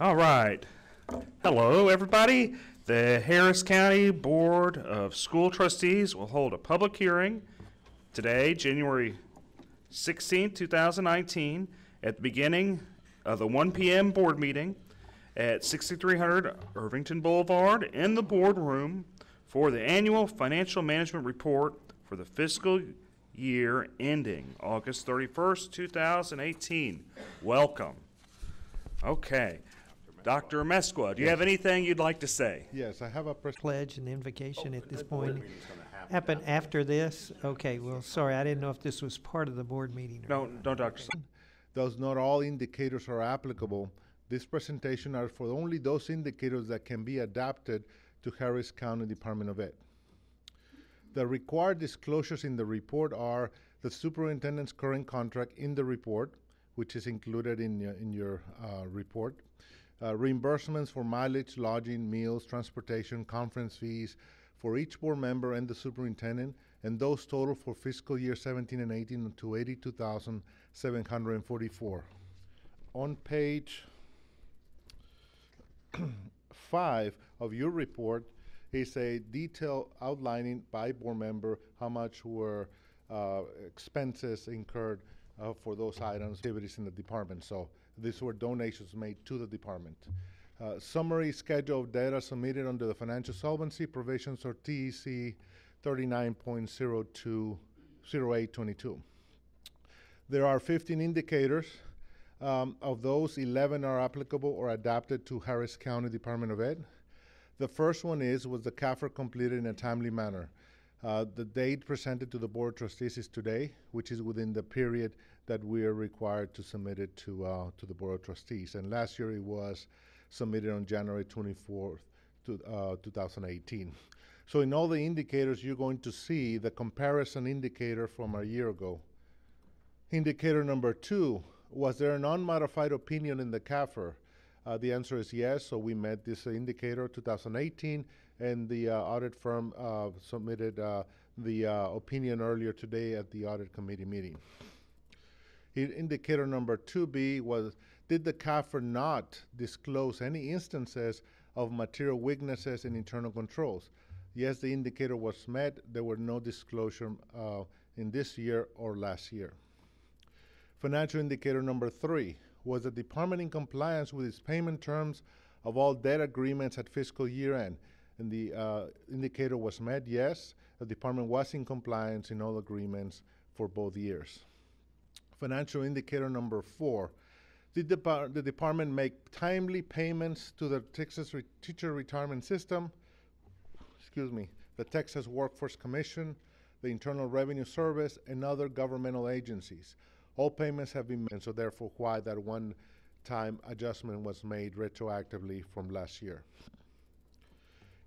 All right. Hello, everybody. The Harris County Board of School Trustees will hold a public hearing today, January 16, 2019, at the beginning of the 1 p.m. board meeting at 6300 Irvington Boulevard in the boardroom for the annual financial management report for the fiscal year ending August 31st, 2018. Welcome. Okay. Dr. Mesqua, do you have anything you'd like to say? Yes, I have a pledge and invocation at this point. Happen after this? Okay, well, sorry, I didn't know if this was part of the board meeting. No, Dr. Those not all indicators are applicable. This presentation are for only those indicators that can be adapted to Harris County Department of Ed. The required disclosures in the report are the superintendent's current contract in the report, which is included in your report. Reimbursements for mileage, lodging, meals, transportation, conference fees for each board member and the superintendent, and those total for fiscal year 17 and 18 to $82,744. On page 5 of your report is a detail outlining by board member how much were expenses incurred for those items, activities in the department. So these were donations made to the department. Summary schedule of data submitted under the financial solvency provisions or TEC 39.020822. There are 15 indicators. Of those, 11 are applicable or adapted to Harris County Department of Ed. The first one was the CAFR completed in a timely manner. The date presented to the Board of Trustees is today, which is within the period that we are required to submit it to the Board of Trustees. And last year it was submitted on January 24th, 2018. So in all the indicators, you're going to see the comparison indicator from a year ago. Indicator number 2, was there an unmodified opinion in the CAFR? The answer is yes, so we met this indicator 2018, and the audit firm submitted the opinion earlier today at the audit committee meeting. Indicator number 2B was, did the CAFR not disclose any instances of material weaknesses in internal controls? Yes, the indicator was met. There were no disclosure in this year or last year. Financial indicator number 3, was the department in compliance with its payment terms of all debt agreements at fiscal year end? And the indicator was met, yes. The department was in compliance in all agreements for both years. Financial indicator number 4, did the department make timely payments to the Texas Teacher Retirement System, the Texas Workforce Commission, the Internal Revenue Service, and other governmental agencies? All payments have been made, and so therefore why that one-time adjustment was made retroactively from last year.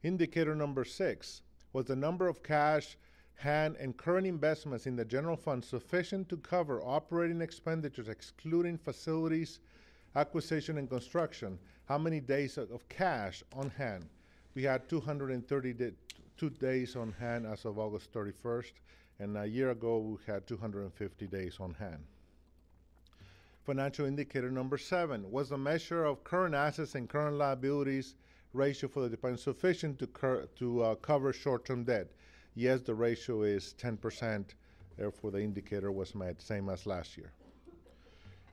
Indicator number 6, was the number of cash, hand, and current investments in the general fund sufficient to cover operating expenditures excluding facilities, acquisition, and construction? How many days of cash on hand? We had 232 days on hand as of August 31st, and a year ago we had 250 days on hand. Financial indicator number 7, was the measure of current assets and current liabilities ratio for the department sufficient to cover short-term debt? Yes, the ratio is 10%, therefore the indicator was met, same as last year.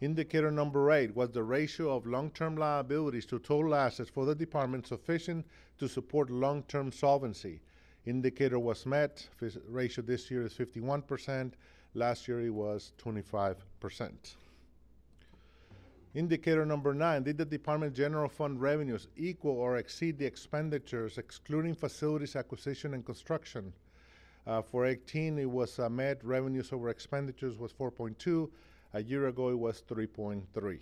Indicator number 8, was the ratio of long-term liabilities to total assets for the department sufficient to support long-term solvency? Indicator was met. Ratio this year is 51%. Last year it was 25%. Indicator number 9, did the department general fund revenues equal or exceed the expenditures excluding facilities, acquisition, and construction? For 18, it was met. Revenues over expenditures was 4.2. A year ago, it was 3.3.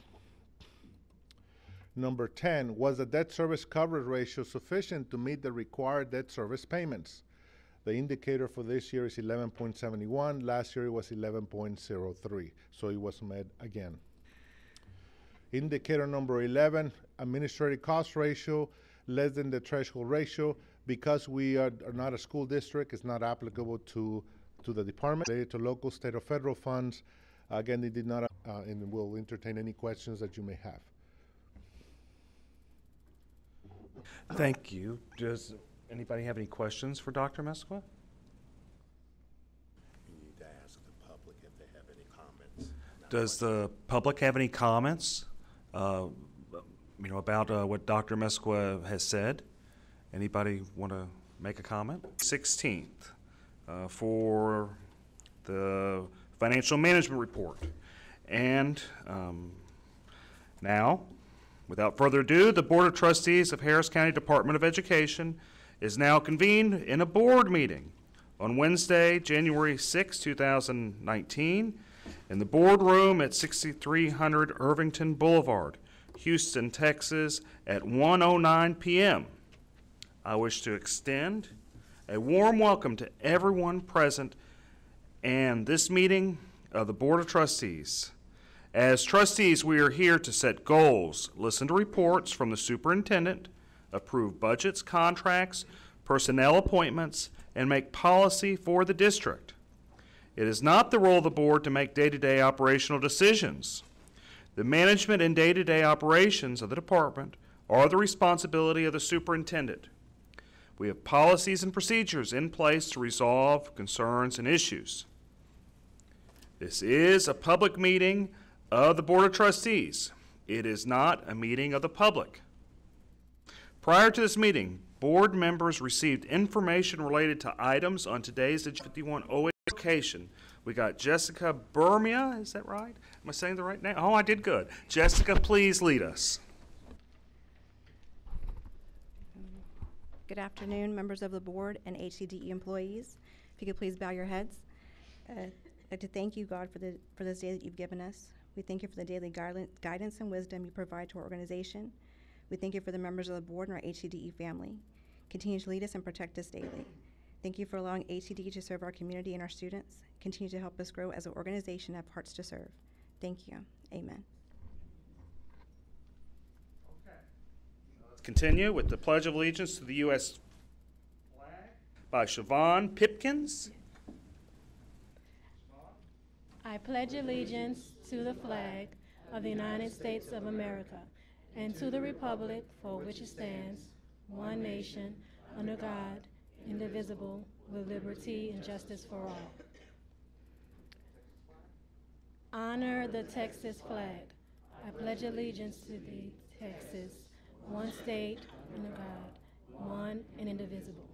Number 10, was the debt service coverage ratio sufficient to meet the required debt service payments? The indicator for this year is 11.71. Last year, it was 11.03, so it was met again. Indicator number 11, administrative cost ratio, less than the threshold ratio. Because we are not a school district, it's not applicable to the department. Related to local, state, or federal funds, again, it did not, and we'll entertain any questions that you may have. Thank you. Does anybody have any questions for Dr. Mesqua? You need to ask the public if they have any comments. Does the public have any comments, about what Dr. Mesqua has said? Anybody want to make a comment? 16th for the financial management report. And now, without further ado, the Board of Trustees of Harris County Department of Education is now convened in a board meeting on Wednesday, January 6, 2019, in the boardroom at 6300 Irvington Boulevard, Houston, Texas, at 1:09 p.m. I wish to extend a warm welcome to everyone present and this meeting of the Board of Trustees. As trustees, we are here to set goals, listen to reports from the superintendent, approve budgets, contracts, personnel appointments, and make policy for the district. It is not the role of the board to make day-to-day operational decisions. The management and day-to-day operations of the department are the responsibility of the superintendent. We have policies and procedures in place to resolve concerns and issues. This is a public meeting of the Board of Trustees. It is not a meeting of the public. Prior to this meeting, board members received information related to items on today's 5108 application. We got Jessica Burmia, is that right? Am I saying the right name? Oh, I did good. Jessica, please lead us. Good afternoon, members of the board and HCDE employees. If you could please bow your heads. I'd like to thank you, God, for this day that you've given us. We thank you for the daily guidance and wisdom you provide to our organization. We thank you for the members of the board and our HCDE family. Continue to lead us and protect us daily. Thank you for allowing HCDE to serve our community and our students. Continue to help us grow as an organization and have hearts to serve. Thank you. Amen. Let's continue with the Pledge of Allegiance to the U.S. flag by Siobhan Pipkins. I pledge allegiance to the flag of the United States of America and to the republic for which it stands, one nation, under God, indivisible, with liberty and justice for all. Honor the Texas flag. I pledge allegiance to the Texas, one state, under God, one and indivisible.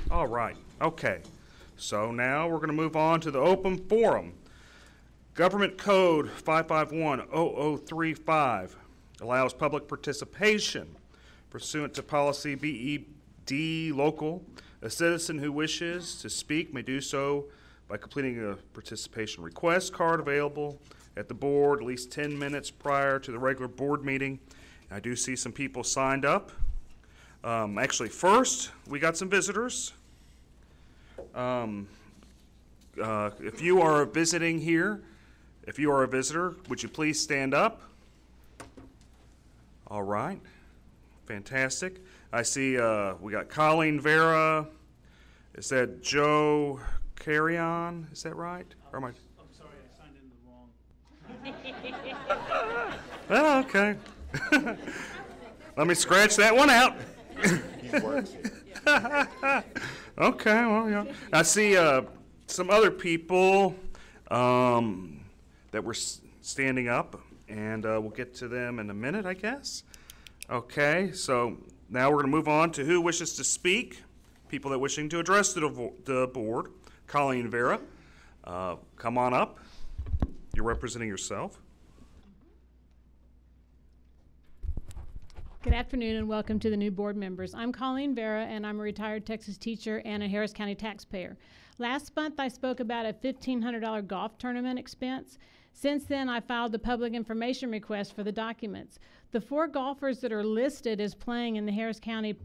All right, okay. So now we're going to move on to the open forum. Government Code 551-0035 allows public participation pursuant to policy BED local. A citizen who wishes to speak may do so by completing a participation request card available at the board at least 10 minutes prior to the regular board meeting. I do see some people signed up. Actually, first, we got some visitors. If you are visiting here, if you are a visitor, would you please stand up? All right, fantastic. I see we got Colleen Vera. Is that Joe Carrion? Is that right? Or am I? I'm sorry, I signed in the wrong. Oh, okay. Let me scratch that one out. He works here. Okay, well, yeah. I see some other people that were standing up, and we'll get to them in a minute, I guess. Okay, so now we're going to move on to who wishes to speak. People that wishing to address the board. Colleen Vera, come on up. You're representing yourself. Good afternoon and welcome to the new board members. I'm Colleen Vera and I'm a retired Texas teacher and a Harris County taxpayer. Last month I spoke about a $1,500 golf tournament expense. Since then I filed the public information request for the documents. The 4 golfers that are listed as playing in the Harris County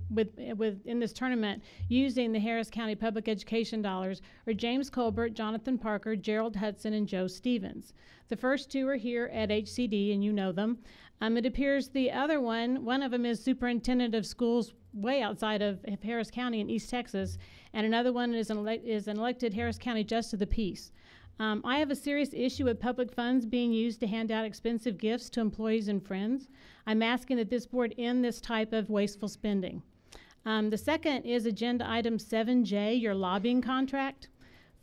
in this tournament using the Harris County public education dollars are James Colbert, Jonathan Parker, Gerald Hudson, and Joe Stevens. The first 2 are here at HCD and you know them. It appears the other one of them is superintendent of schools way outside of Harris County in East Texas, and another one is an elected Harris County Justice of the Peace. I have a serious issue with public funds being used to hand out expensive gifts to employees and friends. I'm asking that this board end this type of wasteful spending. The second is agenda item 7J, your lobbying contract.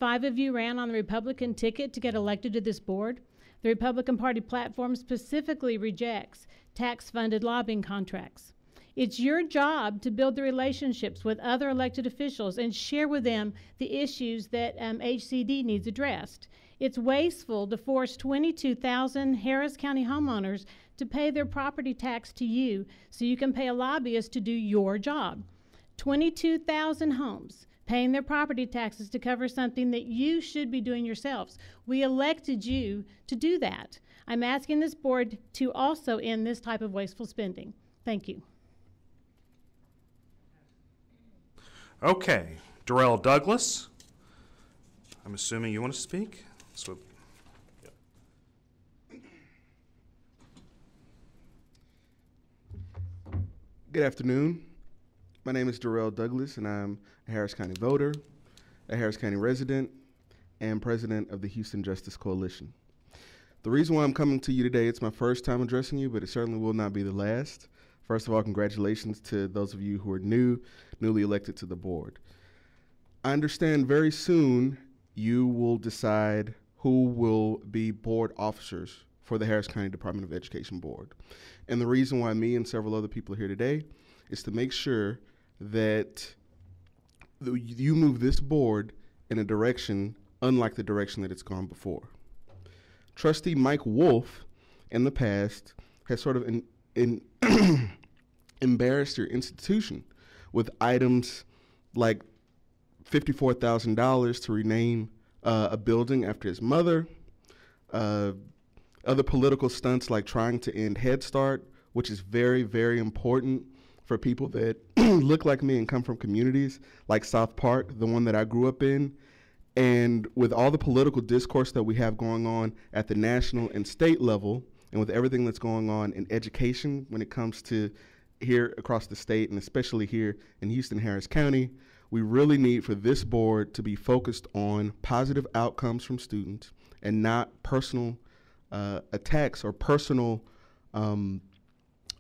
5 of you ran on the Republican ticket to get elected to this board. The Republican Party platform specifically rejects tax-funded lobbying contracts. It's your job to build the relationships with other elected officials and share with them the issues that HCD needs addressed. It's wasteful to force 22,000 Harris County homeowners to pay their property tax to you so you can pay a lobbyist to do your job. 22,000 homes paying their property taxes to cover something that you should be doing yourselves. We elected you to do that. I'm asking this board to also end this type of wasteful spending. Thank you. Okay, Darrell Douglas. I'm assuming you want to speak? So, Good afternoon. My name is Darrell Douglas, and I'm a Harris County voter, a Harris County resident, and president of the Houston Justice Coalition. The reason why I'm coming to you today, it's my first time addressing you, but it certainly will not be the last. First of all, congratulations to those of you who are newly elected to the board. I understand very soon you will decide who will be board officers for the Harris County Department of Education Board. And the reason why me and several other people are here today is to make sure that you move this board in a direction unlike the direction that it's gone before. Trustee Mike Wolf, in the past, has sort of embarrassed your institution with items like $54,000 to rename a building after his mother, other political stunts like trying to end Head Start, which is very, very important for people that look like me and come from communities like South Park, the one that I grew up in. And with all the political discourse that we have going on at the national and state level, and with everything that's going on in education when it comes to here across the state, and especially here in Houston, Harris County, we really need for this board to be focused on positive outcomes from students and not personal attacks or personal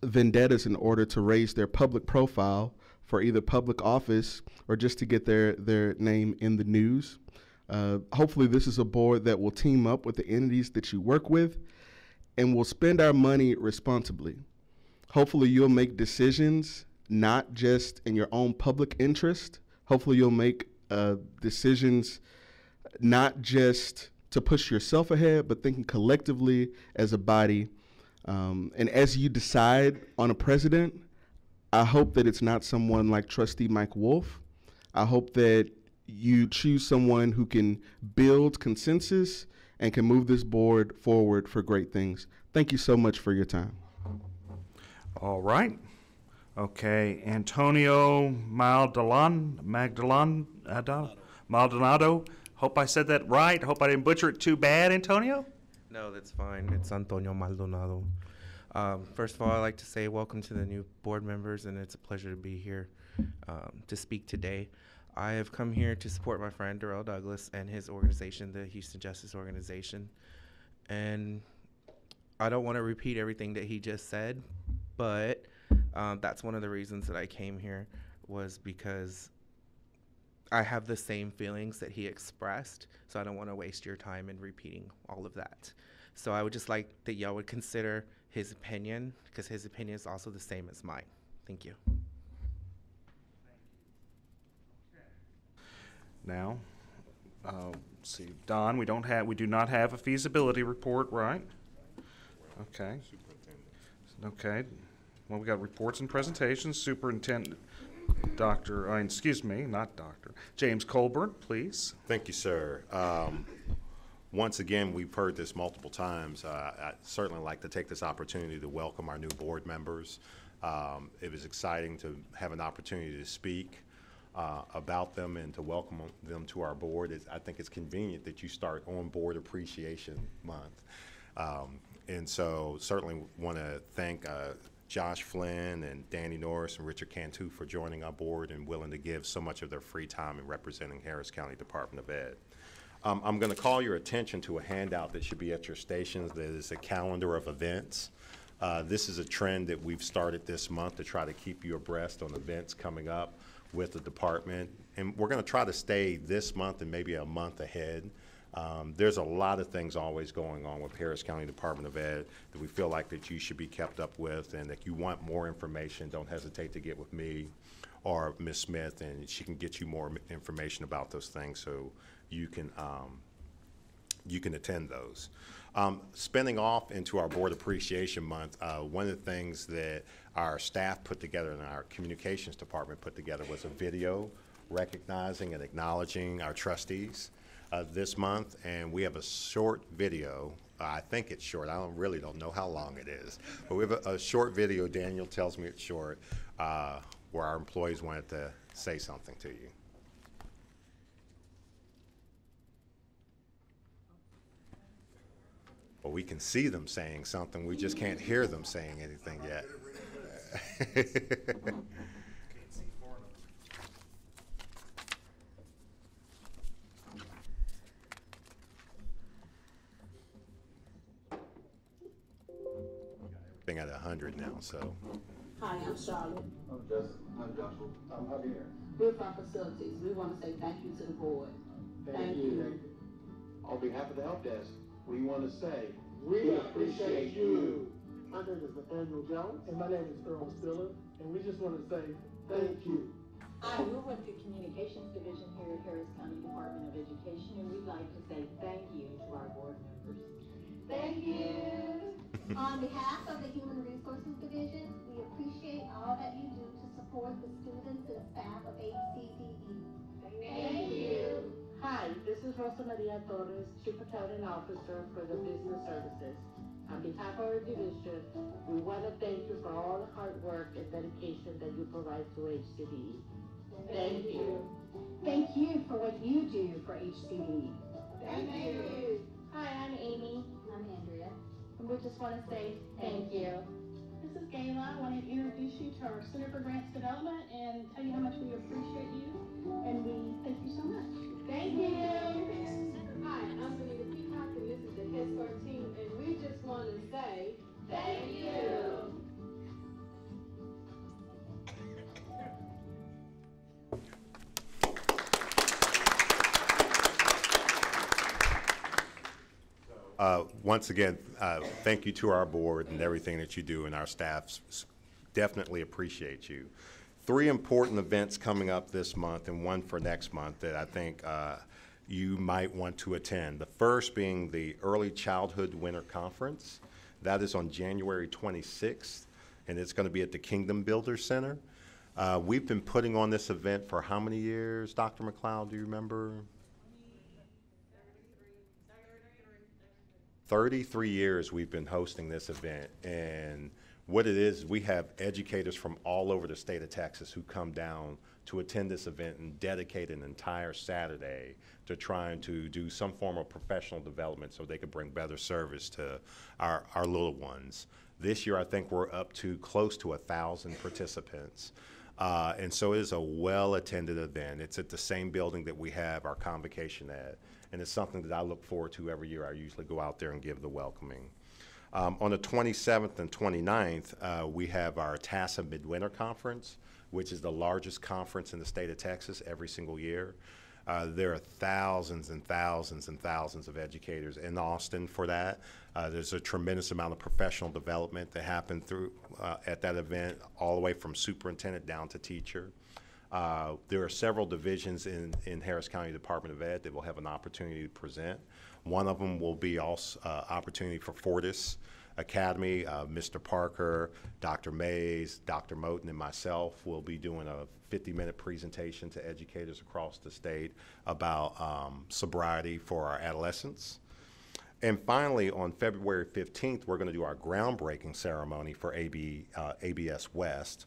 vendettas in order to raise their public profile for either public office or just to get their name in the news. Hopefully this is a board that will team up with the entities that you work with and will spend our money responsibly. Hopefully you'll make decisions not just in your own public interest. Hopefully you'll make decisions not just to push yourself ahead, but thinking collectively as a body. And as you decide on a president, I hope that it's not someone like Trustee Mike Wolf. I hope that you choose someone who can build consensus and can move this board forward for great things. Thank you so much for your time. all right. Okay, Antonio Maldonado. Hope I said that right. Hope I didn't butcher it too bad, Antonio. No, that's fine. It's Antonio Maldonado. First of all, I'd like to say welcome to the new board members, and it's a pleasure to be here to speak today. I have come here to support my friend Darrell Douglas and his organization, the Houston Justice Organization. And I don't want to repeat everything that he just said, but that's one of the reasons that I came here, was because I have the same feelings that he expressed, so I don't want to waste your time in repeating all of that. So I would just like that y'all would consider his opinion, because his opinion is also the same as mine. Thank you. Now, see, Don, we do not have a feasibility report, right? Okay. Okay. Well, we got reports and presentations. Superintendent, James Colburn, please. Thank you, sir. Once again, we've heard this multiple times. I'd certainly like to take this opportunity to welcome our new board members. It was exciting to have an opportunity to speak about them and to welcome them to our board. I think it's convenient that you start on Board Appreciation Month. And so certainly want to thank Josh Flynn and Danny Norris and Richard Cantu for joining our board and willing to give so much of their free time in representing Harris County Department of Ed. I'm going to call your attention to a handout that should be at your stations that is a calendar of events. This is a trend that we've started this month to try to keep you abreast on events coming up with the department. And we're going to try to stay this month and maybe a month ahead. There's a lot of things always going on with Harris County Department of Ed that we feel like that you should be kept up with, and if you want more information, don't hesitate to get with me or Ms. Smith, and she can get you more information about those things so you can attend those. Spinning off into our Board Appreciation Month, one of the things that our staff put together and our communications department put together was a video recognizing and acknowledging our trustees this month, and we have a short video. I think it's short. I really don't know how long it is, but we have a short video. Daniel tells me it's short, where our employees wanted to say something to you. Well, we can see them saying something. We just can't hear them saying anything yet. Everything at 100 now, so. Hi, I'm Charlotte. I'm Justin. I'm Joshua. I'm Javier. We're from facilities. We want to say thank you to the board. Thank you. On behalf of the help desk, we want to say, we appreciate you. My name is Nathaniel Jones. And my name is Earl Stiller. And we just want to say thank you. Hi, we're with the Communications Division here at Harris County Department of Education, and we'd like to say thank you to our board members. Thank you. On behalf of the Human Resources Division, we appreciate all that you do to support the students and staff of HCDE. Thank you. Hi, this is Rosa Maria Torres, Chief Accounting Officer for the Business Services. On behalf of our division, we want to thank you for all the hard work and dedication that you provide to HCDE. Thank you. Thank you for what you do for HCDE. Thank you. Hi, I'm Amy. I'm Andrea. And we just want to say thank you. This is Gayla. I want to introduce you to our Center for Grants Development and tell you how much we appreciate you. And we thank you so much. Thank you. Hi, I'm Benita Peacock, and this is the Head Start team, and we just want to say thank you. Once again, thank you to our board and everything that you do, and our staff definitely appreciate you. 3 important events coming up this month and one for next month that I think you might want to attend. The first being the Early Childhood Winter Conference. That is on January 26th, and it's going to be at the Kingdom Builder Center. We've been putting on this event for how many years, Dr. McLeod, do you remember? 33 years we've been hosting this event, and what it is, we have educators from all over the state of Texas who come down to attend this event and dedicate an entire Saturday to trying to do some form of professional development so they could bring better service to our little ones. This year, I think we're up to close to 1,000 participants. And so it is a well-attended event. It's at the same building that we have our convocation at, and it's something that I look forward to every year. I usually go out there and give the welcoming. On the 27th and 29th, we have our TASA Midwinter Conference, which is the largest conference in the state of Texas every single year. There are thousands and thousands and thousands of educators in Austin for that. There's a tremendous amount of professional development that happened through at that event, all the way from superintendent down to teacher. There are several divisions in Harris County Department of Ed that will have an opportunity to present. One of them will be also opportunity for Fortis Academy. Mr. Parker, Dr. Mays, Dr. Moten, and myself will be doing a 50-minute presentation to educators across the state about sobriety for our adolescents. And finally, on February 15th, we're going to do our groundbreaking ceremony for ABS West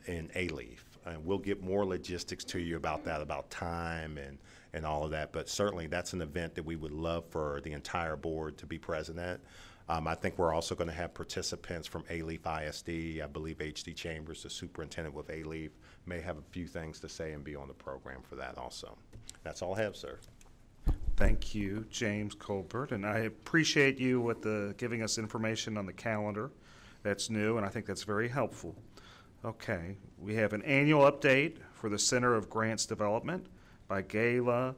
in A-Leaf. And we'll get more logistics to you about that, about time and all of that. But certainly that's an event that we would love for the entire board to be present at. I think we're also going to have participants from A-Leaf ISD. I believe H.D. Chambers, the superintendent with A-Leaf, may have a few things to say and be on the program for that also. That's all I have, sir. Thank you, James Colbert, and I appreciate you with giving us information on the calendar. That's new, and I think that's very helpful. Okay, we have an annual update for the Center of Grants Development by Gayla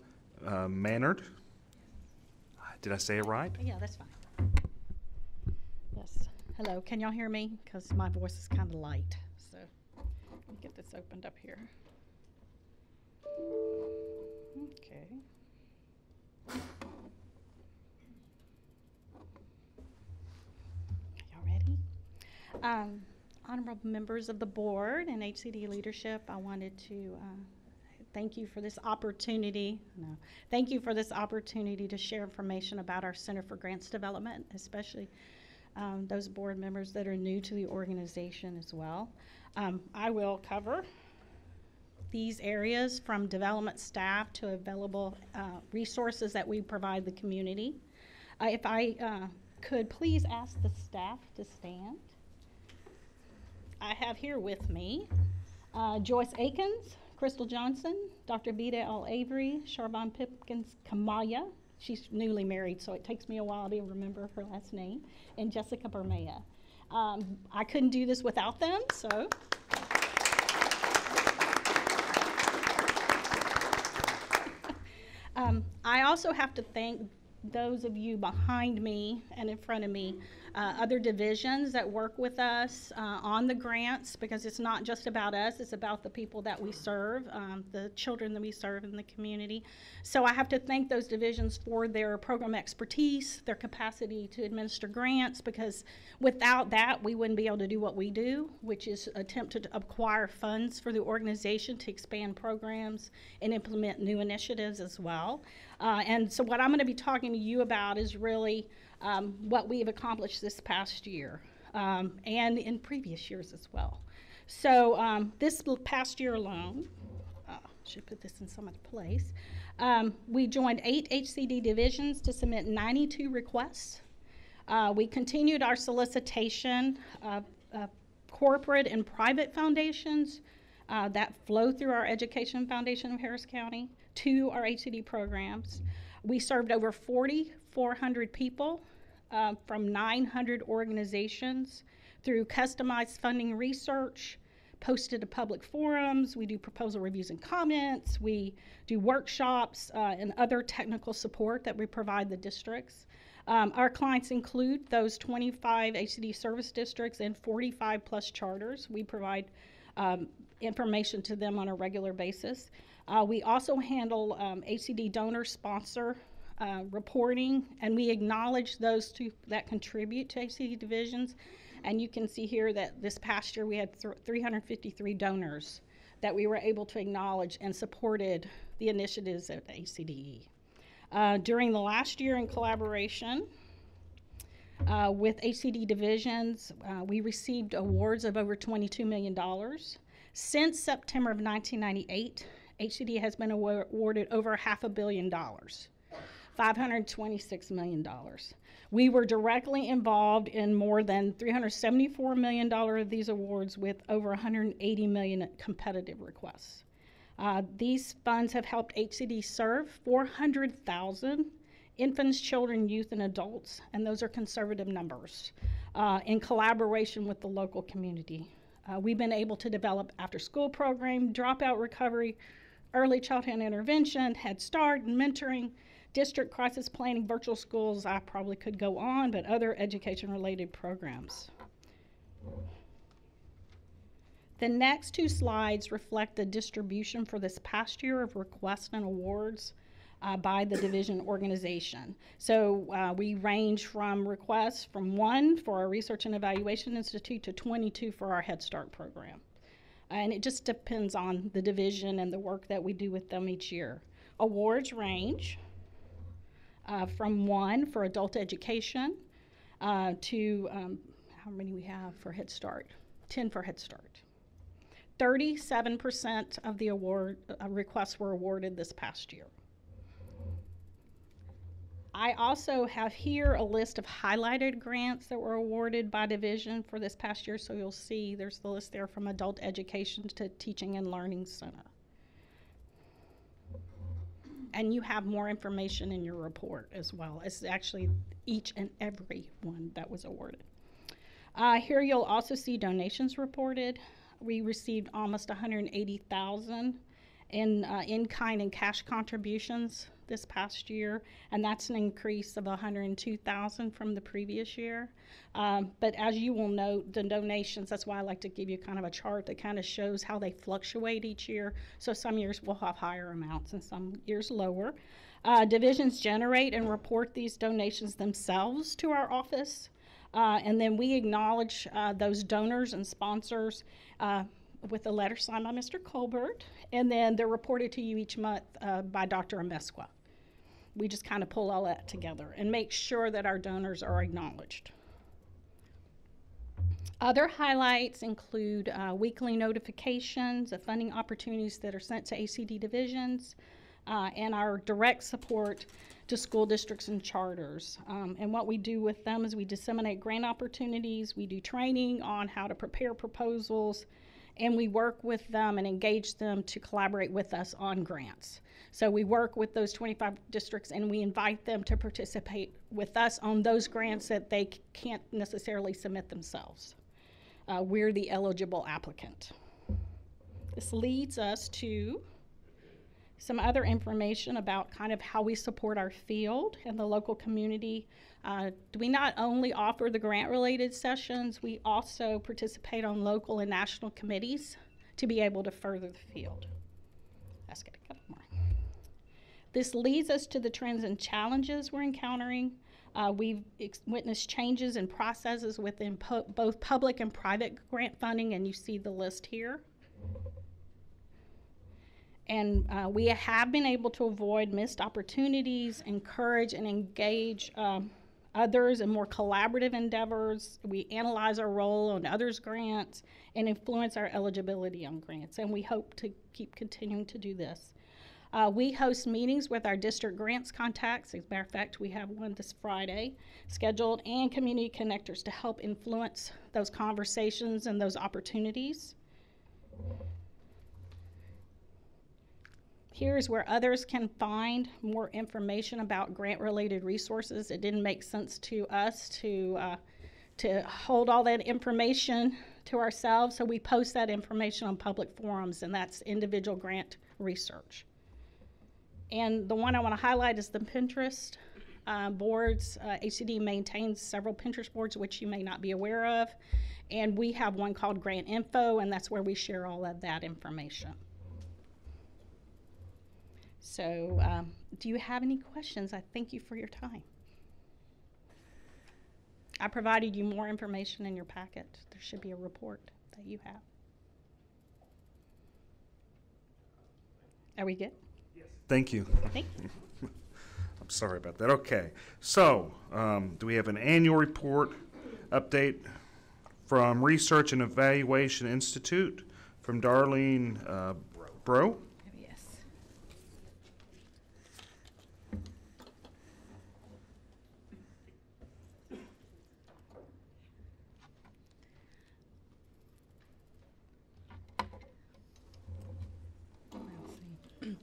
Maynard. Did I say it right? Yeah, that's fine. Yes. Hello, can y'all hear me? Because my voice is kind of light. So let me get this opened up here. Okay. Y'all ready? Honorable members of the board and HCDE leadership, I wanted to thank you for this opportunity. Thank you for this opportunity to share information about our Center for Grants Development, especially those board members that are new to the organization as well. I will cover these areas from development staff to available resources that we provide the community. If I could please ask the staff to stand. I have here with me Joyce Akins, Crystal Johnson, Dr. Vida L. Avery, Charbon Pipkins Kamaya. She's newly married, so it takes me a while to remember her last name, and Jessica Bermea. I couldn't do this without them, so. I also have to thank those of you behind me and in front of me, other divisions that work with us on the grants, because it's not just about us, it's about the people that we serve, the children that we serve in the community. So I have to thank those divisions for their program expertise, their capacity to administer grants, because without that, we wouldn't be able to do what we do, which is attempt to acquire funds for the organization to expand programs and implement new initiatives as well. And so what I'm going to be talking to you about is really what we have accomplished this past year and in previous years as well. So this past year alone, should put this in some other place, we joined 8 HCD divisions to submit 92 requests. We continued our solicitation of corporate and private foundations that flow through our Education Foundation of Harris County to our HCD programs. We served over 4,400 people from 900 organizations through customized funding research, posted to public forums, we do proposal reviews and comments, we do workshops and other technical support that we provide the districts. Our clients include those 25 HCD service districts and 45 plus charters. We provide information to them on a regular basis. We also handle HCD donor sponsor reporting, and we acknowledge those that contribute to HCD divisions. And you can see here that this past year we had 353 donors that we were able to acknowledge and supported the initiatives at HCDE. During the last year in collaboration with HCD divisions, we received awards of over $22 million. Since September of 1998, HCD has been awarded over $500 million, $526 million. We were directly involved in more than $374 million of these awards with over $180 million competitive requests. These funds have helped HCD serve 400,000 infants, children, youth, and adults, and those are conservative numbers, in collaboration with the local community. We've been able to develop after-school program, dropout recovery, early childhood intervention, Head Start, and mentoring, district crisis planning, virtual schools. I probably could go on, but other education-related programs. The next 2 slides reflect the distribution for this past year of requests and awards by the division organization. So we range from requests from 1 for our Research and Evaluation Institute to 22 for our Head Start program. And it just depends on the division and the work that we do with them each year. Awards range from 1 for adult education to how many we have for Head Start? 10 for Head Start. 37% of the award requests were awarded this past year. I also have here a list of highlighted grants that were awarded by division for this past year. So you'll see there's the list there from adult education to teaching and learning center. And you have more information in your report as well. It's actually each and every one that was awarded. Here you'll also see donations reported. We received almost $180,000 in kind and cash contributions this past year, and that's an increase of $102,000 from the previous year. But as you will note, the donations, that's why I like to give you kind of a chart that kind of shows how they fluctuate each year. So some years we'll have higher amounts and some years lower. Divisions generate and report these donations themselves to our office, and then we acknowledge those donors and sponsors with a letter signed by Mr. Colbert, and then they're reported to you each month by Dr. Amesqua. We just kind of pull all that together and make sure that our donors are acknowledged. Other highlights include weekly notifications of funding opportunities that are sent to ACD divisions, and our direct support to school districts and charters. And what we do with them is we disseminate grant opportunities, we do training on how to prepare proposals, and we work with them and engage them to collaborate with us on grants. So we work with those 25 districts and we invite them to participate with us on those grants that they can't necessarily submit themselves. We're the eligible applicant. This leads us to some other information about kind of how we support our field and the local community. We not only offer the grant-related sessions, we also participate on local and national committees to be able to further the field. Let's get a couple more. This leads us to the trends and challenges we're encountering. We've witnessed changes in processes within both public and private grant funding, and you see the list here. And we have been able to avoid missed opportunities, encourage and engage others in more collaborative endeavors. We analyze our role on others' grants and influence our eligibility on grants, and we hope to keep continuing to do this. We host meetings with our district grants contacts. As a matter of fact, we have one this Friday scheduled, and community connectors to help influence those conversations and those opportunities. Here's where others can find more information about grant-related resources. It didn't make sense to us to hold all that information to ourselves, so we post that information on public forums, and that's individual grant research. And the one I want to highlight is the Pinterest boards. HCD maintains several Pinterest boards, which you may not be aware of, and we have one called Grant Info, and that's where we share all of that information. So do you have any questions? I thank you for your time. I provided you more information in your packet. There should be a report that you have. Are we good? Yes. Thank you. Thank you. I'm sorry about that. Okay. So do we have an annual report update from Research and Evaluation Institute from Darlene Bro?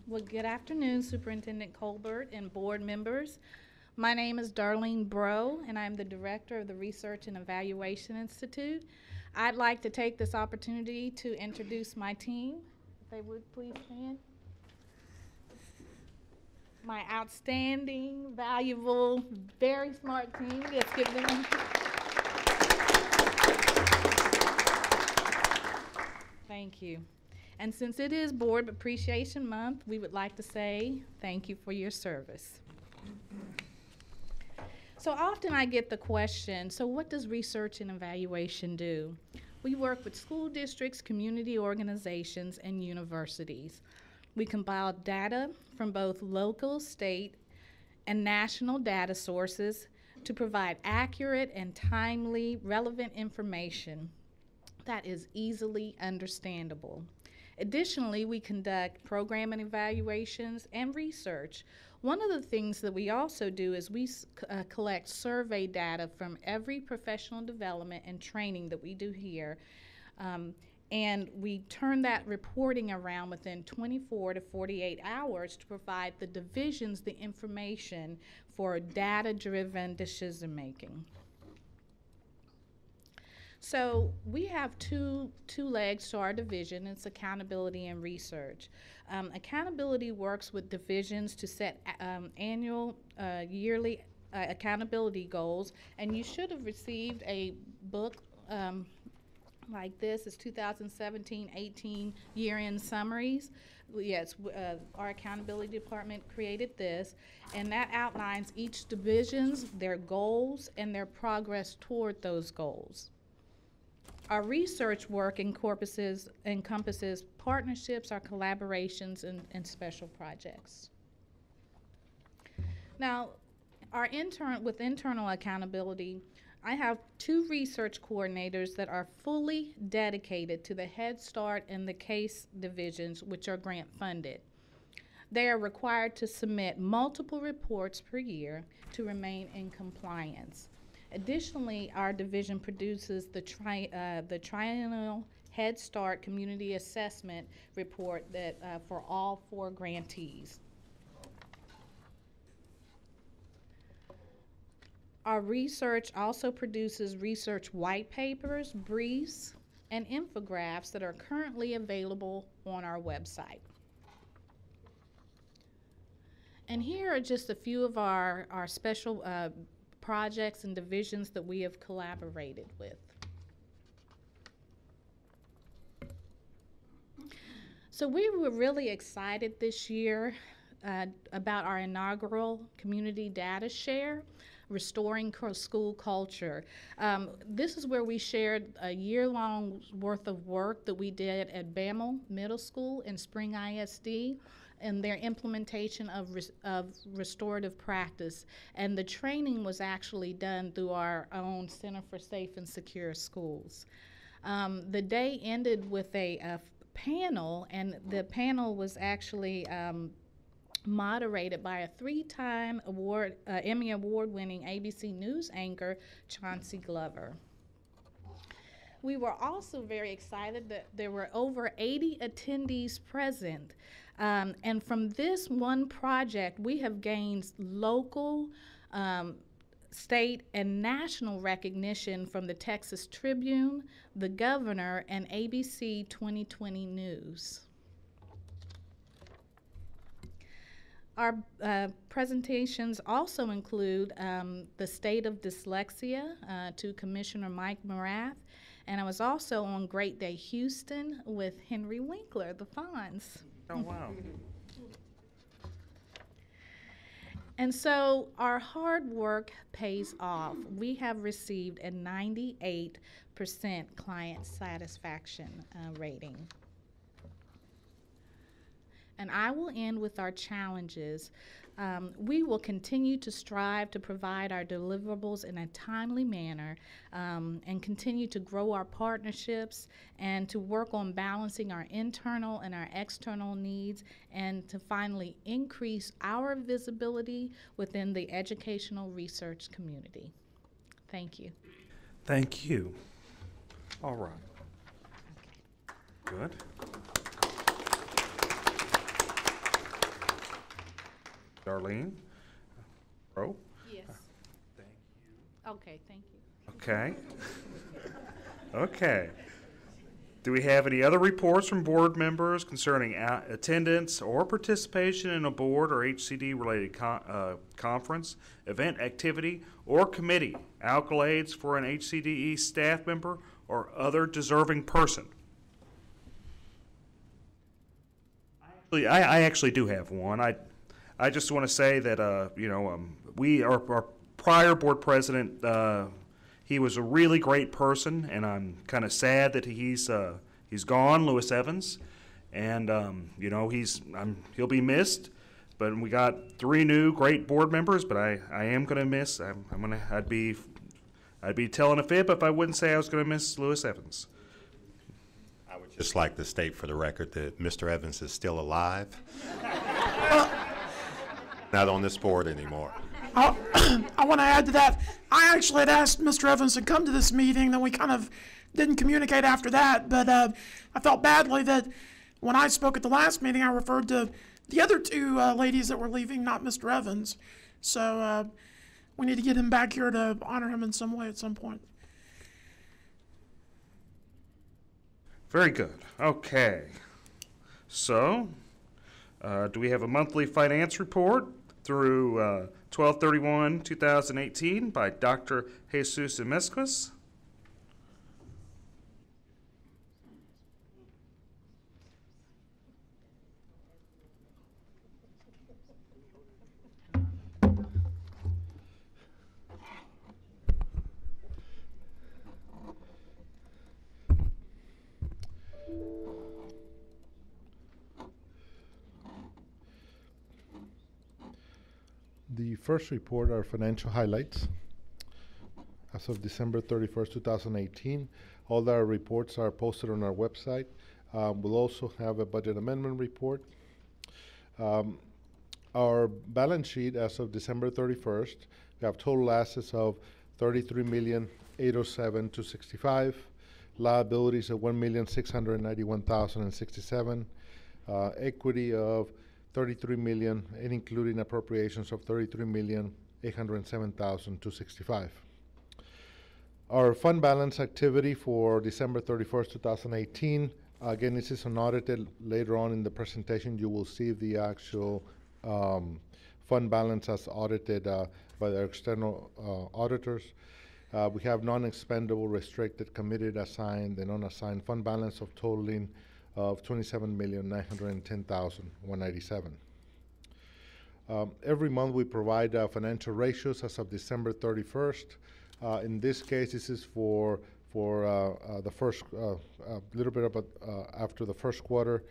Well, good afternoon, Superintendent Colbert and board members. My name is Darlene Bro, and I'm the director of the Research and Evaluation Institute. I'd like to take this opportunity to introduce my team. If they would please stand. My outstanding, valuable, very smart team. Let's give them a thank you. And since it is Board Appreciation Month, we would like to say thank you for your service. So often I get the question, so what does research and evaluation do? We work with school districts, community organizations, and universities. We compile data from both local, state, and national data sources to provide accurate and timely, relevant information that is easily understandable. Additionally, we conduct program and evaluations and research. One of the things that we also do is we collect survey data from every professional development and training that we do here. And we turn that reporting around within 24 to 48 hours to provide the divisions the information for data-driven decision-making. So we have two legs to our division. It's accountability and research. Accountability works with divisions to set annual, yearly accountability goals, and you should have received a book like this. It's 2017-18 year-end summaries. Yes, our accountability department created this, and that outlines each division's, their goals, and their progress toward those goals. Our research work encompasses partnerships, our collaborations, and special projects. Now, with internal accountability, I have 2 research coordinators that are fully dedicated to the Head Start and the CASE divisions, which are grant funded. They are required to submit multiple reports per year to remain in compliance. Additionally, our division produces the triennial Head Start Community Assessment Report that for all 4 grantees. Our research also produces research white papers, briefs, and infographics that are currently available on our website. And here are just a few of our special projects and divisions that we have collaborated with. So we were really excited this year about our inaugural community data share, Restoring School Culture. This is where we shared a year-long worth of work that we did at Bammel Middle School and Spring ISD and their implementation of restorative practice. And the training was actually done through our own Center for Safe and Secure Schools. The day ended with a panel, and the panel was actually moderated by a 3-time Emmy Award-winning ABC News anchor, Chauncey Glover. We were also very excited that there were over 80 attendees present. And from this one project, we have gained local, state, and national recognition from the Texas Tribune, the Governor, and ABC 2020 News. Our presentations also include the State of Dyslexia to Commissioner Mike Morath, and I was also on Great Day Houston with Henry Winkler, the Fonz. Oh, wow. And so our hard work pays off. We have received a 98% client satisfaction rating. And I will end with our challenges. We will continue to strive to provide our deliverables in a timely manner and continue to grow our partnerships and to work on balancing our internal and our external needs and to finally increase our visibility within the educational research community. Thank you. Thank you. All right. Good. Darlene? Pro? Yes. Thank you. Okay, thank you. Okay. Okay. Do we have any other reports from board members concerning attendance or participation in a board or HCD-related conference, event, activity, or committee, accolades for an HCDE staff member or other deserving person? I actually do have one. I just want to say that, our prior board president, he was a really great person, and I'm kind of sad that he's gone, Lewis Evans, and he'll be missed. But we got 3 new great board members, but I am going to miss. I'd be telling a fib if I wouldn't say I was going to miss Lewis Evans. I would just like to state for the record that Mr. Evans is still alive. Not on this board anymore. I want to add to that. I actually had asked Mr. Evans to come to this meeting, then we kind of didn't communicate after that, but I felt badly that when I spoke at the last meeting, I referred to the other two ladies that were leaving, not Mr. Evans. So we need to get him back here to honor him in some way at some point. Very good. Okay. So, do we have a monthly finance report through 12/31/2018 by Dr. Jesus Emesquis? The first report are financial highlights. As of December 31st, 2018, all our reports are posted on our website. We'll also have a budget amendment report. Our balance sheet as of December 31st, we have total assets of $33,807,265, liabilities of $1,691,067, equity of $33 million, and including appropriations of $33,807,265. Our fund balance activity for December 31st, 2018, again, this is unaudited. Later on in the presentation, you will see the actual fund balance as audited by the external auditors. We have non-expendable, restricted, committed, assigned, and unassigned fund balance of totaling of $27,910,197. Every month we provide financial ratios as of December 31st. In this case, this is for the first, little bit about after the first quarter.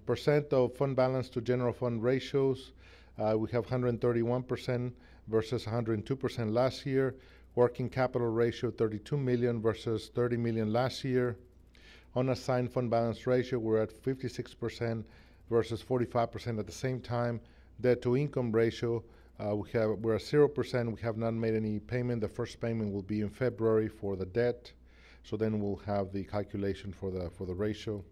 Percent of fund balance to general fund ratios, we have 131% versus 102% last year. Working capital ratio 32 million versus 30 million last year. Unassigned fund balance ratio, we're at 56% versus 45% at the same time. Debt to income ratio, we're at 0%. We have not made any payment. The first payment will be in February for the debt. So then we'll have the calculation for the ratio.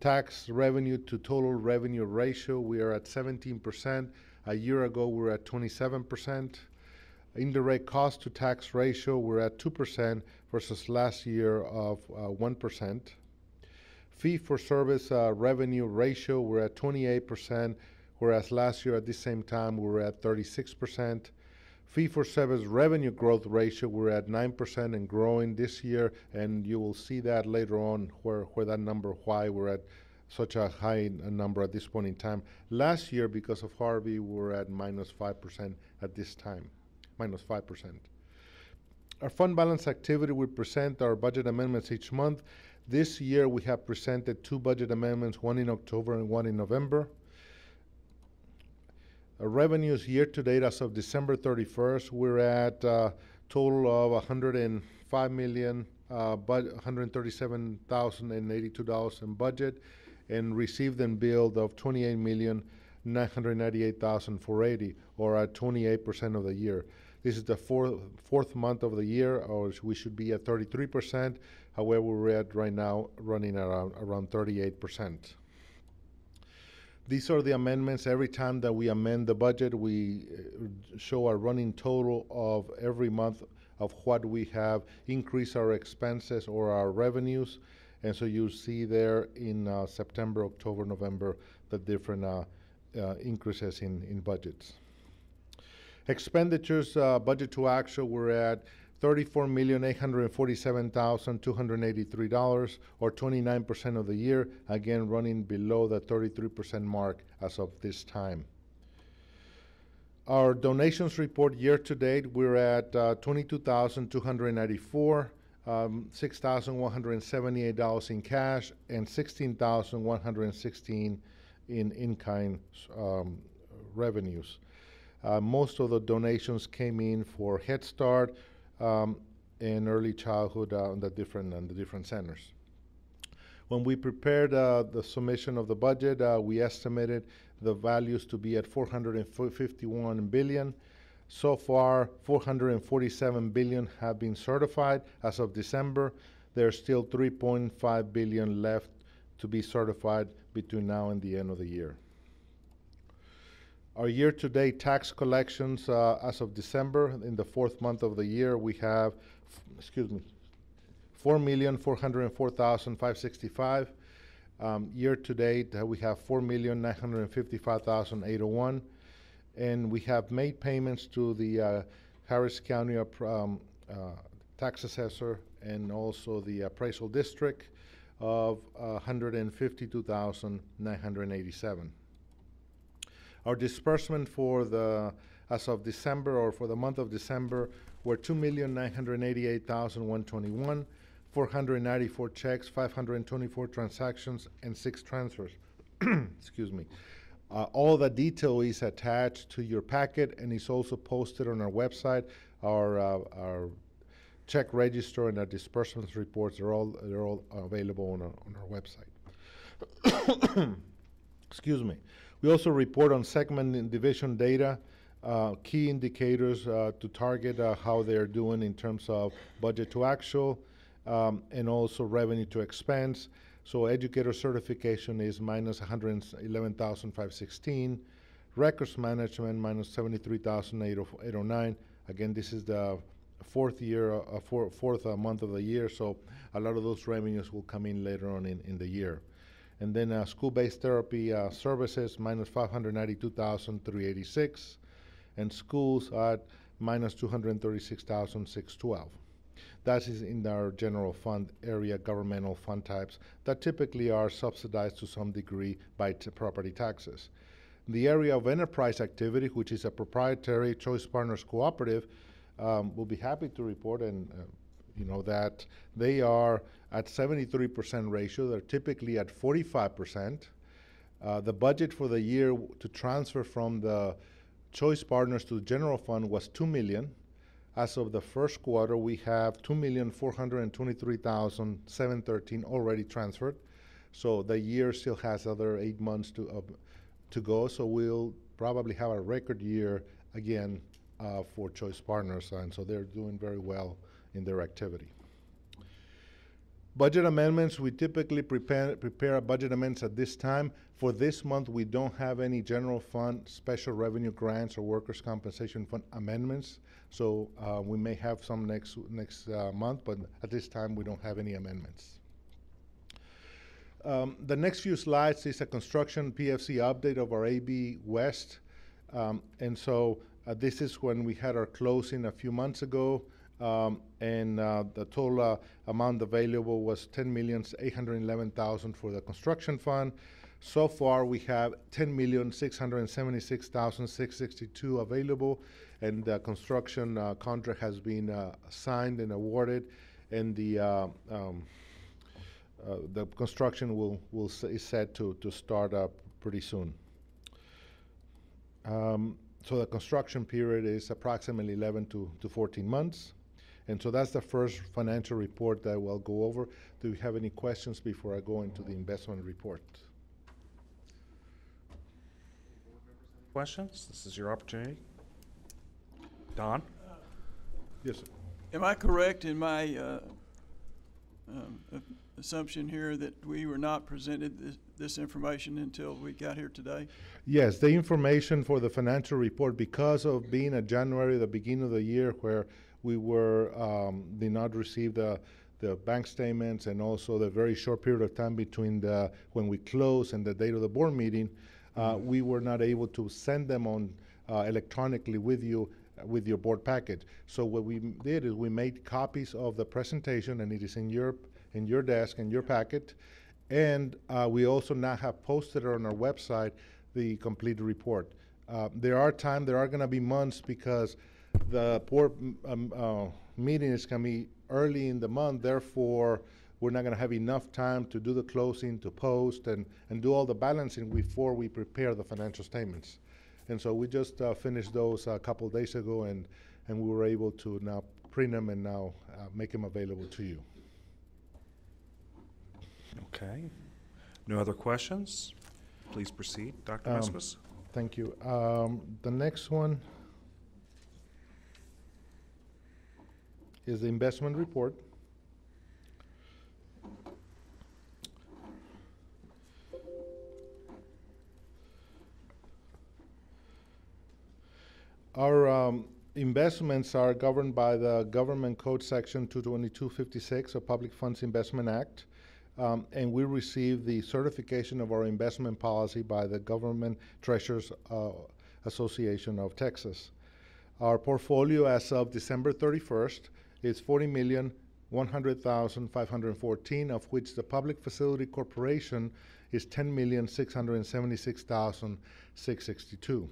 Tax revenue to total revenue ratio, we are at 17%. A year ago, we were at 27%. Indirect cost to tax ratio, we're at 2% versus last year of 1%. Fee for service revenue ratio, we're at 28%, whereas last year at this same time, we were at 36%. Fee for service revenue growth ratio, we're at 9% and growing this year, and you will see that later on where that number, why we're at such a high number at this point in time. Last year, because of Harvey, we were at -5% at this time. -5%. Our fund balance activity, we present our budget amendments each month. This year we have presented 2 budget amendments, one in October and one in November. Our revenues year to date as of December 31st, we're at a total of $137,082 in budget, and received and billed of $28,998,480, or at 28% of the year. This is the fourth month of the year, or we should be at 33%. However, we're at right now running around 38%. These are the amendments. Every time that we amend the budget, we show a running total of every month of what we have increased our expenses or our revenues. And so you see there in September, October, November, the different increases in budgets. Expenditures, budget to actual, we're at $34,847,283, or 29% of the year, again running below the 33% mark as of this time. Our donations report year to date, we're at $22,294, $6,178 in cash, and $16,116 in in-kind revenues. Most of the donations came in for Head Start and early childhood on the different centers. When we prepared the submission of the budget, we estimated the values to be at $451 billion. So far, $447 billion have been certified as of December. There's still 3.5 billion left to be certified between now and the end of the year. Our year-to-date tax collections as of December, in the fourth month of the year, we have, 4,404,565. Year-to-date, we have 4,955,801. And we have made payments to the Harris County tax assessor and also the appraisal district of 152,987. Our disbursement for as of December, or for the month of December, were 2,988,121, 494 checks, 524 transactions, and 6 transfers. Excuse me. All the detail is attached to your packet and is also posted on our website. Our check register and our disbursements reports are all available on our website. Excuse me. We also report on segment and division data, key indicators to target how they're doing in terms of budget to actual, and also revenue to expense. So educator certification is minus 111,516. Records management minus 73,809. Again, this is the fourth month of the year, so a lot of those revenues will come in later on in the year. And then school-based therapy services minus 592,386, and schools at minus 236,612. That is in our general fund area, governmental fund types that typically are subsidized to some degree by property taxes. The area of enterprise activity, which is a proprietary Choice Partners cooperative, we'll be happy to report that they are at 73% ratio. They're typically at 45%. The budget for the year to transfer from the Choice Partners to the general fund was $2 million. As of the first quarter, we have 2,423,713 already transferred. So the year still has other 8 months to go. So we'll probably have a record year again for Choice Partners, and so they're doing very well in their activity. Budget amendments, we typically prepare budget amendments at this time. For this month, we don't have any general fund, special revenue grants, or workers' compensation fund amendments. So we may have some next month, but at this time, we don't have any amendments. The next few slides is a construction PFC update of our AB West. This is when we had our closing a few months ago. The total amount available was $10,811,000 for the construction fund. So far, we have $10,676,662 available, and the construction contract has been signed and awarded, and the construction is set to start up pretty soon. So the construction period is approximately 11 to 14 months. And so that's the first financial report that we'll go over. Do we have any questions before I go into the investment report? Questions? This is your opportunity. Don? Yes, sir. Am I correct in my assumption here that we were not presented this information until we got here today? Yes, the information for the financial report, because of being a January, the beginning of the year, where we did not receive the bank statements, and also the very short period of time between when we closed and the date of the board meeting, we were not able to send them on electronically with you with your board packet. So what we did is we made copies of the presentation, and it is in your desk, in your packet. And we also now have posted on our website the complete report. There are going to be months, because the board meeting is going to be early in the month. Therefore, we're not going to have enough time to do the closing, to post, and do all the balancing before we prepare the financial statements. And so we just finished those a couple days ago, and we were able to now print them and now make them available to you. Okay. No other questions? Please proceed, Dr. Mesquis. Thank you. The next one is the investment report. Our investments are governed by the Government Code Section 22256 of Public Funds Investment Act, and we receive the certification of our investment policy by the Government Treasurers Association of Texas. Our portfolio as of December 31st is $40,100,514, of which the Public Facility Corporation is $10,676,662.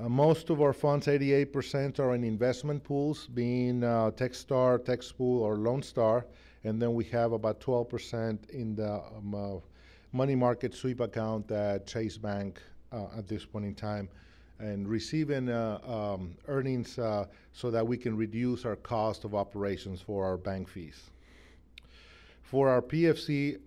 Most of our funds, 88%, are in investment pools, being Techstar, TechSpool, or Lone Star, and then we have about 12% in the money market sweep account at Chase Bank at this point in time, and receiving earnings so that we can reduce our cost of operations for our bank fees. For our PFC,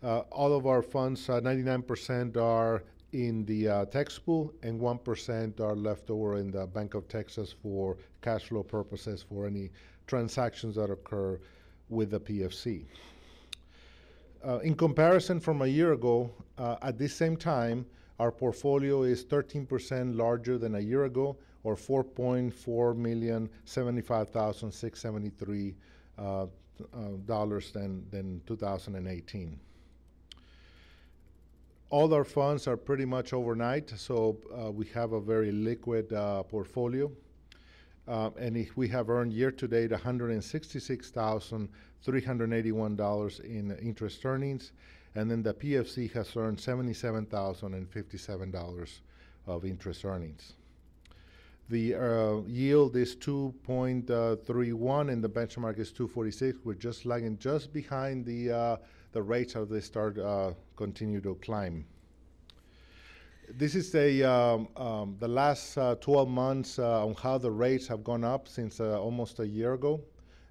all of our funds, 99% are in the tax pool, and 1% are left over in the Bank of Texas for cash flow purposes for any transactions that occur with the PFC. In comparison from a year ago, at this same time, our portfolio is 13% larger than a year ago, or $4.4,075,673 than 2018. All our funds are pretty much overnight, so we have a very liquid portfolio. And if we have earned year-to-date $166,381 in interest earnings, and then the PFC has earned $77,057 of interest earnings. The yield is 2.31, and the benchmark is 2.46. We're just lagging just behind the rates as they start continue to climb. This is the last 12 months on how the rates have gone up since almost a year ago.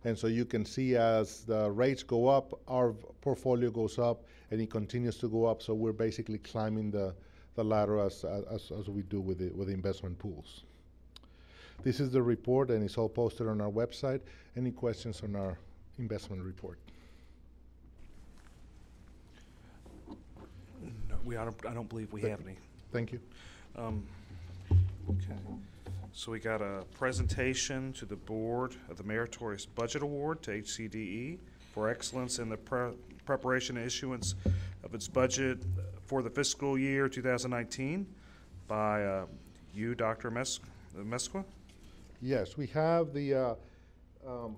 And so you can see as the rates go up, our portfolio goes up, and it continues to go up. So we're basically climbing the ladder as we do with the investment pools. This is the report, and it's all posted on our website. Any questions on our investment report? No, I don't believe we have any. Thank you. Okay. So we got a presentation to the board of the Meritorious Budget Award to HCDE for excellence in the preparation and issuance of its budget for the fiscal year 2019 by you, Dr. Mesqua. Yes, we have the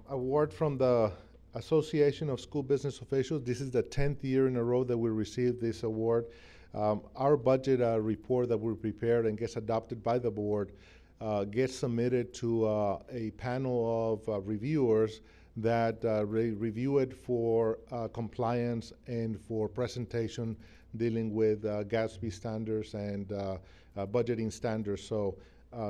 award from the Association of School Business Officials. This is the 10th year in a row that we received this award. Our budget report that we prepared and gets adopted by the board gets submitted to a panel of reviewers that review it for compliance and for presentation dealing with GASB standards and budgeting standards. So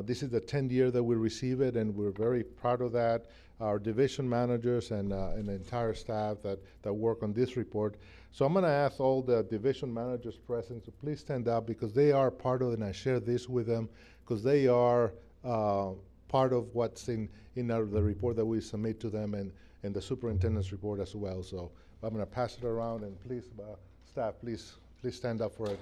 this is the 10th year that we receive it, and we're very proud of that. Our division managers and the entire staff that work on this report. So I'm going to ask all the division managers present to please stand up, because they are part of it, and I share this with them because they are part of what's in the report that we submit to them, and the superintendent's report as well. So I'm going to pass it around, and please, staff, please stand up for it.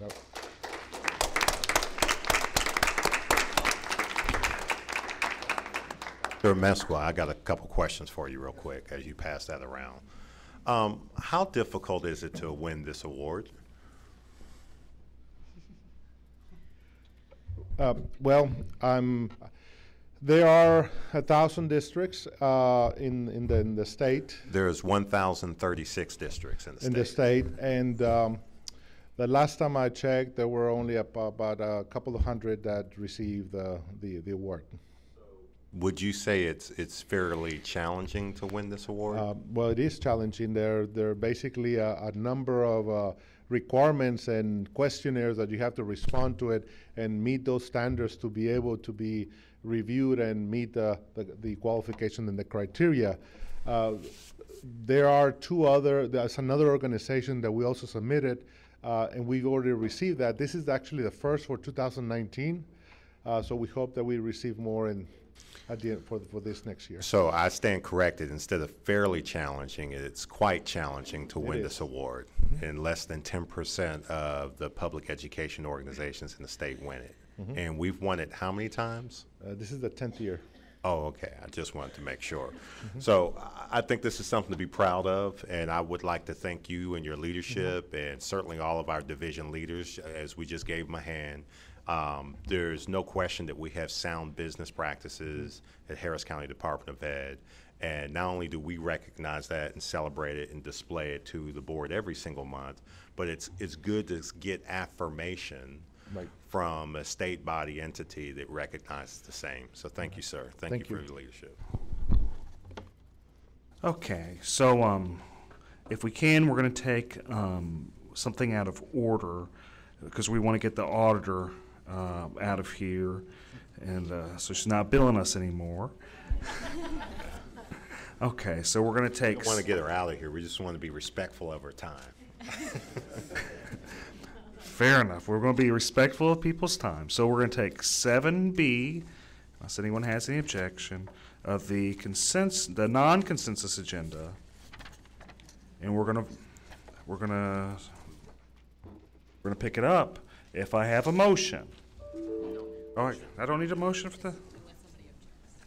Mr. Mesqua, I got a couple questions for you real quick as you pass that around. How difficult is it to win this award? Well, there are 1,000 districts in the state. There's 1,036 districts in the state. And the last time I checked, there were only about a couple of hundred that received the award. Would you say it's fairly challenging to win this award? Well, it is challenging. There are basically a number of requirements and questionnaires that you have to respond to it and meet those standards to be able to be reviewed and meet the qualification and the criteria. There are there's another organization that we also submitted, and we've already received that. This is actually the first for 2019, so we hope that we receive more for this next year. So I stand corrected. Instead of fairly challenging, it's quite challenging to win this award. And less than 10% of the public education organizations in the state win it. And we've won it how many times? This is the 10th year. Oh, okay. I just wanted to make sure. So I think this is something to be proud of, and I would like to thank you and your leadership, and certainly all of our division leaders, as we just gave them a hand. There's no question that we have sound business practices at Harris County Department of Ed, and not only do we recognize that and celebrate it and display it to the board every single month, but it's good to get affirmation from a state body entity that recognizes the same. So thank you, sir. Thank you for your leadership. Okay, so if we can, we're going to take something out of order because we want to get the auditor out of here, and so she's not billing us anymore. Okay, so we're going to take. We don't want to get her out of here. We just want to be respectful of her time. Fair enough. We're going to be respectful of people's time. So we're going to take 7B, unless anyone has any objection, of the non-consensus agenda, and we're going to pick it up if I have a motion. All right, I don't need a motion for that.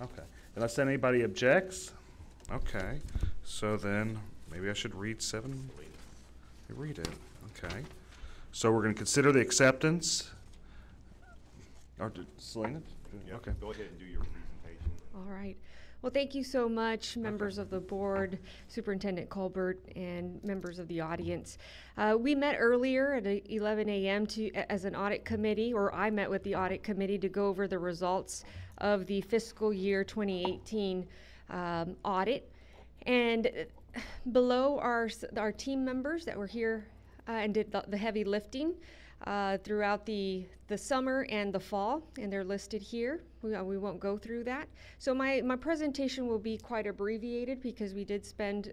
Okay, unless anybody objects. Okay, so then maybe I should read 7. Read it. Okay. So we're going to consider the acceptance. Or Selena? Yeah, Okay. Go ahead and do your presentation. All right. Well, thank you so much, members of the board, Superintendent Colbert, and members of the audience. We met earlier at 11 a.m. as an audit committee, or I met with the audit committee to go over the results of the fiscal year 2018 audit. And below our team members that were here and did the heavy lifting throughout the summer and the fall, and they're listed here. We won't go through that. So my presentation will be quite abbreviated because we did spend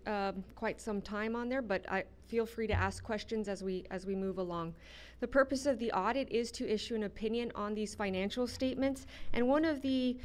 quite some time on there, but feel free to ask questions as we move along. The purpose of the audit is to issue an opinion on these financial statements, and one of the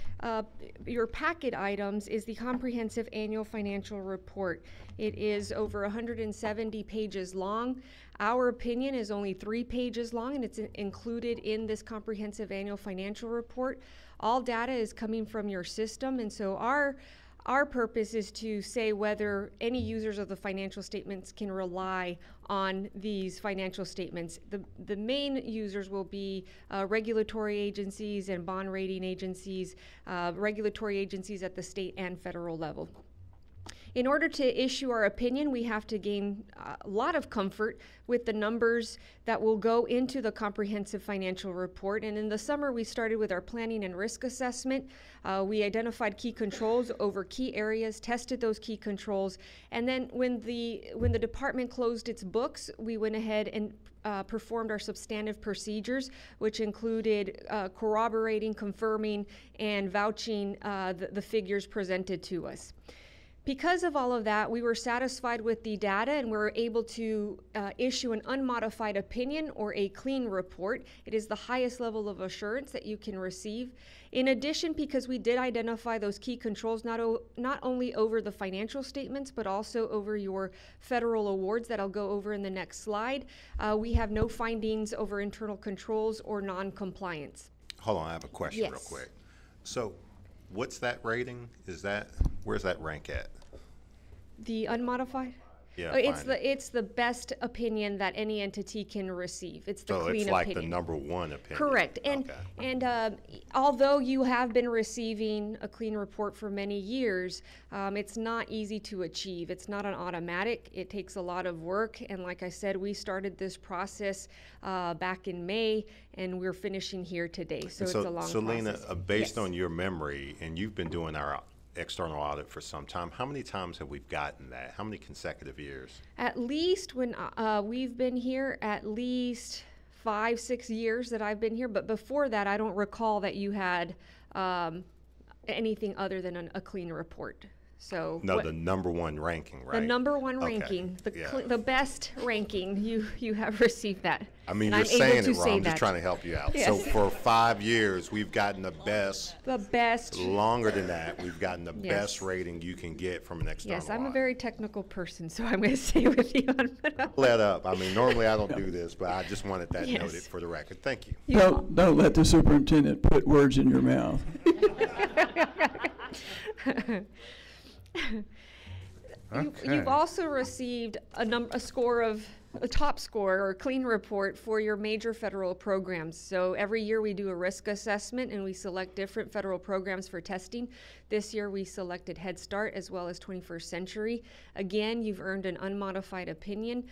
your packet items is the comprehensive annual financial report. It is over 170 pages long. Our opinion is only 3 pages long, and it's included in this comprehensive annual financial report. All data is coming from your system, and so our purpose is to say whether any users of the financial statements can rely on these financial statements. The main users will be regulatory agencies and bond rating agencies, regulatory agencies at the state and federal level. In order to issue our opinion, we have to gain a lot of comfort with the numbers that will go into the comprehensive financial report. And in the summer, we started with our planning and risk assessment. We identified key controls over key areas, tested those key controls, and then when the department closed its books, we went ahead and performed our substantive procedures, which included corroborating, confirming, and vouching the figures presented to us. Because of all of that, we were satisfied with the data and we were able to issue an unmodified opinion or a clean report. It is the highest level of assurance that you can receive. In addition, because we did identify those key controls not only over the financial statements, but also over your federal awards that I'll go over in the next slide, we have no findings over internal controls or non-compliance. Hold on, I have a question real quick. So what's that rating? Where's that rank at? The unmodified? Yeah, it's the best opinion that any entity can receive. It's the clean opinion. So it's like the number one opinion. Correct. And although you have been receiving a clean report for many years, it's not easy to achieve. It's not an automatic. It takes a lot of work. And like I said, we started this process back in May, and we're finishing here today. So it's a long process. So Lena, based on your memory, and you've been doing our external audit for some time, how many times have we gotten that? How many consecutive years? At least when we've been here, at least 5-6 years that I've been here. But before that, I don't recall that you had anything other than a clean report. So No, the number one ranking, right? The number one Okay, ranking, yeah. the best ranking, you have received that. I mean, And you're I'm able saying to it wrong. say I'm just that. trying to help you out. Yes. So for 5 years, we've gotten the best. The best. Longer than that, we've gotten the Yes. best rating you can get from an external Yes, I'm a audit. very technical person, so I'm going to stay with you on that. Let up. I mean, normally I don't do this, but I just wanted that Yes. noted for the record. Thank you. Don't let the superintendent put words in your mouth. You've also received a top score or clean report for your major federal programs. So every year we do a risk assessment and we select different federal programs for testing. This year we selected Head Start as well as 21st Century. Again, you've earned an unmodified opinion,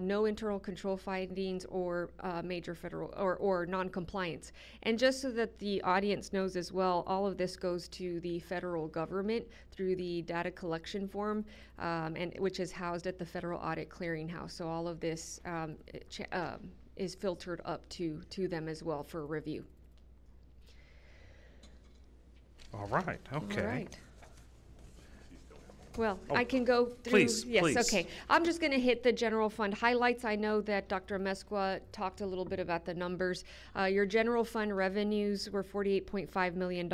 no internal control findings or major federal or non-compliance. And just so that the audience knows as well, all of this goes to the federal government through the data collection form, and which is housed at the Federal Audit Clearinghouse. So all of this is filtered up to them as well for review. All right, okay. All right. Well, Oh, I can go through. please, Yes, please. okay. I'm just going to hit the general fund highlights. I know that Dr. Amezcua talked a little bit about the numbers. Your general fund revenues were $48.5 million,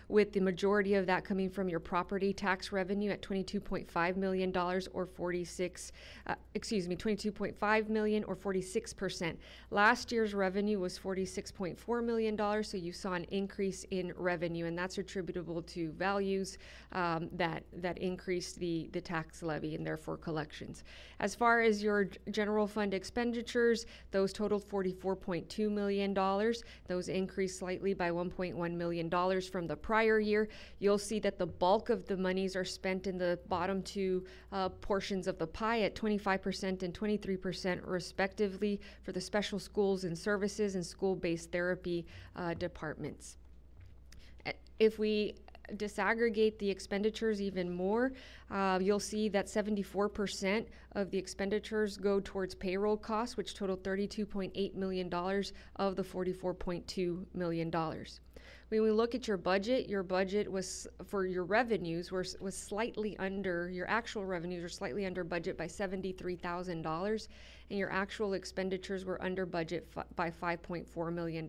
with the majority of that coming from your property tax revenue at $22.5 million or 22.5 million or 46%. Last year's revenue was $46.4 million, so you saw an increase in revenue, and that's attributable to values that increased the tax levy and therefore collections. As far as your general fund expenditures, those totaled $44.2 million. Those increased slightly by $1.1 million from the prior year. You'll see that the bulk of the monies are spent in the bottom two portions of the pie at 25% and 23% respectively for the special schools and services and school-based therapy departments. If we disaggregate the expenditures even more, you'll see that 74% of the expenditures go towards payroll costs, which totaled $32.8 million of the $44.2 million. When we look at your budget was for your revenues was slightly under, your actual revenues are slightly under budget by $73,000, and your actual expenditures were under budget by $5.4 million.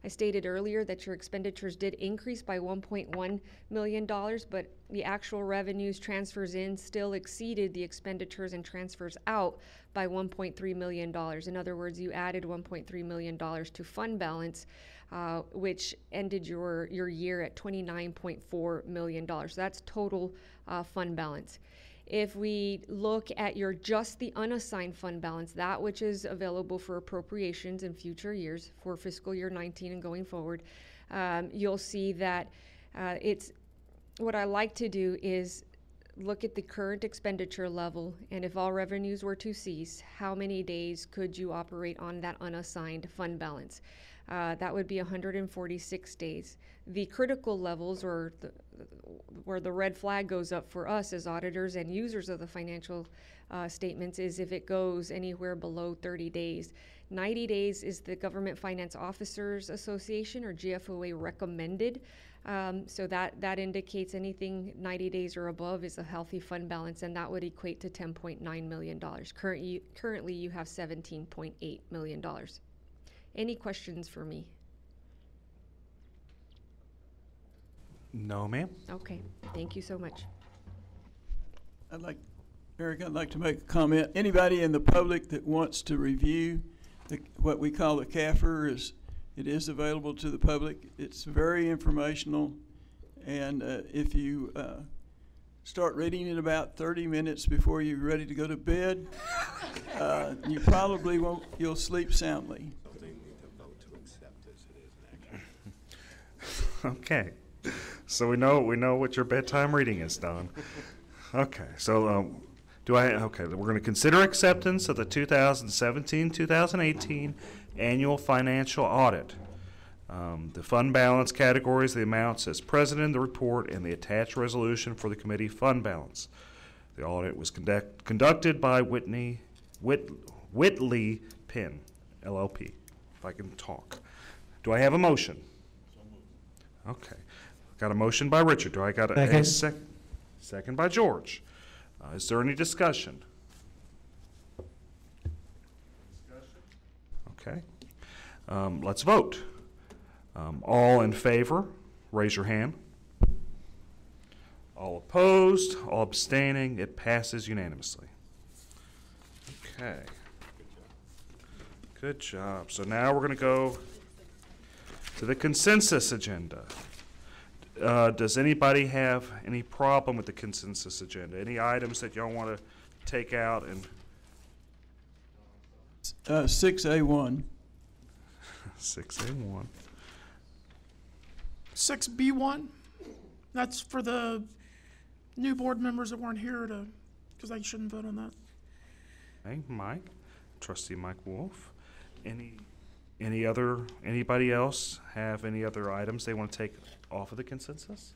I stated earlier that your expenditures did increase by $1.1 million, but the actual revenues transfers in still exceeded the expenditures and transfers out by $1.3 million. In other words, you added $1.3 million to fund balance, which ended your year at $29.4 million. So that's total fund balance. If we look at just the unassigned fund balance, that which is available for appropriations in future years for fiscal year 19 and going forward, you'll see that what I like to do is look at the current expenditure level, and if all revenues were to cease, how many days could you operate on that unassigned fund balance? That would be 146 days. The critical levels, or where the red flag goes up for us as auditors and users of the financial statements, is if it goes anywhere below 30 days. 90 days is the Government Finance Officers Association, or GFOA, recommended. So that indicates anything 90 days or above is a healthy fund balance, and that would equate to $10.9 million. Currently, you have $17.8 million. Any questions for me? No, ma'am. Okay, thank you so much. Eric, I'd like to make a comment. Anybody in the public that wants to review what we call the CAFR, it is available to the public. It's very informational, and if you start reading it about 30 minutes before you're ready to go to bed, you probably won't. You'll sleep soundly. Okay, so we know what your bedtime reading is, Don. Okay, so we're going to consider acceptance of the 2017-2018 annual financial audit. The fund balance categories, the amounts as presented in the report, and the attached resolution for the committee fund balance. The audit was conducted by Whitley Penn, LLP, if I can talk. Do I have a motion? Okay. Got a motion by Richard. Do I got a second? Second by George. Is there any discussion? Okay. Let's vote. All in favor, raise your hand. All opposed, all abstaining, it passes unanimously. Okay. Good job. So now we're going to go to the consensus agenda. Does anybody have any problem with the consensus agenda? Any items that y'all want to take out? And 6A1. 6A1. 6B1, that's for the new board members that weren't here because they shouldn't vote on that. Okay, Mike, Trustee Mike Wolf. Anybody else have any other items they want to take off of the consensus?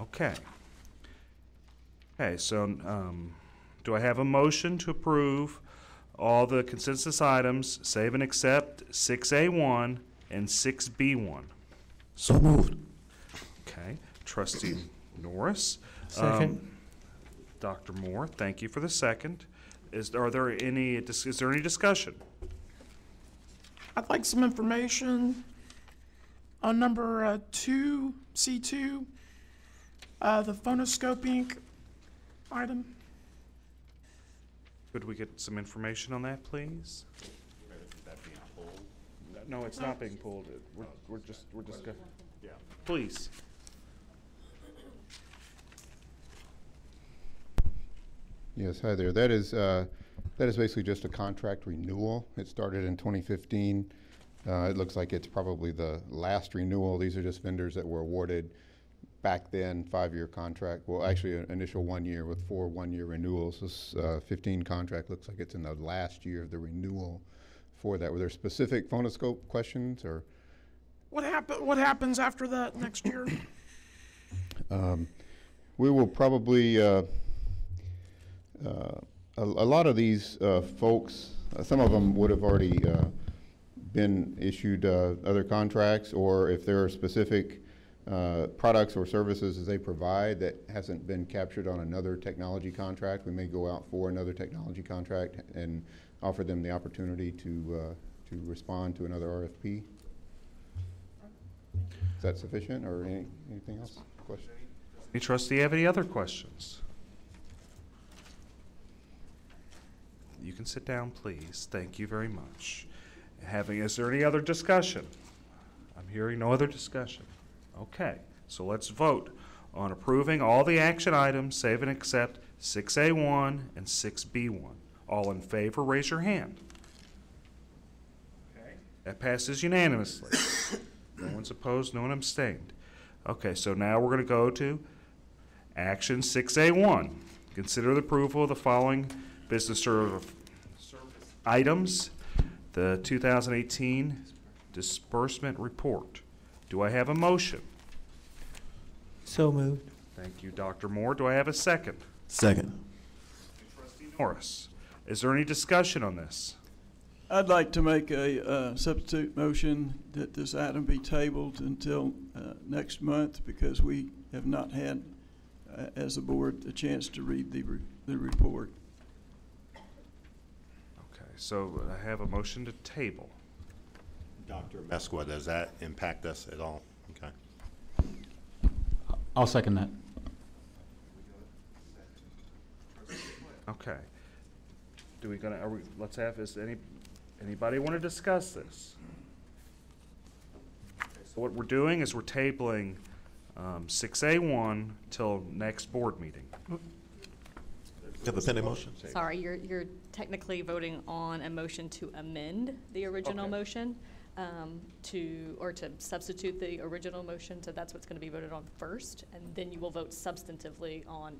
Okay. Okay, so do I have a motion to approve all the consensus items, save and accept 6A1 and 6B1? So moved. Okay, Trustee Norris. Second. Dr. Moore, thank you for the second. Is there any discussion? I'd like some information on number 2, C2, the phonoscope Inc. item. Could we get some information on that, please? No, it's not being pulled. We're discussing. Yeah. Please. Yes, hi there. That is basically just a contract renewal. It started in 2015. It looks like it's probably the last renewal. These are just vendors that were awarded back then, 5-year contract. Well, actually, an initial 1 year with 4 1-year renewals. This 15 contract looks like it's in the last year of the renewal for that. Were there specific phonoscope questions or? What happens after that next year? We will probably. A lot of these folks, some of them would have already been issued other contracts, or if there are specific products or services that they provide that hasn't been captured on another technology contract, we may go out for another technology contract and offer them the opportunity to respond to another RFP. Is that sufficient, or anything else? Question? Any trustee have any other questions? You can sit down, please. Thank you very much. Is there any other discussion? I'm hearing no other discussion. Okay, so let's vote on approving all the action items, save and accept 6A1 and 6B1. All in favor, raise your hand. Okay. That passes unanimously. No one's opposed, no one abstained. Okay, so now we're going to go to action 6A1. Consider the approval of the following business service items. The 2018 disbursement report. Do I have a motion? So moved. Thank you, Dr. Moore. Do I have a second? Second. Trustee Norris. Is there any discussion on this? I'd like to make a substitute motion that this item be tabled until next month, because we have not had, as a board, a chance to read the report. Okay, so I have a motion to table. Dr. Mesqua, does that impact us at all? Okay. I'll second that. Okay. Let's have, anybody want to discuss this? Okay, so what we're doing is we're tabling 6A1 till next board meeting. Got the pending motion? Sorry, you're technically voting on a motion to amend the original motion, to substitute the original motion. So that's what's going to be voted on first, and then you will vote substantively on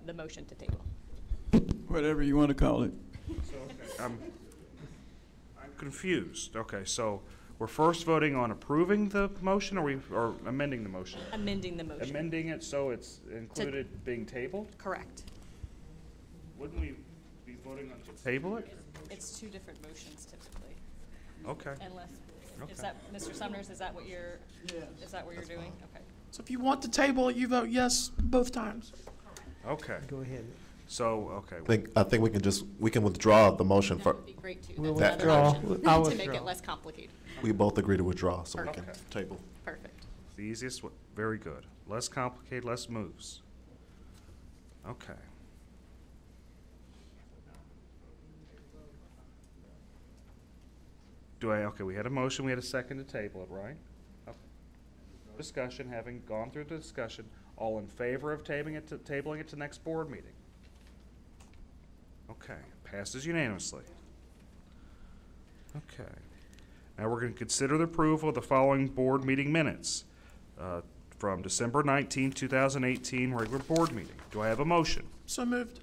the motion to table. Whatever you want to call it. So, okay, I'm confused. Okay, so we're first voting on approving the motion, or amending the motion? Amending the motion. Amending it so it's included being tabled? Correct. Wouldn't we be voting on to table it? It's two different motions typically. Okay. Unless, Okay. is that, Mr. Sumners, is that what you're, is that what you're doing? Okay. So if you want to table it, you vote yes both times. Okay. Go ahead. So, okay. I think we can withdraw the motion for. That would be great too. We'll That's withdraw. another motion I'll to make withdraw. it less complicated. We both agree to withdraw, so we can Okay. table. Perfect. The easiest, very good. Less complicated, less moves. Okay. Okay, we had a motion, we had a second to table it, right? Okay. Discussion, having gone through the discussion, all in favor of tabling it to next board meeting? Okay, passes unanimously. Okay. Now we're going to consider the approval of the following board meeting minutes from December 19, 2018, regular board meeting. Do I have a motion? So moved.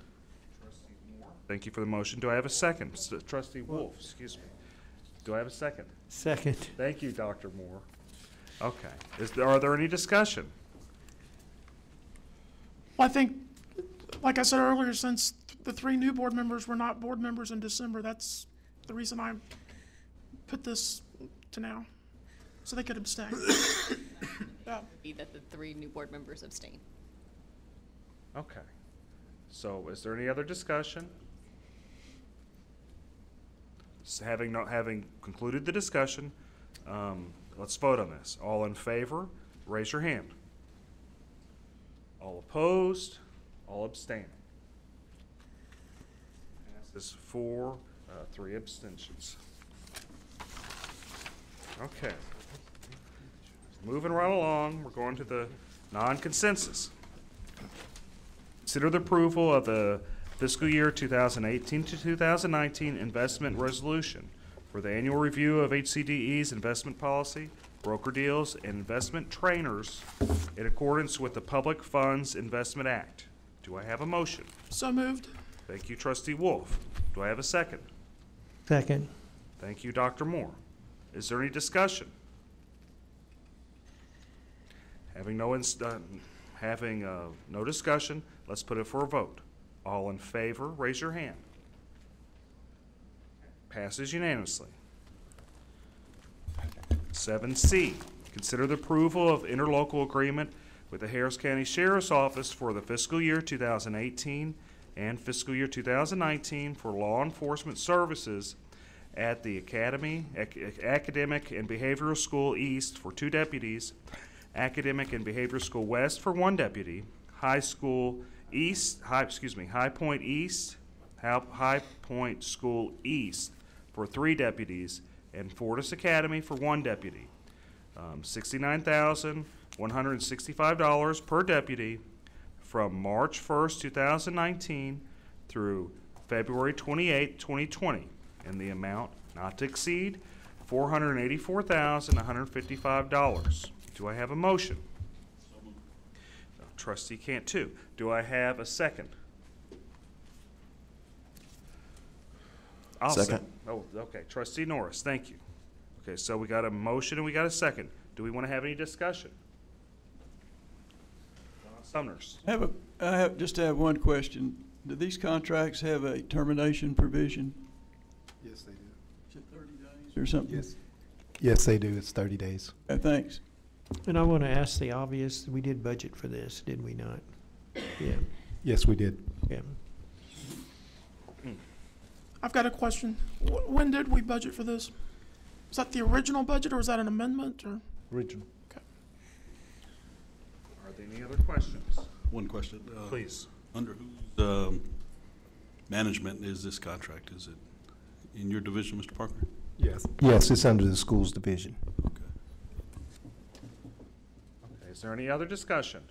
Thank you for the motion. Do I have a second? Trustee Wolf, excuse me. Do I have a second? Second. Thank you, Dr. Moore. Okay. Are there any discussion? Well, I think, like I said earlier, since the 3 new board members were not board members in December, that's the reason I put this to now, so they could abstain. Yeah. Be that the 3 new board members abstain. Okay. So is there any other discussion? Having concluded the discussion, let's vote on this. All in favor, raise your hand. All opposed, all abstaining. Passes 4, 3 abstentions. Okay. Moving right along, we're going to the non-consensus. Consider the approval of the fiscal year 2018 to 2019 investment resolution for the annual review of HCDE's investment policy, broker deals, and investment trainers in accordance with the Public Funds Investment Act. Do I have a motion? So moved. Thank you, Trustee Wolf. Do I have a second? Second. Thank you, Dr. Moore. Is there any discussion? Having no discussion, let's put it for a vote. All in favor, raise your hand. Passes unanimously. 7C, consider the approval of interlocal agreement with the Harris County Sheriff's Office for the fiscal year 2018 and fiscal year 2019 for law enforcement services at the Academic and Behavioral School East for 2 deputies, Academic and Behavioral School West for 1 deputy, High Point School East for 3 deputies, and Fortis Academy for 1 deputy. $69,165 per deputy from March 1st, 2019 through February 28, 2020, and the amount not to exceed $484,155. Do I have a motion? Trustee Cantu. Do I have a second? I'll Second. Oh, okay. Trustee Norris, thank you. Okay, so we got a motion and we got a second. Do we want to have any discussion? Sumners. I just have one question. Do these contracts have a termination provision? Yes, they do. Is it 30 days or something? Yes. Yes, they do. It's 30 days. Thanks. And I want to ask the obvious, we did budget for this, did we not? Yeah. Yes, we did. Yeah. I've got a question. When did we budget for this? Was that the original budget or was that an amendment or? Original. Okay. Are there any other questions? One question. Please. Under whose management is this contract? Is it in your division, Mr. Parker? Yes. Yes, it's under the schools division. Okay, is there any other discussion?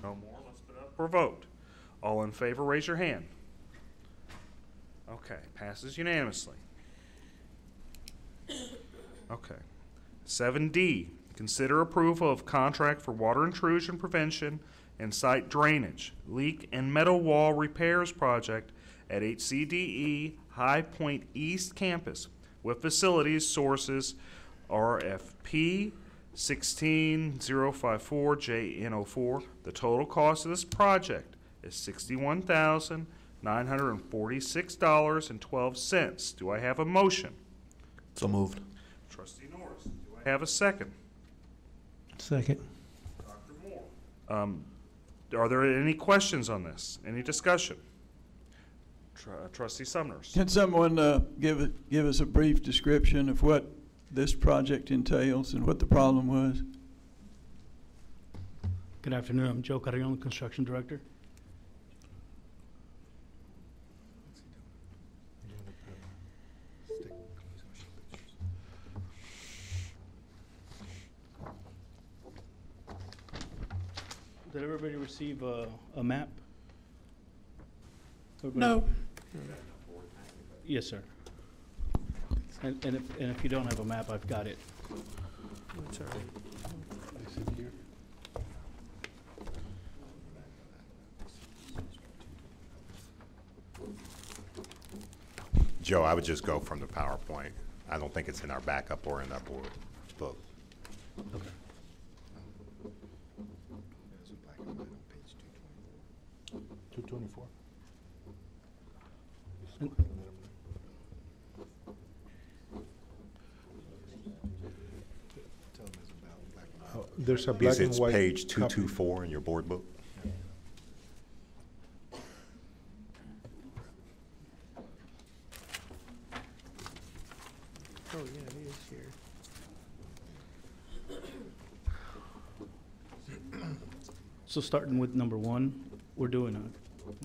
No more. Let's put up for a vote. All in favor, raise your hand. Okay, passes unanimously. Okay. 7D, consider approval of contract for water intrusion prevention and site drainage, leak and metal wall repairs project at HCDE High Point East Campus with facilities sources RFP 16054JN04. The total cost of this project is $61,946.12. Do I have a motion? So moved. Trustee Norris, do I have a second? Second. Are there any questions on this? Any discussion? Trustee Sumners. Can someone give us a brief description of what this project entails and what the problem was? Good afternoon. I'm Joe Carrion, Construction Director. Did everybody receive a map? No. Yes, sir. And if you don't have a map, I've got it. That's all right. Joe, I would just go from the PowerPoint. I don't think it's in our backup or in our board book. Okay. There's a black and It's white page copy. 224 in your board book. Oh, yeah, it is here. So starting with number 1, we're doing a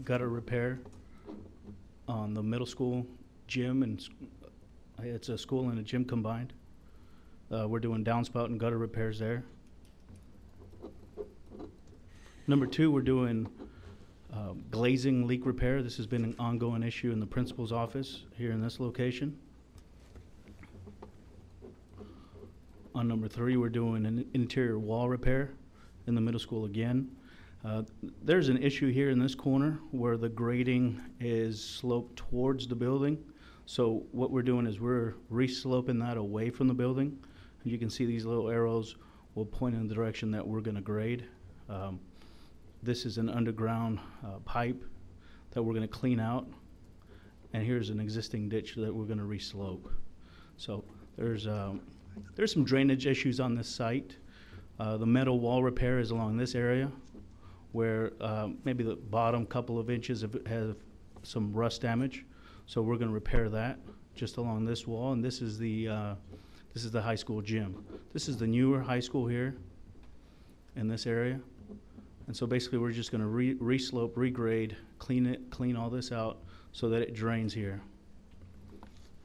gutter repair on the middle school gym, and it's a school and a gym combined. We're doing downspout and gutter repairs there. Number 2, we're doing glazing leak repair. This has been an ongoing issue in the principal's office here in this location. On number 3, we're doing an interior wall repair in the middle school again. There's an issue here in this corner where the grading is sloped towards the building. So what we're doing is we're resloping that away from the building. And you can see these little arrows will point in the direction that we're going to grade. This is an underground pipe that we're going to clean out. And here's an existing ditch that we're going to reslope. So there's some drainage issues on this site. The metal wall repair is along this area where maybe the bottom couple of inches have some rust damage. So we're going to repair that just along this wall. And this is the high school gym. This is the newer high school here in this area. And so basically we're just going to reslope, regrade, clean all this out so that it drains here.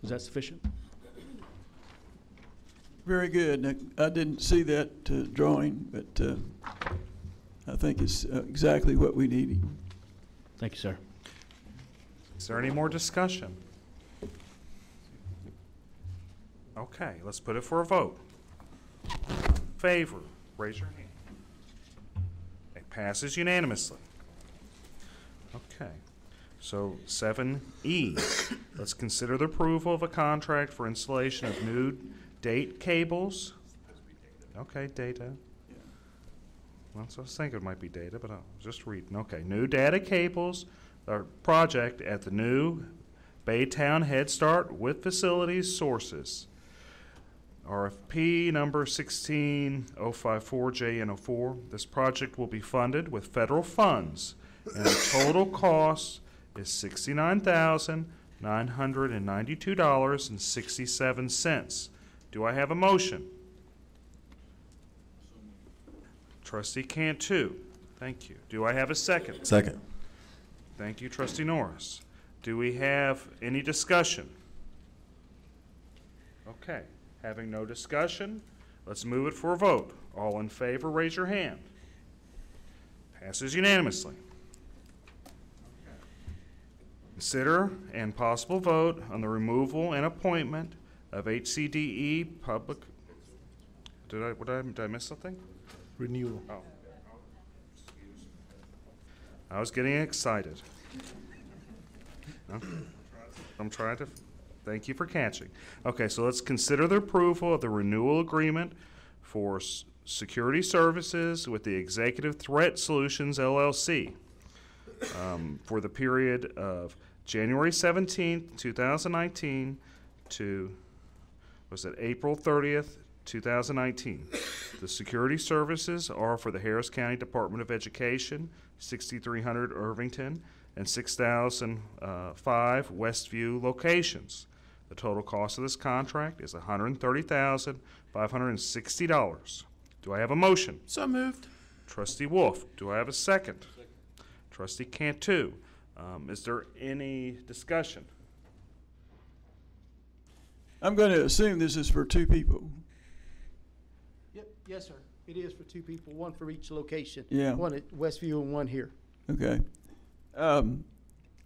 Is that sufficient? Very good. Now, I didn't see that drawing, but I think it's exactly what we needed. Thank you, sir. Is there any more discussion? Okay, let's put it for a vote. Favor, raise your hand. It passes unanimously. Okay, so 7E, let's consider the approval of a contract for installation of new date cables. Okay, data. Well, so I was thinking it might be data, but I was just reading. Okay, new data cables project at the new Baytown Head Start with facilities sources. RFP number 16054JN04. This project will be funded with federal funds, and the total cost is $69,992.67. Do I have a motion? Trustee Cantu, thank you. Do I have a second? Second. Thank you, Trustee Norris. Do we have any discussion? Okay, having no discussion, let's move it for a vote. All in favor, raise your hand. Passes unanimously. Consider and possible vote on the removal and appointment of HCDE Public. Did I miss something? Renewal. Oh. I was getting excited. No? I'm trying to, thank you for catching. Okay, so let's consider the approval of the renewal agreement for security services with the Executive Threat Solutions LLC for the period of January 17th, 2019 to, was it April 30th, 2019. The security services are for the Harris County Department of Education, 6300 Irvington, and 6005 Westview locations. The total cost of this contract is $130,560. Do I have a motion? So moved. Trustee Wolf, do I have a second? Trustee Cantu, is there any discussion? I'm going to assume this is for 2 people. Yep, yes, sir. It is for 2 people, one for each location. Yeah. One at Westview and one here. Okay.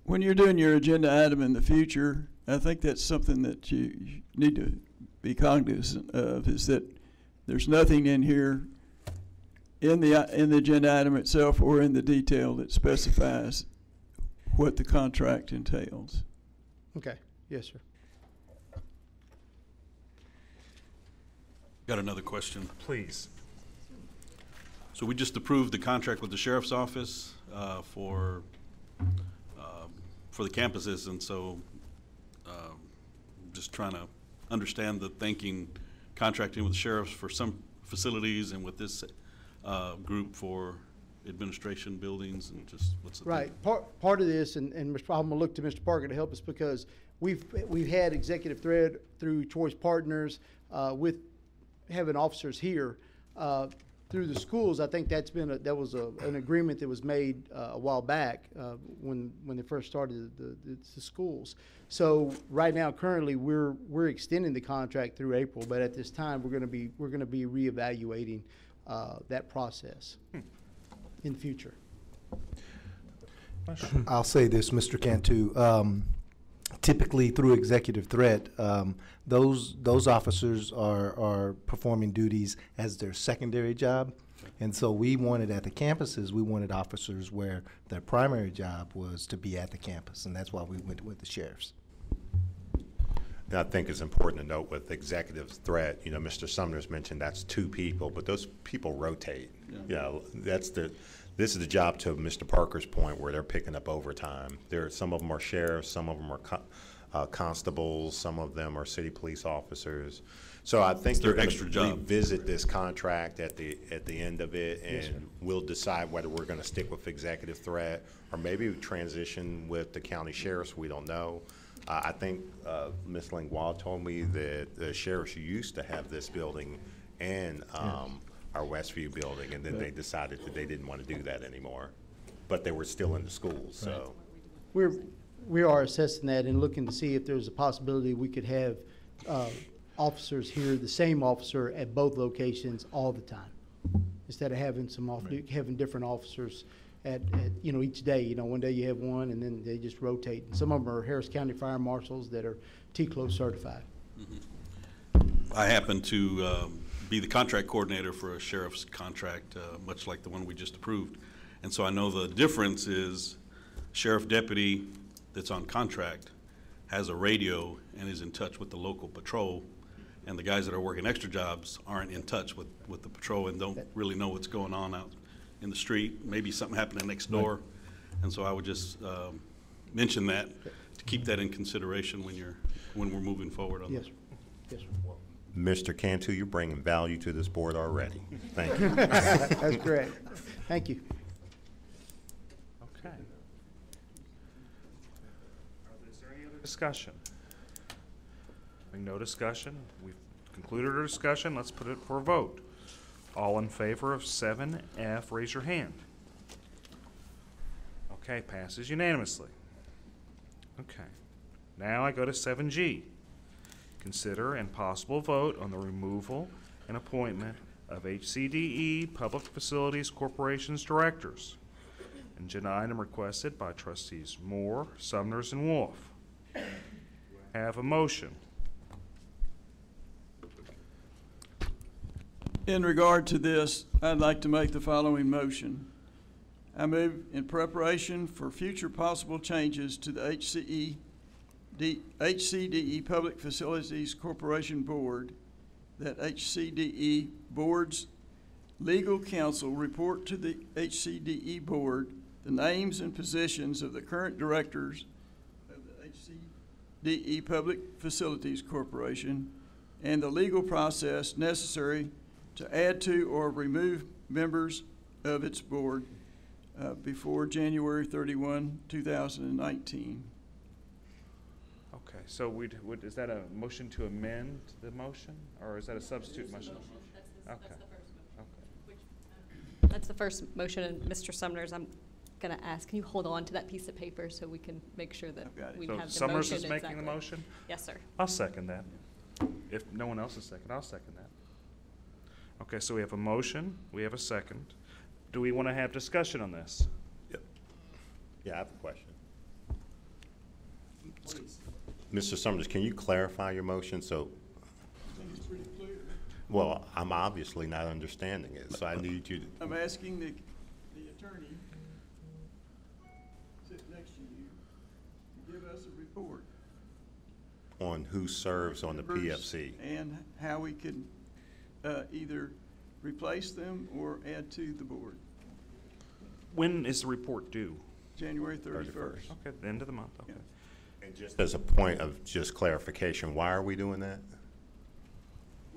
When you're doing your agenda item in the future, I think that's something that you need to be cognizant of, is that there's nothing in here in the agenda item itself or in the detail that specifies what the contract entails. Okay, yes, sir. Got another question. Please. So we just approved the contract with the sheriff's office for the campuses, and so just trying to understand the thinking, contracting with the sheriffs for some facilities and with this group for administration buildings, and just what's the Right. Part of this, and I'm going to look to Mr. Parker to help us, because we've had executive thread through Choice Partners with having officers here through the schools. I think that was an agreement that was made a while back when they first started the schools. So right now, currently, we're extending the contract through April, but at this time, we're going to be reevaluating that process in the future. I'll say this, Mr. Cantu. Typically, through executive threat, those officers are performing duties as their secondary job. And so we wanted at the campuses, we wanted officers where their primary job was to be at the campus, and that's why we went with the sheriffs. And I think it's important to note with executive threat, you know, Mr. Sumner's mentioned that's 2 people, but those people rotate. Yeah. You know, this is the job, to Mr. Parker's point, where they're picking up overtime. Some of them are sheriffs, some of them are constables, some of them are city police officers. So I think they're going to revisit this contract at the end of it, and yes, we'll decide whether we're going to stick with executive threat or maybe transition with the county sheriffs. We don't know. I think Ms. Lingual told me that the sheriffs used to have this building and our Westview building, and then they decided that they didn't want to do that anymore. But they were still in the schools, so. We are assessing that and looking to see if there's a possibility we could have officers here, the same officer at both locations all the time, instead of having having different officers at each day. One day you have one, and then they just rotate. And some of them are Harris County Fire Marshals that are TCLO certified. Mm-hmm. I happen to be the contract coordinator for a sheriff's contract, much like the one we just approved. And so I know the difference is sheriff deputy that's on contract has a radio and is in touch with the local patrol, and the guys that are working extra jobs aren't in touch with the patrol and don't really know what's going on out in the street. Maybe something happening next door. And so I would just mention that to keep that in consideration when we're moving forward on this. Yes, sir. Mr. Cantu, you're bringing value to this board already. Thank you. That's great. Thank you. Okay. Is there any other discussion? Having no discussion, we've concluded our discussion. Let's put it for a vote. All in favor of 7F, raise your hand. Okay, passes unanimously. Okay. Now I go to 7G. Consider and possible vote on the removal and appointment of HCDE Public Facilities Corporation's directors. Agenda item requested by trustees Moore, Sumners, and Wolf. Have a motion. In regard to this, I'd like to make the following motion. I move in preparation for future possible changes to the HCDE Public Facilities Corporation Board, that HCDE Board's legal counsel report to the HCDE Board the names and positions of the current directors of the HCDE Public Facilities Corporation and the legal process necessary to add to or remove members of its board before January 31, 2019. Okay, so is that a motion to amend the motion, or is that a substitute motion? Okay. That's the first motion, and Mr. Sumner's, I'm going to ask, can you hold on to that piece of paper so we can make sure that we have the motion? So Summers is exactly. making the motion? Yes, sir. I'll second that. If no one else is second, I'll second that. Okay, so we have a motion, we have a second. Do we want to have discussion on this? Yep. Yeah, I have a question. Mr. Summers, can you clarify your motion? So, I think it's pretty clear. well, I'm obviously not understanding it, so I need you to. I'm asking the attorney sitting next to you to give us a report On who serves on the members PFC. and how we can either replace them or add to the board. When is the report due? January 31st. Okay, the end of the month, okay. And just as a point of just clarification, why are we doing that?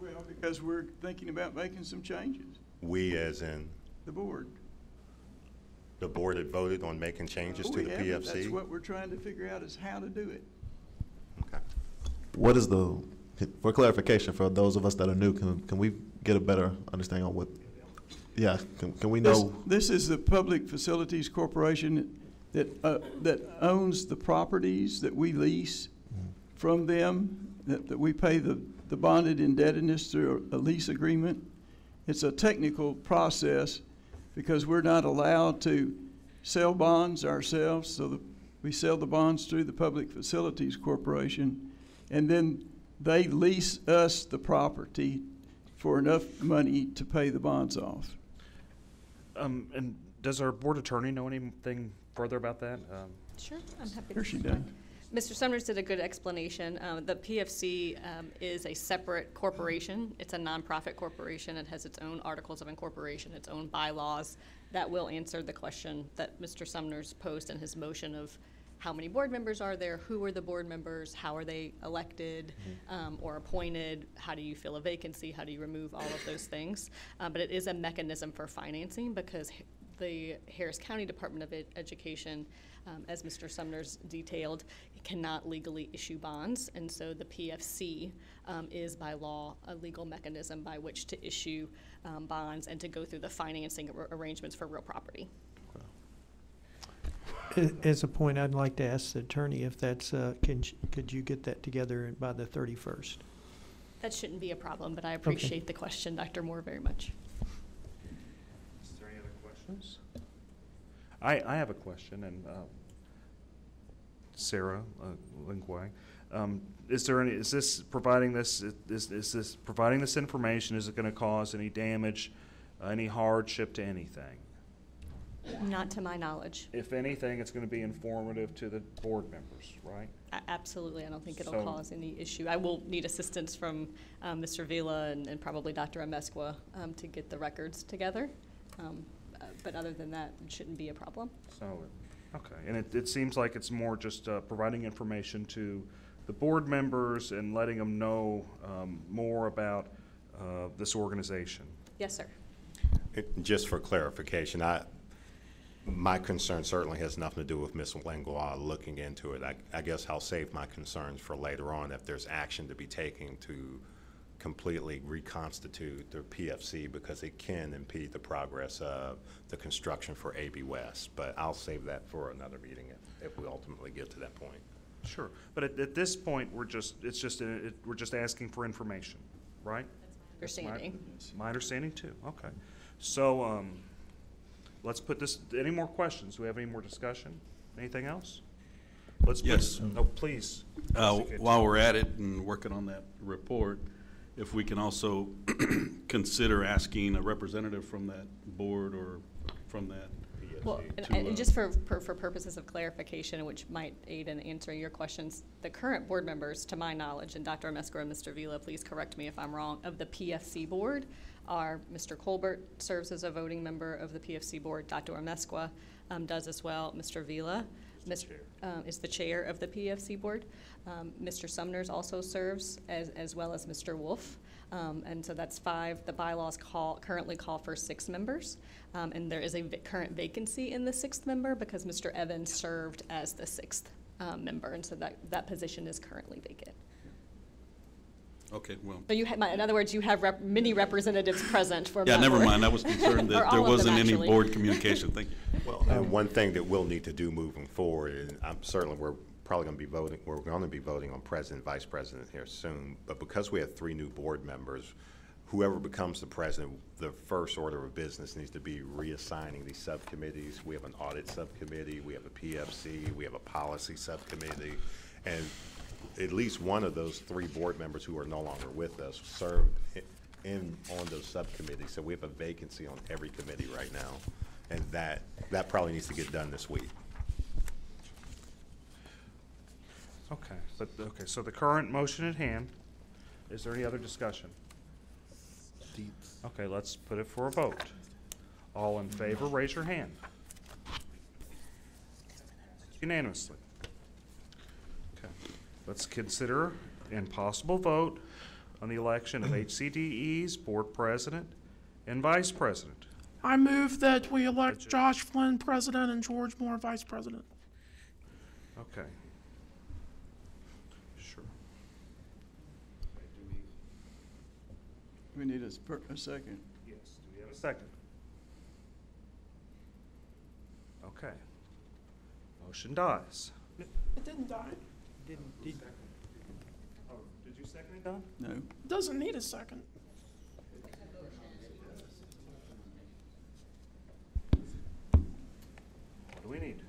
Well, because we're thinking about making some changes. We as in The board. the board had voted on making changes to We the haven't. PFC? That's what we're trying to figure out is how to do it. What is for clarification for those of us that are new, can we get a better understanding on what, can we know? This is the Public Facilities Corporation that owns the properties that we lease from them, that we pay the bonded indebtedness through a lease agreement. It's a technical process because we're not allowed to sell bonds ourselves, so we sell the bonds through the Public Facilities Corporation, and then they lease us the property for enough money to pay the bonds off. And does our board attorney know anything further about that? Sure, I'm happy to. Here she does. Mr. Summers did a good explanation. The PFC is a separate corporation. It's a nonprofit corporation. It has its own articles of incorporation, its own bylaws. That will answer the question that Mr. Summers posed in his motion of how many board members are there, who are the board members, how are they elected or appointed, how do you fill a vacancy, how do you remove all of those things. But it is a mechanism for financing because the Harris County Department of Education, as Mr. Sumner's detailed, cannot legally issue bonds, and so the PFC is by law a legal mechanism by which to issue bonds and to go through the financing arrangements for real property. As a point, I'd like to ask the attorney if that's, could you get that together by the 31st? That shouldn't be a problem, but I appreciate the question, Dr. Moore, very much. Is there any other questions? I have a question, and Sarah Lingway, is this providing this information? Is it going to cause any damage, any hardship to anything? Not to my knowledge. If anything, it's going to be informative to the board members, right? Absolutely. I don't think it'll So- cause any issue. I will need assistance from Mr. Vila and probably Dr. Amesqua to get the records together. But other than that, it shouldn't be a problem. So, okay, and it seems like it's more just providing information to the board members and letting them know more about this organization. Yes, sir. Just for clarification, my concern certainly has nothing to do with Ms. Langlois looking into it. I guess I'll save my concerns for later on if there's action to be taken to completely reconstitute the PFC because it can impede the progress of the construction for AB West. But I'll save that for another meeting if we ultimately get to that point. Sure, but at this point, we're just asking for information, right? That's my understanding. My understanding too. Okay, so let's put this. Any more questions? Do we have any more discussion? Anything else? Let's. Yes. Oh, please. While we're at it and working on that report, if we can also consider asking a representative from that board or from that. Well, and just for purposes of clarification, which might aid in answering your questions, the current board members, to my knowledge, and Dr. Amesqua and Mr. Vila, please correct me if I'm wrong, of the PFC board are Mr. Colbert serves as a voting member of the PFC board. Dr. Amesqua does as well. Mr. Vila is the chair of the PFC board. Mr. Sumners also serves as well as Mr. Wolf. And so that's 5. The bylaws currently call for 6 members. And there is a current vacancy in the 6th member because Mr. Evans served as the 6th member. And so that position is currently vacant. Okay, well. So in other words, you have many representatives present for. Yeah, never mind. I was concerned that there wasn't any board communication. Thank you. Well, and one thing that we'll need to do moving forward, and we're probably going to be voting. We're going to be voting on president, vice president here soon. But because we have 3 new board members, whoever becomes the president, the first order of business needs to be reassigning these subcommittees. We have an audit subcommittee. We have a PFC. We have a policy subcommittee, and at least one of those 3 board members who are no longer with us served on those subcommittees. So we have a vacancy on every committee right now, and that probably needs to get done this week. Okay, so the current motion at hand, is there any other discussion? Okay, let's put it for a vote. All in favor, raise your hand. Unanimously. Okay, let's consider and possible vote on the election of HCDE's board president and vice president. I move that we elect Josh Flynn president and George Moore vice president. Okay. Sure. We need a second. Yes, do we have a second? Okay. Motion dies. It didn't die. Oh, did you second it, Don? No. It doesn't need a second. What do we need?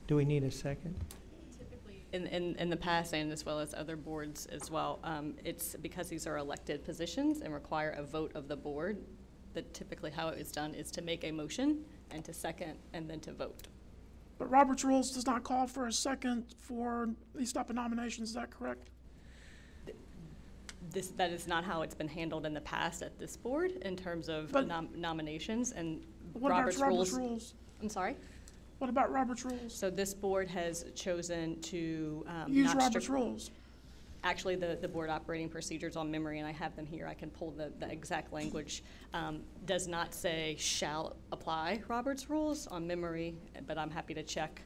Do we need a second? In the past, and as well as other boards as well, it's because these are elected positions and require a vote of the board, that typically how it is done is to make a motion and to second and then to vote. But Robert's Rules does not call for a second for these type of nominations, is that correct? That is not how it's been handled in the past at this board in terms of nominations, and What about Robert's Rules? I'm sorry? What about Robert's Rules? So this board has chosen to use Robert's Rules. Actually, the board operating procedures on memory, and I have them here, I can pull the exact language, does not say shall apply Robert's Rules on memory, but I'm happy to check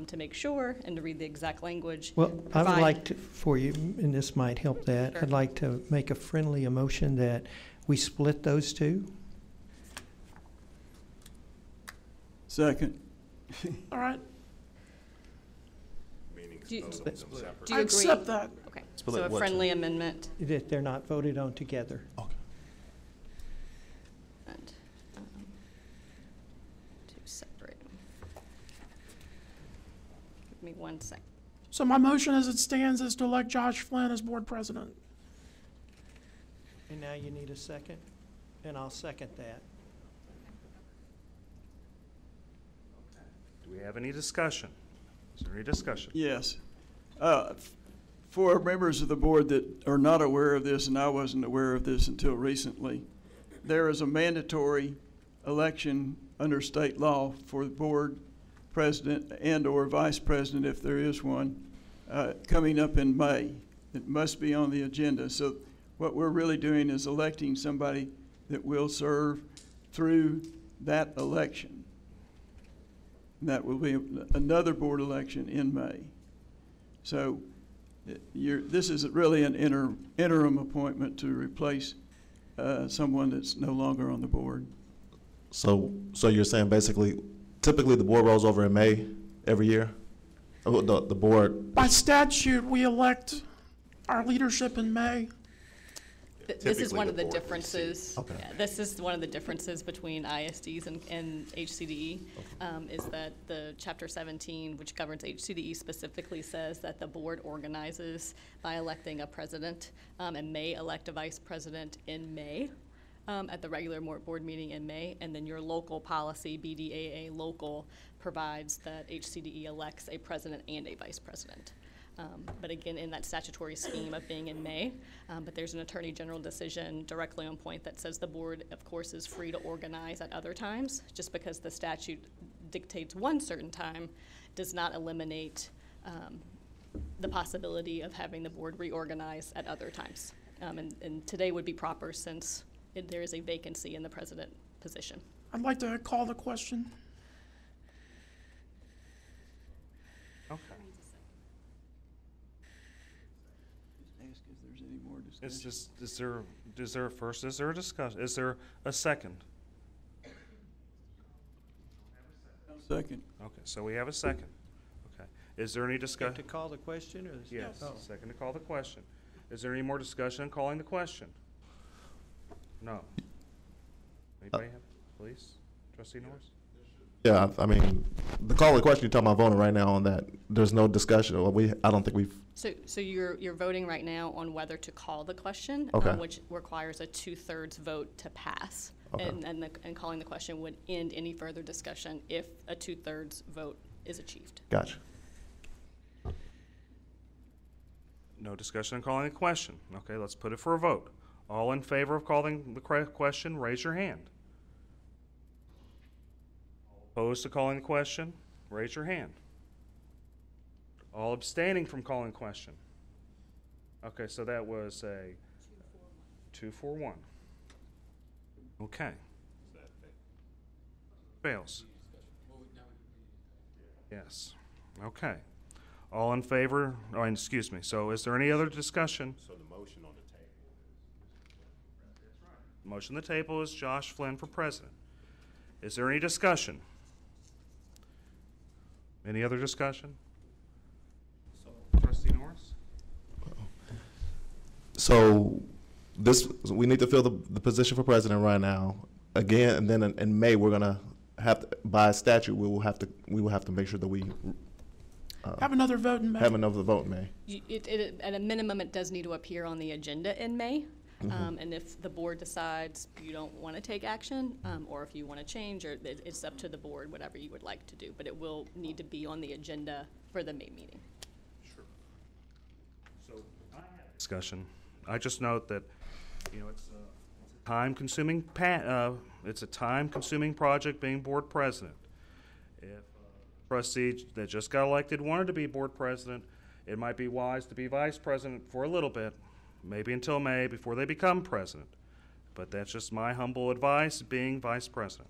to make sure and to read the exact language. Well, I would like to, for you, and this might help that, Sure. I'd like to make a friendly motion that we split those two. Second. All right. Do you I accept that. Okay, Split so a what? friendly amendment. That they're not voted on together. And, to separate them. Give me 1 second. So my motion as it stands is to elect Josh Flynn as board president. And now you need a second, and I'll second that. Do we have any discussion? Is there any discussion? Yes. For members of the board that are not aware of this, and I wasn't aware of this until recently, there is a mandatory election under state law for the board president and/or vice president, if there is one, coming up in May. It must be on the agenda. So what we're really doing is electing somebody that will serve through that election. And that will be another board election in May. So this is really an interim appointment to replace someone that's no longer on the board. So you're saying basically, typically the board rolls over in May every year? Oh, the board? By statute, we elect our leadership in May. This is one of the differences. Okay. Yeah, this is one of the differences between ISDs and HCDE, is that the Chapter 17, which governs HCDE, specifically says that the board organizes by electing a president and may elect a vice president in May at the regular board meeting in May, and then your local policy, BDAA local, provides that HCDE elects a president and a vice president. But again, in that statutory scheme of being in May, but there's an Attorney General decision directly on point that says the board, of course, is free to organize at other times. Just because the statute dictates one certain time does not eliminate the possibility of having the board reorganize at other times. And today would be proper since there is a vacancy in the president position. I'd like to call the question. Okay. Ask if there's any more discussion. Is there a first, is there a discussion, is there a second? Second. Okay, so we have a second. Okay. Is there any discussion? To call the question, or? Yes, Oh. second to call the question. Is there any more discussion on calling the question? No. Anybody have, please? Trustee Norris? Yeah, I mean, the call of the question, you're talking about voting right now on that. There's no discussion. I don't think we've. So you're voting right now on whether to call the question, Okay. which requires a 2/3 vote to pass. Okay. And calling the question would end any further discussion if a 2/3 vote is achieved. Gotcha. No discussion on calling the question. Okay, let's put it for a vote. All in favor of calling the question, raise your hand. Opposed to calling the question, raise your hand. All abstaining from calling the question. Okay, so that was a 2-4-1. Okay. Fails. Yes. Okay. All in favor, oh, and excuse me, so is there any other discussion? So the motion on the table. Motion on the table is Josh Flynn for president. Is there any discussion? Any other discussion? Trustee Norris? So we need to fill the position for president right now. Again, and then in May, we're gonna have to, by statute, we will have to make sure that we Have another vote in May. have another vote in May. At a minimum, it does need to appear on the agenda in May. Mhm. And if the board decides you don't want to take action, or if you want to change, or it's up to the board, whatever you would like to do. But it will need to be on the agenda for the May meeting. Sure. So I have discussion. I just note that, you know, it's a time-consuming project being board president. If trustee that just got elected wanted to be board president, it might be wise to be vice president for a little bit, maybe until May before they become president. But that's just my humble advice, being vice president.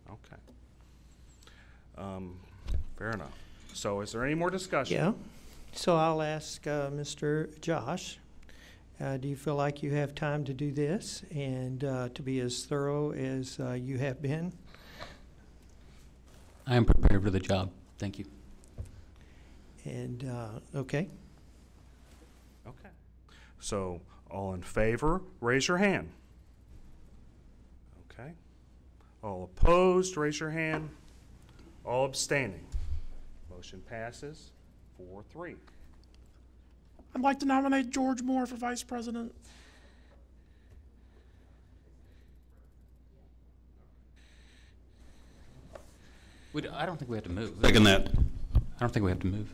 Okay. Fair enough. So is there any more discussion? Yeah. So I'll ask Mr. Josh, do you feel like you have time to do this and to be as thorough as you have been? I am prepared for the job. Thank you. And, okay. Okay. So all in favor, raise your hand. Okay. All opposed, raise your hand. All abstaining. Motion passes 4-3. I'd like to nominate George Moore for vice president. I don't think we have to move. Second that. I don't think we have to move.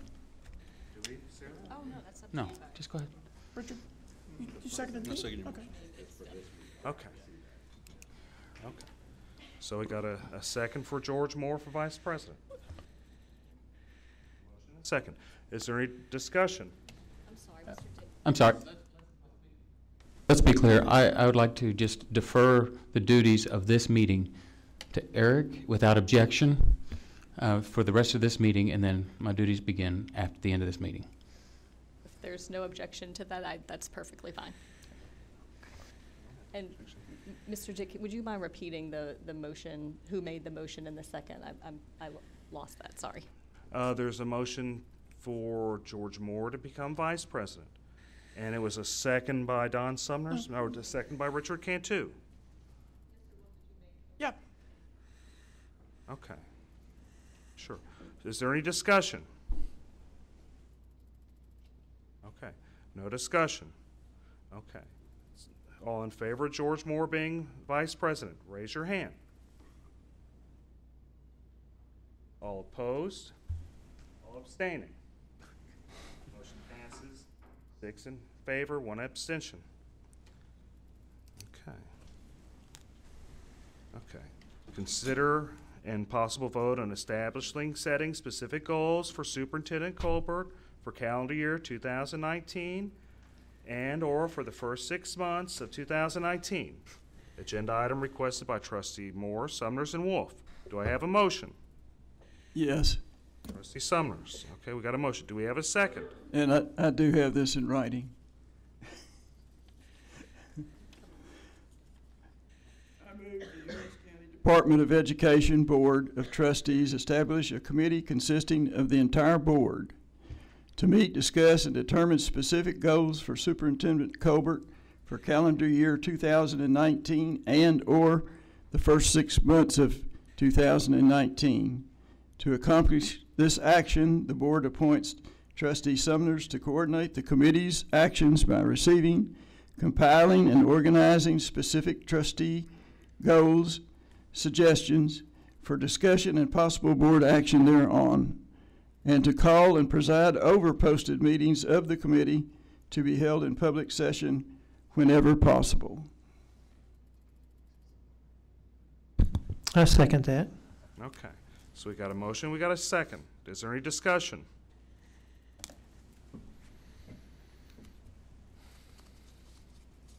Do we, Sarah? Oh, no, that's up No, just go ahead. Richard, you seconded I it? second your Okay. Okay. Okay. So we got a second for George Moore for vice president. Motion and second. Is there any discussion? I'm sorry, Mr. Dick. I'm sorry. Let's be clear. I would like to just defer the duties of this meeting to Eric without objection for the rest of this meeting, and then my duties begin after the end of this meeting. If there's no objection to that, that's perfectly fine. And Mr. Dick, would you mind repeating the motion, who made the motion in the second? I lost that, sorry. There's a motion for George Moore to become vice president. And it was a second by Don Sumner, or a second by Richard Cantu. Yep. Okay. Sure. Is there any discussion? Okay. No discussion. Okay. All in favor of George Moore being vice president, raise your hand. All opposed? All abstaining? Motion passes. 6 in favor, 1 abstention. Okay. Okay. Consider and possible vote on establishing setting specific goals for Superintendent Colbert for calendar year 2019 and or for the first 6 months of 2019. Agenda item requested by Trustee Moore, Sumners, and Wolf. Do I have a motion? Yes. Trustee Sumners. Okay, we got a motion. Do we have a second? And I do have this in writing. I move the Harris County Department of Education Board of Trustees establish a committee consisting of the entire board to meet, discuss, and determine specific goals for Superintendent Colbert for calendar year 2019 and or the first 6 months of 2019. To accomplish this action, the board appoints Trustee Sumners to coordinate the committee's actions by receiving, compiling, and organizing specific trustee goals, suggestions for discussion and possible board action thereon, and to call and preside over posted meetings of the committee to be held in public session whenever possible. I second that. Okay. So we got a motion, we got a second. Is there any discussion?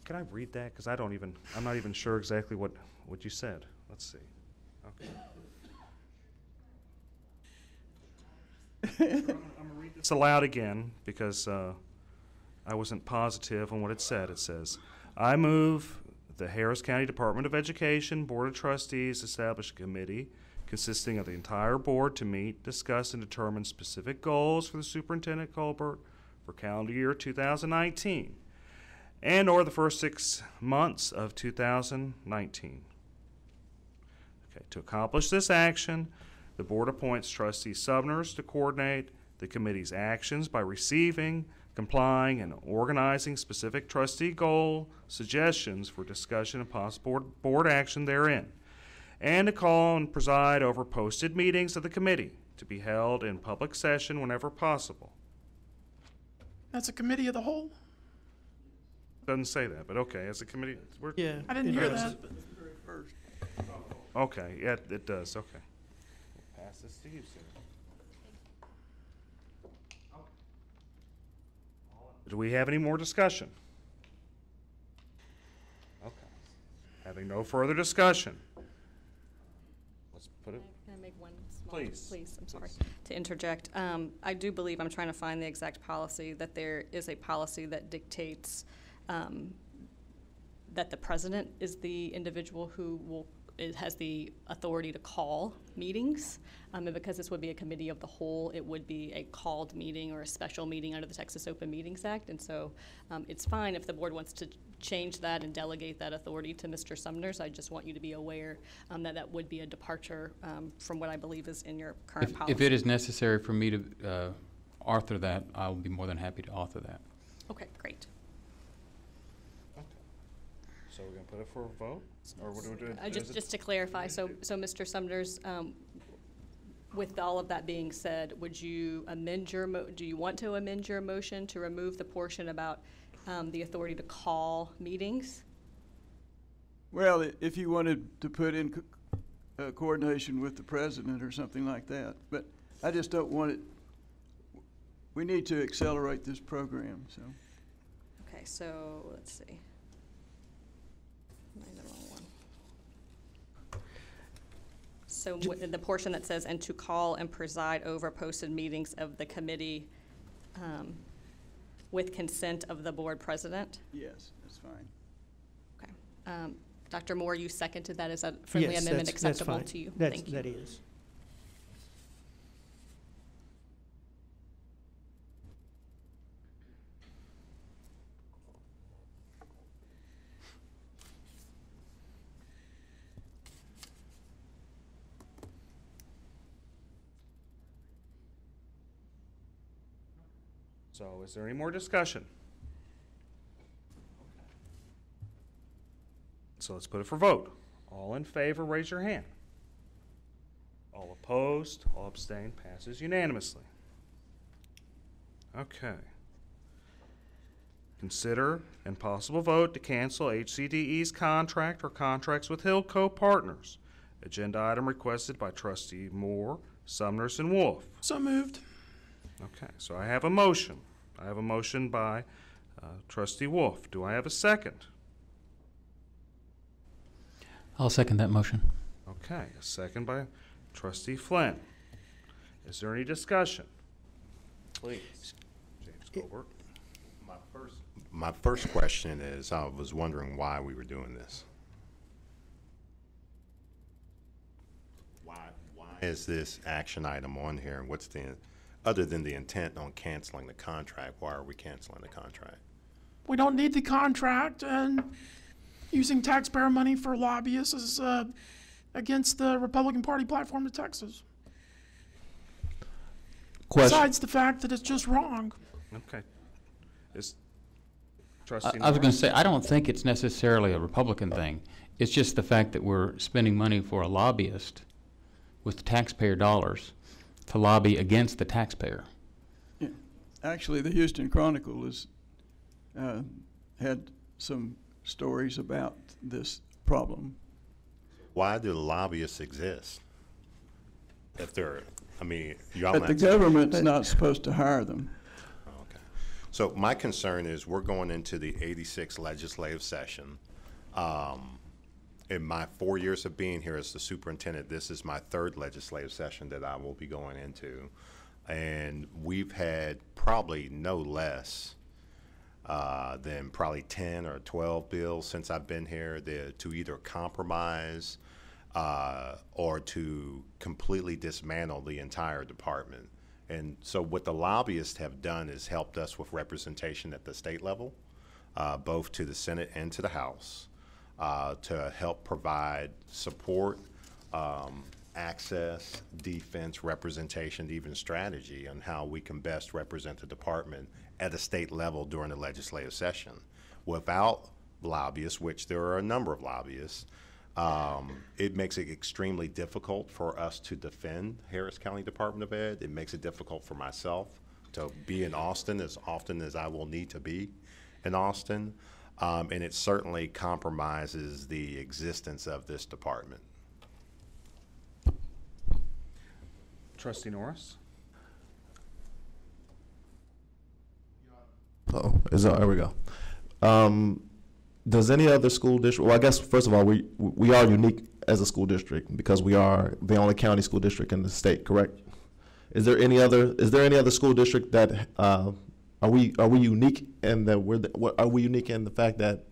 Can I read that? Because I'm not even sure exactly what you said. Let's see. Okay. I'm going to read this aloud again because I wasn't positive on what it said. It says, I move the Harris County Department of Education Board of Trustees establish a committee consisting of the entire board to meet, discuss, and determine specific goals for the Superintendent Colbert for calendar year 2019 and or the first 6 months of 2019. Okay, to accomplish this action, the board appoints Trustee Sumners to coordinate the committee's actions by receiving, complying, and organizing specific trustee goal suggestions for discussion and possible board action therein, and to call and preside over posted meetings of the committee to be held in public session whenever possible. That's a committee of the whole? Doesn't say that, but okay, as a committee. Yeah. I didn't hear that. Okay, yeah, it does, okay. We'll pass this to you, sir. Do we have any more discussion? Okay. Having no further discussion. Let's put it. Can I make one small? Please. I'm sorry to interject. I do believe, I'm trying to find the exact policy, that there is a policy that dictates that the president is the individual who has the authority to call meetings. And because this would be a committee of the whole, it would be a called meeting or a special meeting under the Texas Open Meetings Act. And so it's fine if the board wants to change that and delegate that authority to Mr. Sumners. I just want you to be aware that that would be a departure from what I believe is in your current policy. If it is necessary for me to author that, I will be more than happy to author that. Okay, great. So we're going to put it for a vote? Or what do we do? Just to clarify, so Mr. Sumners, with all of that being said, would you amend your do you want to amend your motion to remove the portion about the authority to call meetings? Well, if you wanted to put in coordination with the president or something like that, but I just don't want it. We need to accelerate this program, so. Okay, so let's see. Am I in the wrong one? So the portion that says, and to call and preside over posted meetings of the committee with consent of the board president? Yes, that's fine. Okay. Dr. Moore, you seconded that. Is that friendly amendment acceptable to you? Thank you. That is. So is there any more discussion? So let's put it for vote. All in favor, raise your hand. All opposed, all abstained, passes unanimously. Okay. Consider and possible vote to cancel HCDE's contract or contracts with Hillco Partners Agenda item requested by trustee Moore, Sumners, and Wolf. So moved. Okay, so I have a motion. I have a motion by trustee Wolf. Do I have a second? I'll second that motion. Okay, a second by trustee Flynn. Is there any discussion? Please, James Colbert. My first question is, I was wondering why we were doing this. Why is this action item on here, and what's the, other than the intent on canceling the contract, why are we canceling the contract? We don't need the contract, and using taxpayer money for lobbyists is against the Republican Party platform of Texas. Besides the fact that it's just wrong. Okay. Is trustee I was going to Norris? say, I don't think it's necessarily a Republican thing. It's just the fact that we're spending money for a lobbyist with taxpayer dollars to lobby against the taxpayer. Yeah. Actually, the Houston Chronicle has had some stories about this problem. Why do lobbyists exist? If they're, I mean, But the government's not supposed to hire them. Okay. So my concern is we're going into the 86th legislative session. In my 4 years of being here as the superintendent, this is my third legislative session that I will be going into. And we've had probably no less than probably 10 or 12 bills since I've been here to either compromise or to completely dismantle the entire department. And so what the lobbyists have done is helped us with representation at the state level, both to the Senate and to the House, to help provide support, access, defense, representation, even strategy on how we can best represent the department at a state level during the legislative session. Without lobbyists, which there are a number of lobbyists, it makes it extremely difficult for us to defend Harris County Department of Ed. It makes it difficult for myself to be in Austin as often as I will need to be in Austin. And it certainly compromises the existence of this department. Trustee Norris? Oh, there we go. Does any other school district, well, I guess, first of all, we are unique as a school district because we are the only county school district in the state, correct? Is there any other school district that, are we unique in that are we unique in the fact that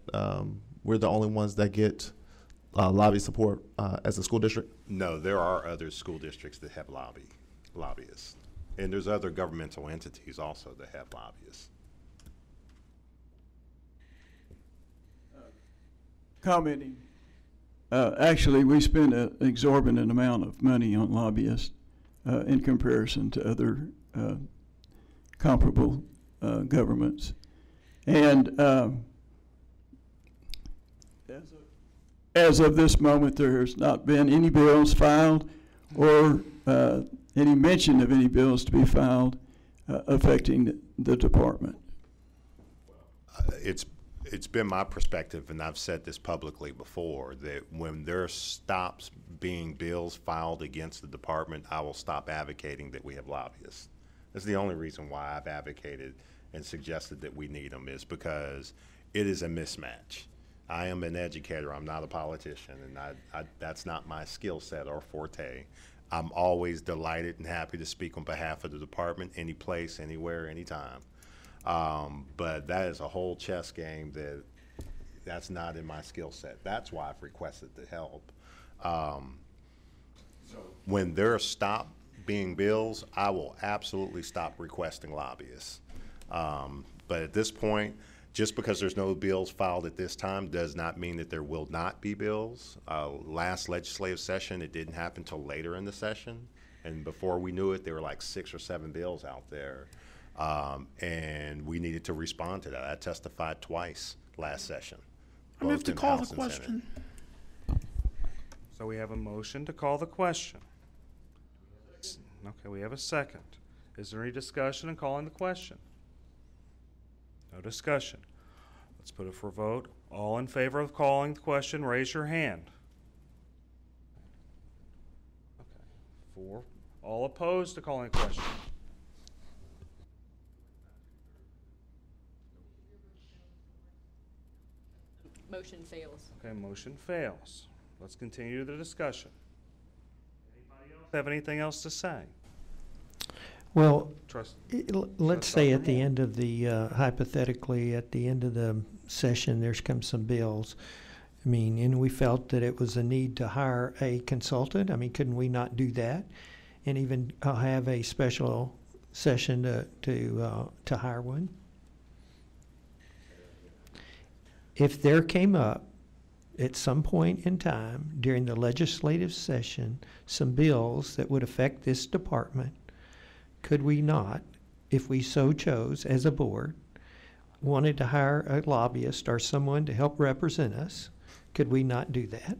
we're the only ones that get lobby support as a school district? No, there are other school districts that have lobbyists. And there's other governmental entities also that have lobbyists. Commenting. Actually, we spend an exorbitant amount of money on lobbyists in comparison to other comparable governments. And as of this moment, there has not been any bills filed or any mention of any bills to be filed affecting the department. It's been my perspective, and I've said this publicly before, that when there stops being bills filed against the department, I will stop advocating that we have lobbyists. That's the only reason why I've advocated and suggested that we need them, is because it is a mismatch. I am an educator, I'm not a politician, and that's not my skill set or forte. I'm always delighted and happy to speak on behalf of the department, any place, anywhere, anytime. But that is a whole chess game that's not in my skill set. That's why I've requested the help. When there stop being bills, I will absolutely stop requesting lobbyists. But at this point, just because there's no bills filed at this time does not mean that there will not be bills. Last legislative session, it didn't happen till later in the session. And before we knew it, there were like 6 or 7 bills out there. And we needed to respond to that. I testified twice last session. I move to call the question. So we have a motion to call the question. Okay, we have a second. Is there any discussion in calling the question? No discussion. Let's put it for a vote. All in favor of calling the question, raise your hand. 4. All opposed to calling a question? Motion fails. Okay, motion fails. Let's continue the discussion. Anybody else have anything else to say? Well, Trust- let's say at the end of the, hypothetically, at the end of the session, there's come some bills. I mean, and we felt that it was a need to hire a consultant. I mean, couldn't we not do that? And even have a special session to hire one? If there came up at some point in time during the legislative session some bills that would affect this department, could we not, if we so chose as a board, wanted to hire a lobbyist or someone to help represent us, could we not do that?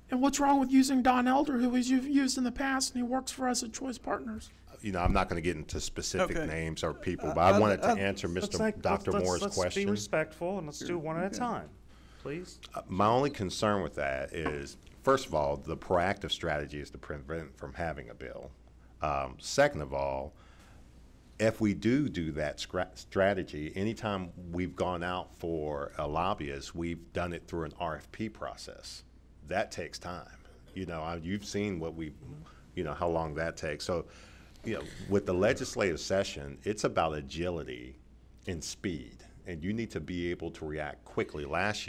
And what's wrong with using Don Elder, who you've used in the past, and he works for us at Choice Partners? You know, I'm not going to get into specific Okay. names or people, but I wanted to answer Dr. Moore's let's question. be respectful and let's do one at a time, please. My only concern with that is, first of all, the proactive strategy is to prevent from having a bill. Second of all, if we do that strategy, anytime we've gone out for a lobbyist, we've done it through an RFP process. That takes time. You know, you've seen how long that takes. So, you know, with the legislative session, it's about agility and speed, and you need to be able to react quickly. Last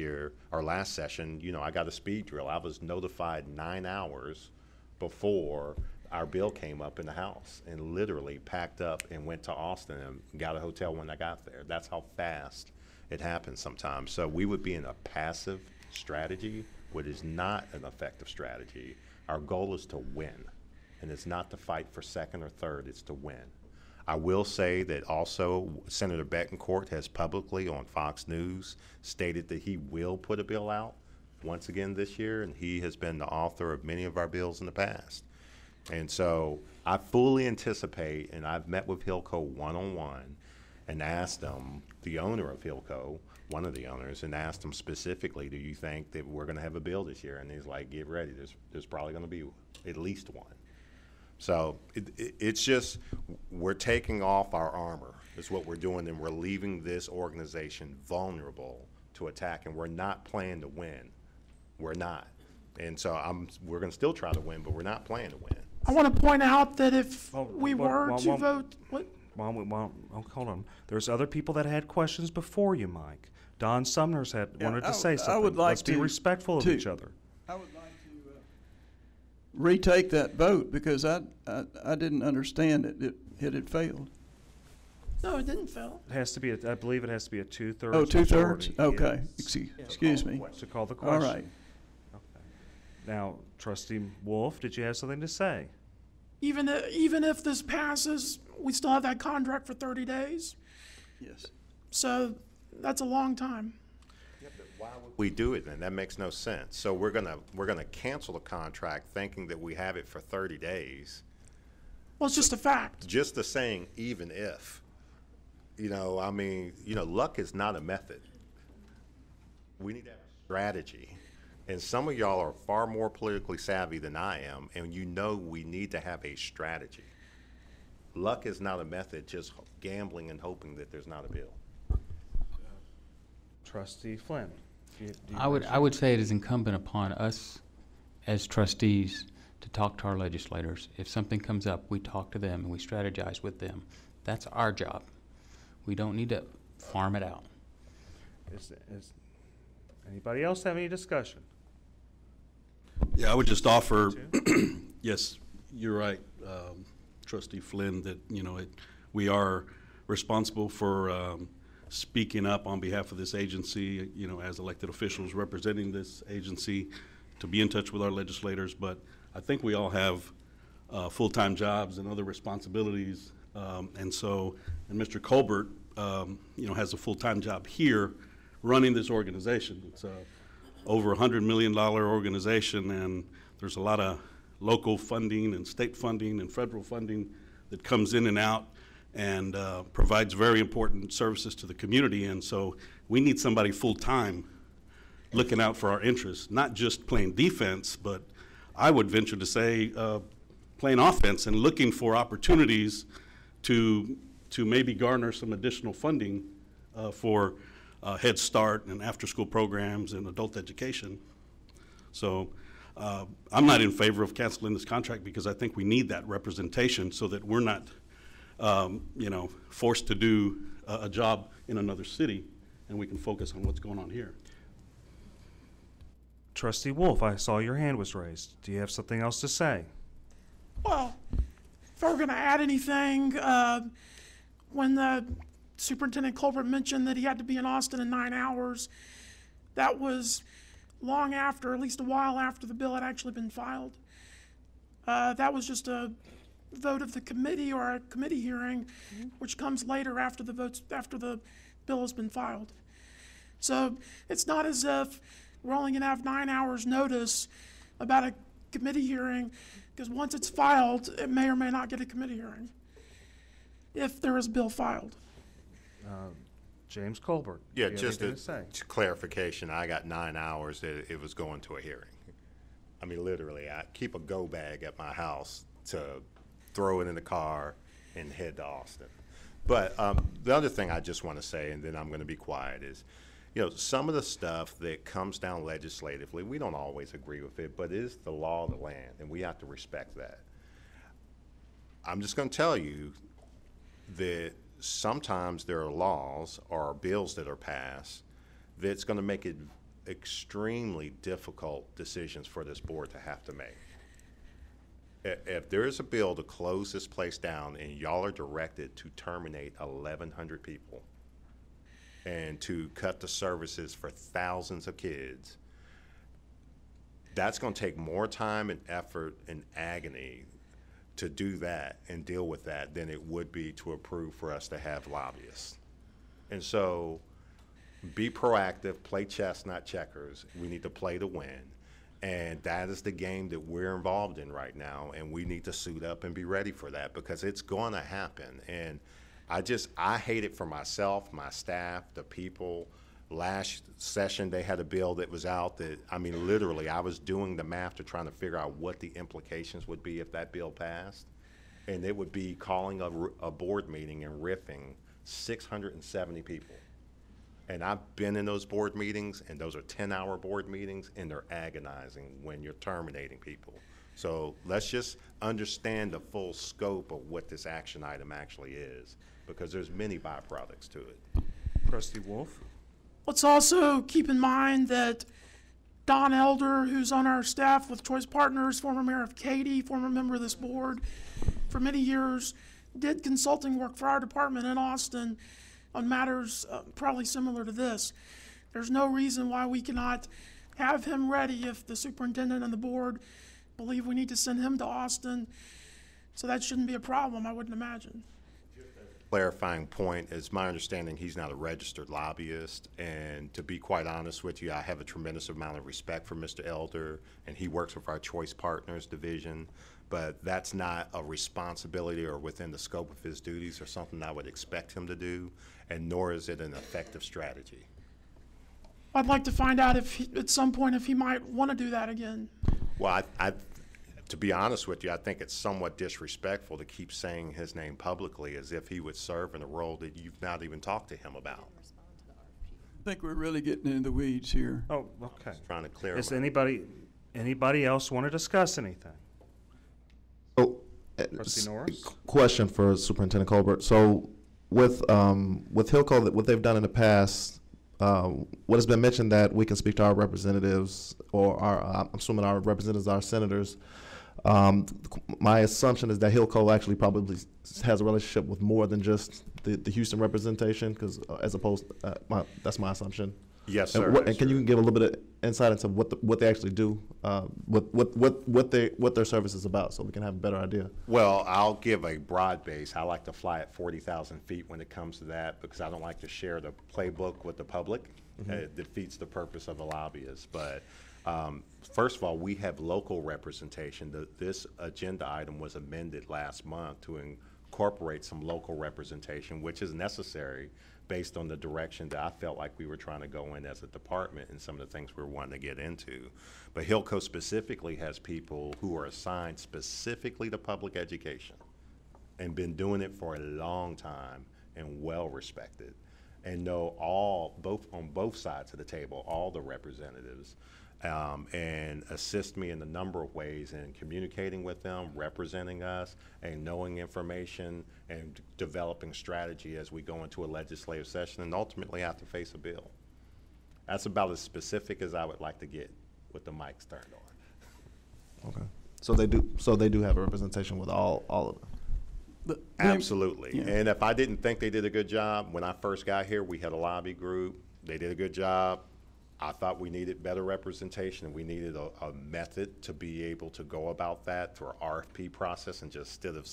session, you know, I got a speed drill. I was notified 9 hours before our bill came up in the House, and literally packed up and went to Austin and got a hotel when I got there. That's how fast it happens sometimes. So we would be in a passive strategy, which is not an effective strategy. Our goal is to win, and it's not to fight for second or third, it's to win. I will say that also Senator Betancourt has publicly on Fox News stated that he will put a bill out once again this year, and he has been the author of many of our bills in the past. And so I fully anticipate, and I've met with Hilco one-on-one and asked them, the owner of Hilco, one of the owners, and asked him specifically, do you think that we're going to have a bill this year? And he's like, get ready, there's probably going to be at least one. So it's just, we're taking off our armor is what we're doing, and we're leaving this organization vulnerable to attack, and we're not playing to win. We're not. And so we're going to still try to win, but we're not playing to win. I want to point out that if we were to vote, what? Hold on. There's other people that had questions before you, Mike. Don Sumner's wanted to say something. I would like Let's be respectful of each other. I would like to retake that vote because I didn't understand it had failed. No, it didn't fail. It has to be, I believe it has to be a 2/3. Oh, 2/3? majority. Okay. Yes. Excuse me. To call the question. All right. Okay. Now, Trustee Wolf, did you have something to say? Even if this passes, we still have that contract for 30 days. Yes. So that's a long time. Yeah, but why would we do it then? That makes no sense. So we're gonna cancel the contract thinking that we have it for 30 days. Well, it's just a fact. Just the saying, even if. You know, I mean, you know, luck is not a method. We need to have a strategy. And some of y'all are far more politically savvy than I am, and you know we need to have a strategy. Luck is not a method, just gambling and hoping that there's not a bill. Trustee Flynn. I would say it is incumbent upon us as trustees to talk to our legislators. If something comes up, we talk to them and we strategize with them. That's our job. We don't need to farm it out. Is anybody else have any discussion? Yeah, I would just offer, yes, you're right, Trustee Flynn, that, you know, we are responsible for speaking up on behalf of this agency, you know, as elected officials representing this agency, to be in touch with our legislators. But I think we all have full-time jobs and other responsibilities. And Mr. Colbert, you know, has a full-time job here running this organization. It's over $100 million organization, and there's a lot of local funding and state funding and federal funding that comes in and out and provides very important services to the community. And so we need somebody full-time looking out for our interests, not just playing defense, but I would venture to say playing offense and looking for opportunities to maybe garner some additional funding for Head Start and after-school programs and adult education. So I'm not in favor of canceling this contract because I think we need that representation so that we're not, forced to do a job in another city, and we can focus on what's going on here. Trustee Wolf, I saw your hand was raised. Do you have something else to say? Well, if I were going to add anything, when the Superintendent Colbert mentioned that he had to be in Austin in 9 hours, that was long after, at least a while after the bill had actually been filed. That was just a vote of the committee or a committee hearing, which comes later after the bill has been filed. So it's not as if we're only going to have 9 hours notice about a committee hearing, because once it's filed, it may or may not get a committee hearing if there is a bill filed. James Colbert. Yeah, do you have just anything a to say? clarification. I got 9 hours that it was going to a hearing. I mean, literally, I keep a go bag at my house to throw it in the car and head to Austin. But the other thing I just want to say, and then I'm going to be quiet, is, some of the stuff that comes down legislatively, we don't always agree with it, but it is the law of the land, and we have to respect that. I'm just going to tell you that sometimes there are laws or bills that are passed that's going to make it extremely difficult decisions for this board to have to make. If there is a bill to close this place down and y'all are directed to terminate 1,100 people and to cut the services for thousands of kids, that's going to take more time and effort and agony to do that and deal with that than it would be to approve for us to have lobbyists. And so be proactive, play chess, not checkers. We need to play to win. And that is the game that we're involved in right now, and we need to suit up and be ready for that because it's going to happen. And I hate it for myself, my staff, the people. Last session, they had a bill that was out that, I mean, literally, I was doing the math to trying to figure out what the implications would be if that bill passed. And it would be calling a board meeting and riffing 670 people. And I've been in those board meetings, and those are 10-hour board meetings, and they're agonizing when you're terminating people. So let's just understand the full scope of what this action item actually is, because there's many byproducts to it. Trustee Wolf? Let's also keep in mind that Don Elder, who's on our staff with Choice Partners, former mayor of Katy, former member of this board, for many years did consulting work for our department in Austin on matters probably similar to this. There's no reason why we cannot have him ready if the superintendent and the board believe we need to send him to Austin. So that shouldn't be a problem, I wouldn't imagine. Clarifying point, is my understanding he's not a registered lobbyist, and to be quite honest with you, I have a tremendous amount of respect for Mr. Elder, and he works with our Choice Partners division, but that's not a responsibility or within the scope of his duties or something I would expect him to do, and nor is it an effective strategy. I'd like to find out at some point if he might want to do that again. Well, to be honest with you, I think it's somewhat disrespectful to keep saying his name publicly as if he would serve in a role that you've not even talked to him about. I think we're really getting into the weeds here. Oh, okay. Trying to clear. Does anybody else want to discuss anything? Oh, Trustee Norris? Question for Superintendent Colbert. So with Hillco, what they've done in the past, what has been mentioned that we can speak to our representatives or I'm assuming our representatives, our senators. My assumption is that Hillco actually probably has a relationship with more than just the Houston representation, because as opposed, that's my assumption. Yes, sir. And can you give a little bit of insight into what they actually do, what their service is about, so we can have a better idea? Well, I'll give a broad base. I like to fly at 40,000 feet when it comes to that, because I don't like to share the playbook with the public. It defeats the purpose of a lobbyist. But first of all, we have local representation. This agenda item was amended last month to incorporate some local representation, which is necessary based on the direction that I felt like we were trying to go in as a department and some of the things we were wanting to get into. But Hillco specifically has people who are assigned specifically to public education and been doing it for a long time and well respected, and know on both sides of the table, all the representatives, and assist me in a number of ways in communicating with them, representing us, and knowing information and developing strategy as we go into a legislative session and ultimately have to face a bill. That's about as specific as I would like to get with the mics turned on. Okay. So they do have a representation with all of them. Absolutely. Yeah. And if I didn't think they did a good job, when I first got here, we had a lobby group. They did a good job. I thought we needed better representation, and we needed a method to be able to go about that through our RFP process, and just instead of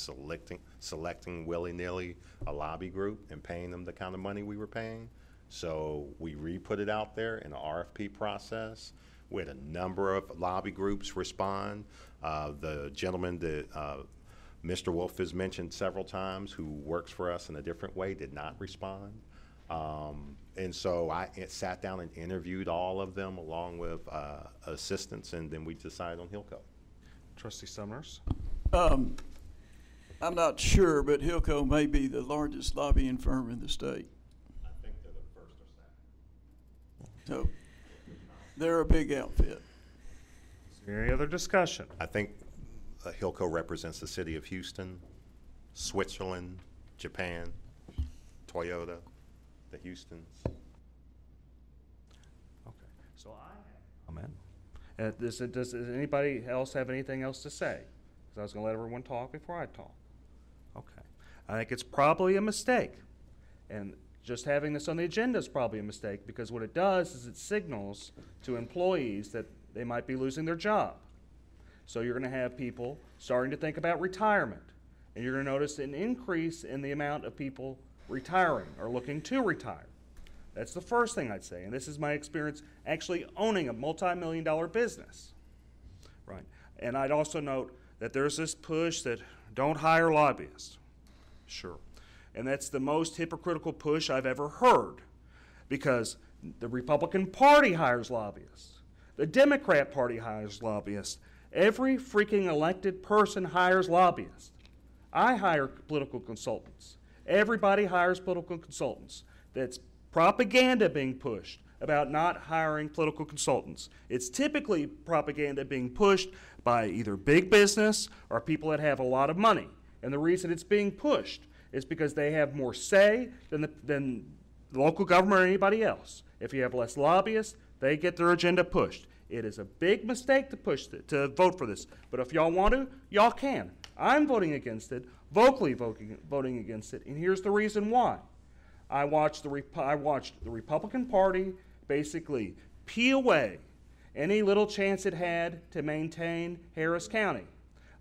selecting willy-nilly a lobby group and paying them the kind of money we were paying. So we re-put it out there in an RFP process. We had a number of lobby groups respond. The gentleman that Mr. Wolf has mentioned several times, who works for us in a different way, did not respond. And so I sat down and interviewed all of them along with assistants, and then we decided on Hillco. Trustee Summers? I'm not sure, but Hillco may be the largest lobbying firm in the state. I think they're the first or second. So they're a big outfit. Is there any other discussion? I think Hillco represents the city of Houston, Switzerland, Japan, Toyota, the Houstons. Okay, so I have a comment. Does anybody else have anything else to say? Because I was going to let everyone talk before I talk. Okay. I think it's probably a mistake. And just having this on the agenda is probably a mistake, because what it does is it signals to employees that they might be losing their job. So you're going to have people starting to think about retirement. And you're going to notice an increase in the amount of people retiring or looking to retire. That's the first thing I'd say. And this is my experience actually owning a multi-million-dollar business. Right. And I'd also note that there's this push that don't hire lobbyists. Sure. And that's the most hypocritical push I've ever heard, because the Republican Party hires lobbyists. The Democrat Party hires lobbyists. Every freaking elected person hires lobbyists. I hire political consultants. Everybody hires political consultants. That's propaganda being pushed about not hiring political consultants. It's typically propaganda being pushed by either big business or people that have a lot of money. And the reason it's being pushed is because they have more say than the local government or anybody else. If you have less lobbyists, they get their agenda pushed. It is a big mistake to vote for this. But if y'all want to, y'all can. I'm voting against it, vocally voting against it, and here's the reason why. I watched the Republican Party basically pee away any little chance it had to maintain Harris County.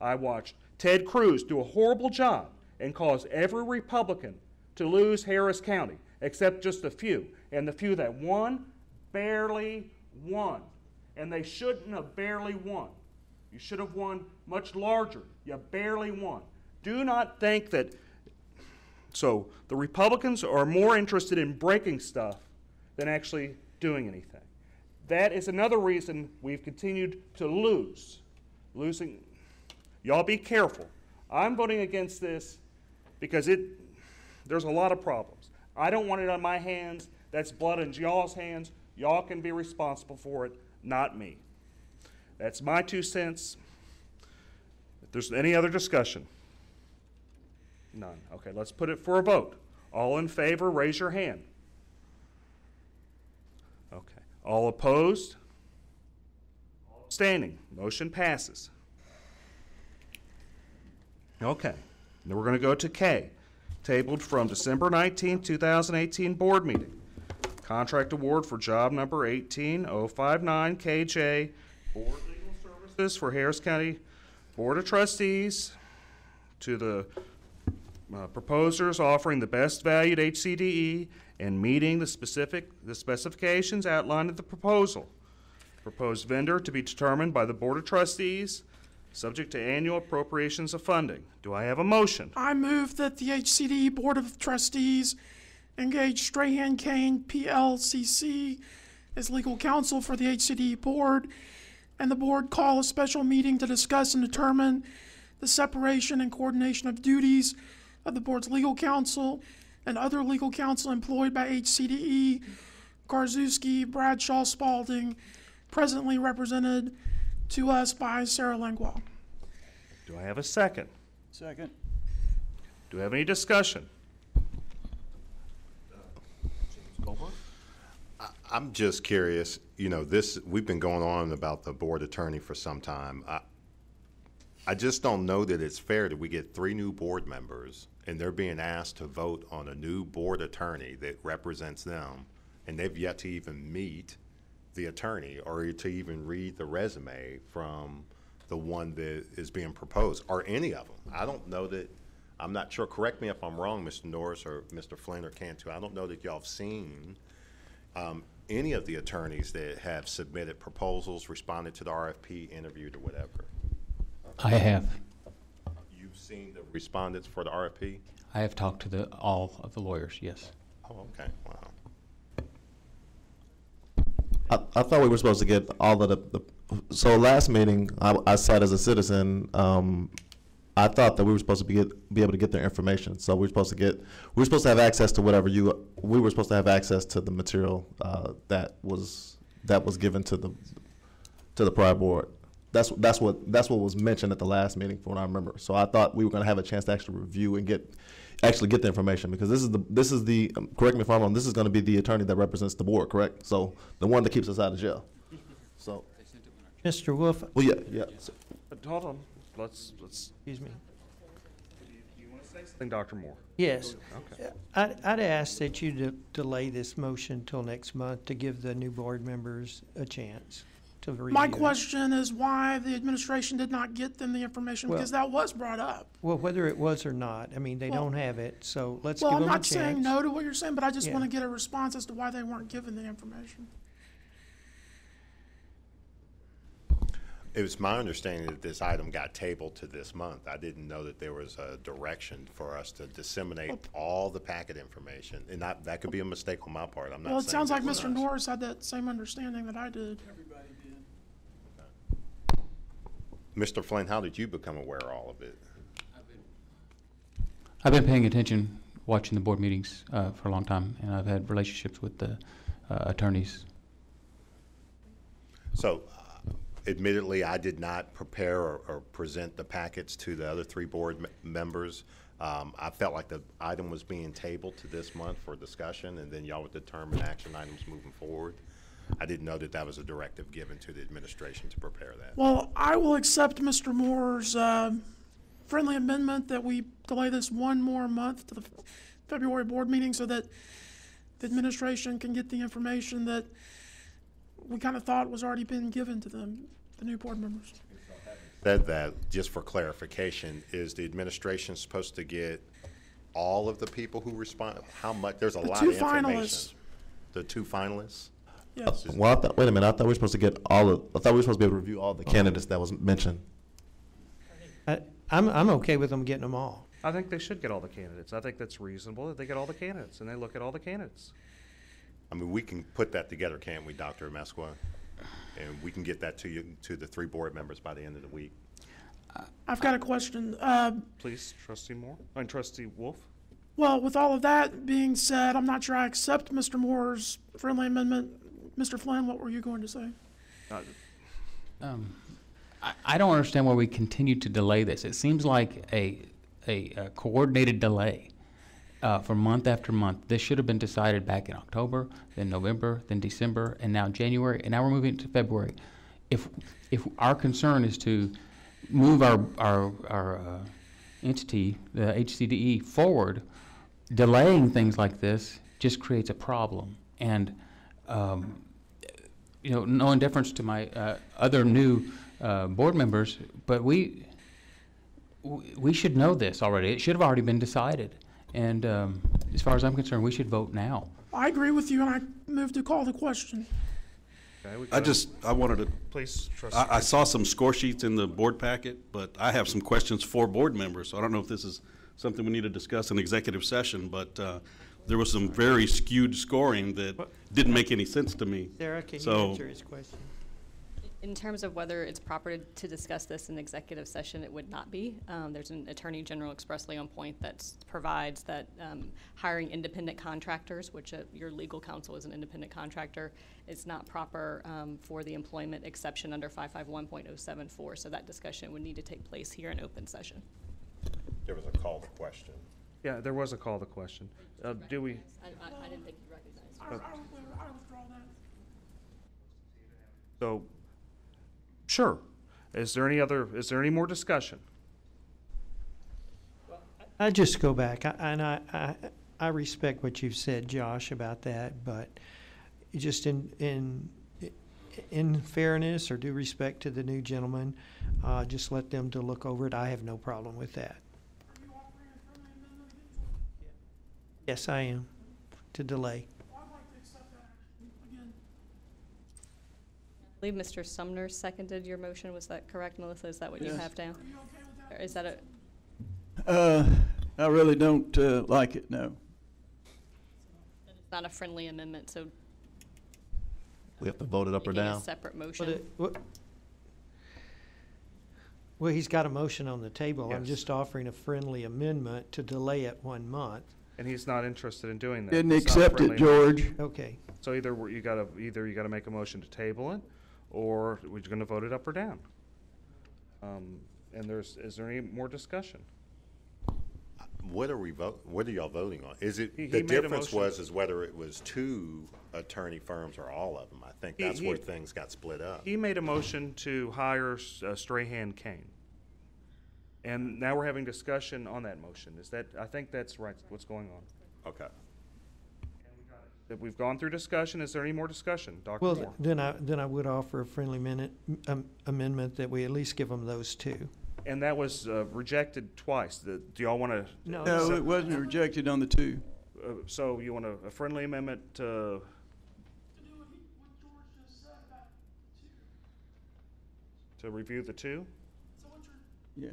I watched Ted Cruz do a horrible job and cause every Republican to lose Harris County, except just a few. And the few that won barely won. And they shouldn't have barely won. You should have won much larger. You barely won. Do not think that. So the Republicans are more interested in breaking stuff than actually doing anything. That is another reason we've continued to lose. Y'all be careful. I'm voting against this because there's a lot of problems. I don't want it on my hands. That's blood in y'all's hands. Y'all can be responsible for it, not me. That's my 2 cents. If there's any other discussion? None. Okay, let's put it for a vote. All in favor, raise your hand. Okay. All opposed? All abstaining. Motion passes. Okay. Now we're going to go to K, tabled from December 19, 2018 board meeting. Contract award for job number 18059 KJ, Board Legal Services for Harris County Board of Trustees, to the proposers offering the best valued HCDE and meeting the specifications outlined in the proposal. Proposed vendor to be determined by the Board of Trustees. subject to annual appropriations of funding. Do I have a motion? I move that the HCDE Board of Trustees engage Strahan Kane PLCC as legal counsel for the HCDE Board, and the board call a special meeting to discuss and determine the separation and coordination of duties of the board's legal counsel and other legal counsel employed by HCDE, Garzewski, Bradshaw, Spalding, presently represented to us by Sarah Langlois. Do I have a second? Second. Do we have any discussion? I'm just curious, you know, we've been going on about the board attorney for some time. I just don't know that it's fair that we get 3 new board members and they're being asked to vote on a new board attorney that represents them, and they've yet to even meet the attorney or to even read the resume from the one that is being proposed, or any of them. I don't know that, I'm not sure, correct me if I'm wrong, Mr. Norris or Mr. Flynn or Cantu, I don't know that y'all have seen any of the attorneys that have submitted proposals, responded to the RFP, interviewed, or whatever. I have. You've seen the respondents for the RFP? I have talked to all of the lawyers, yes. Oh, okay, wow. I thought we were supposed to get all of the so last meeting, I sat as a citizen. I thought that we were supposed to be able to get their information. So we were supposed to have access to whatever we were supposed to have access to the material that was given to the prior board. That's what was mentioned at the last meeting, from what I remember. So I thought we were going to have a chance to actually review and get the information, because this is the correct me if I'm wrong, this is going to be the attorney that represents the board, correct? So the one that keeps us out of jail. So, Mr. Wolf. well, yeah. So, Hold on. Let's. Excuse me. Do you want to say something, Dr. Moore? Yes. Okay. I'd ask that you delay this motion till next month to give the new board members a chance to review. My question is why the administration did not get them the information, Well- because that was brought up. Well, whether it was or not, I mean, they Well- don't have it, so let's Well, give I'm them a not saying chance. no to what you're saying, but I just Yeah. want to get a response as to why they weren't given the information. It was my understanding that this item got tabled to this month. I didn't know that there was a direction for us to disseminate all the packet information. And that could be a mistake on my part. I'm not Well, it saying sounds like it was Mr. us. Norris had that same understanding that I did. Everybody did. Mr. Flynn, how did you become aware of all of it? I've been paying attention, watching the board meetings for a long time, and I've had relationships with the attorneys. So, admittedly, I did not prepare or present the packets to the other 3 board members. I felt like the item was being tabled to this month for discussion, and then y'all would determine action items moving forward. I didn't know that was a directive given to the administration to prepare that. Well, I will accept Mr. Moore's friendly amendment that we delay this one more month to the February board meeting so that the administration can get the information that we kind of thought was already been given to them, the new board members. Said that, just for clarification, is the administration supposed to get all of the people who respond? How much? There's a lot of information. Finalists. The 2 finalists? Yes. well, wait a minute. I thought we were supposed to get I thought we were supposed to be able to review all the candidates that was mentioned. I'm okay with them getting them all. I think they should get all the candidates. I think that's reasonable that they get all the candidates and they look at all the candidates. I mean, we can put that together, can't we, Dr. Mesqua? And we can get that to you, to the 3 board members by the end of the week. I've got a question. Please, Trustee Moore, Trustee Wolf. Well, with all of that being said, I'm not sure I accept Mr. Moore's friendly amendment. Mr. Flynn, what were you going to say? I don't understand why we continue to delay this. It seems like a coordinated delay for month after month. This should have been decided back in October, then November, then December, and now January, and now we're moving to February. If our concern is to move our entity, the HCDE, forward, delaying things like this just creates a problem. And no indifference to my other new board members, but we should know this already. It should have already been decided. And as far as I'm concerned, we should vote now. I agree with you, and I move to call the question. Okay, I wanted to. Please, trustee. I saw some score sheets in the board packet, but I have some questions for board members. So I don't know if this is something we need to discuss in executive session, but there was some very skewed scoring that didn't make any sense to me. Sarah, can you So- answer his question? In terms of whether it's proper to discuss this in executive session, it would not be. There's an Attorney General expressly on point that provides that hiring independent contractors, which your legal counsel is an independent contractor, is not proper for the employment exception under 551.074. So that discussion would need to take place here in open session. There was a call to question. Yeah, there was a call to question. Do we? I didn't think you recognized. I withdraw that. So, sure. Is there any more discussion? I just go back, I respect what you've said, Josh, about that, but just in fairness or due respect to the new gentleman, just let them to look over it. I have no problem with that. Yes, I am, to delay. I believe Mr. Sumner seconded your motion. Was that correct, Melissa? Is that what you Yes. have down? Or is that a? I really don't like it, no. It's not a friendly amendment, so We have to vote it up or making down? a separate motion. Well, he's got a motion on the table. I'm Yes. just offering a friendly amendment to delay it 1 month. And he's not interested in doing that. Didn't It's not accept it, friendly. George. Okay. So either you gotta make a motion to table it, or we're gonna vote it up or down. And is there any more discussion? What are y'all voting on? Is it, He the made a difference motion. is whether it was 2 attorney firms or all of them. I think that's where things got split up. He made a motion to hire Strahan Kane. And now we're having discussion on that motion. I think that's right, what's going on. Okay. If we've gone through discussion, is there any more discussion? Dr. Well, Moore? then I would offer a friendly amendment that we at least give them those 2. And that was rejected twice. Do y'all want to? No, it wasn't rejected on the 2. So you want a friendly amendment to review the 2? Yes.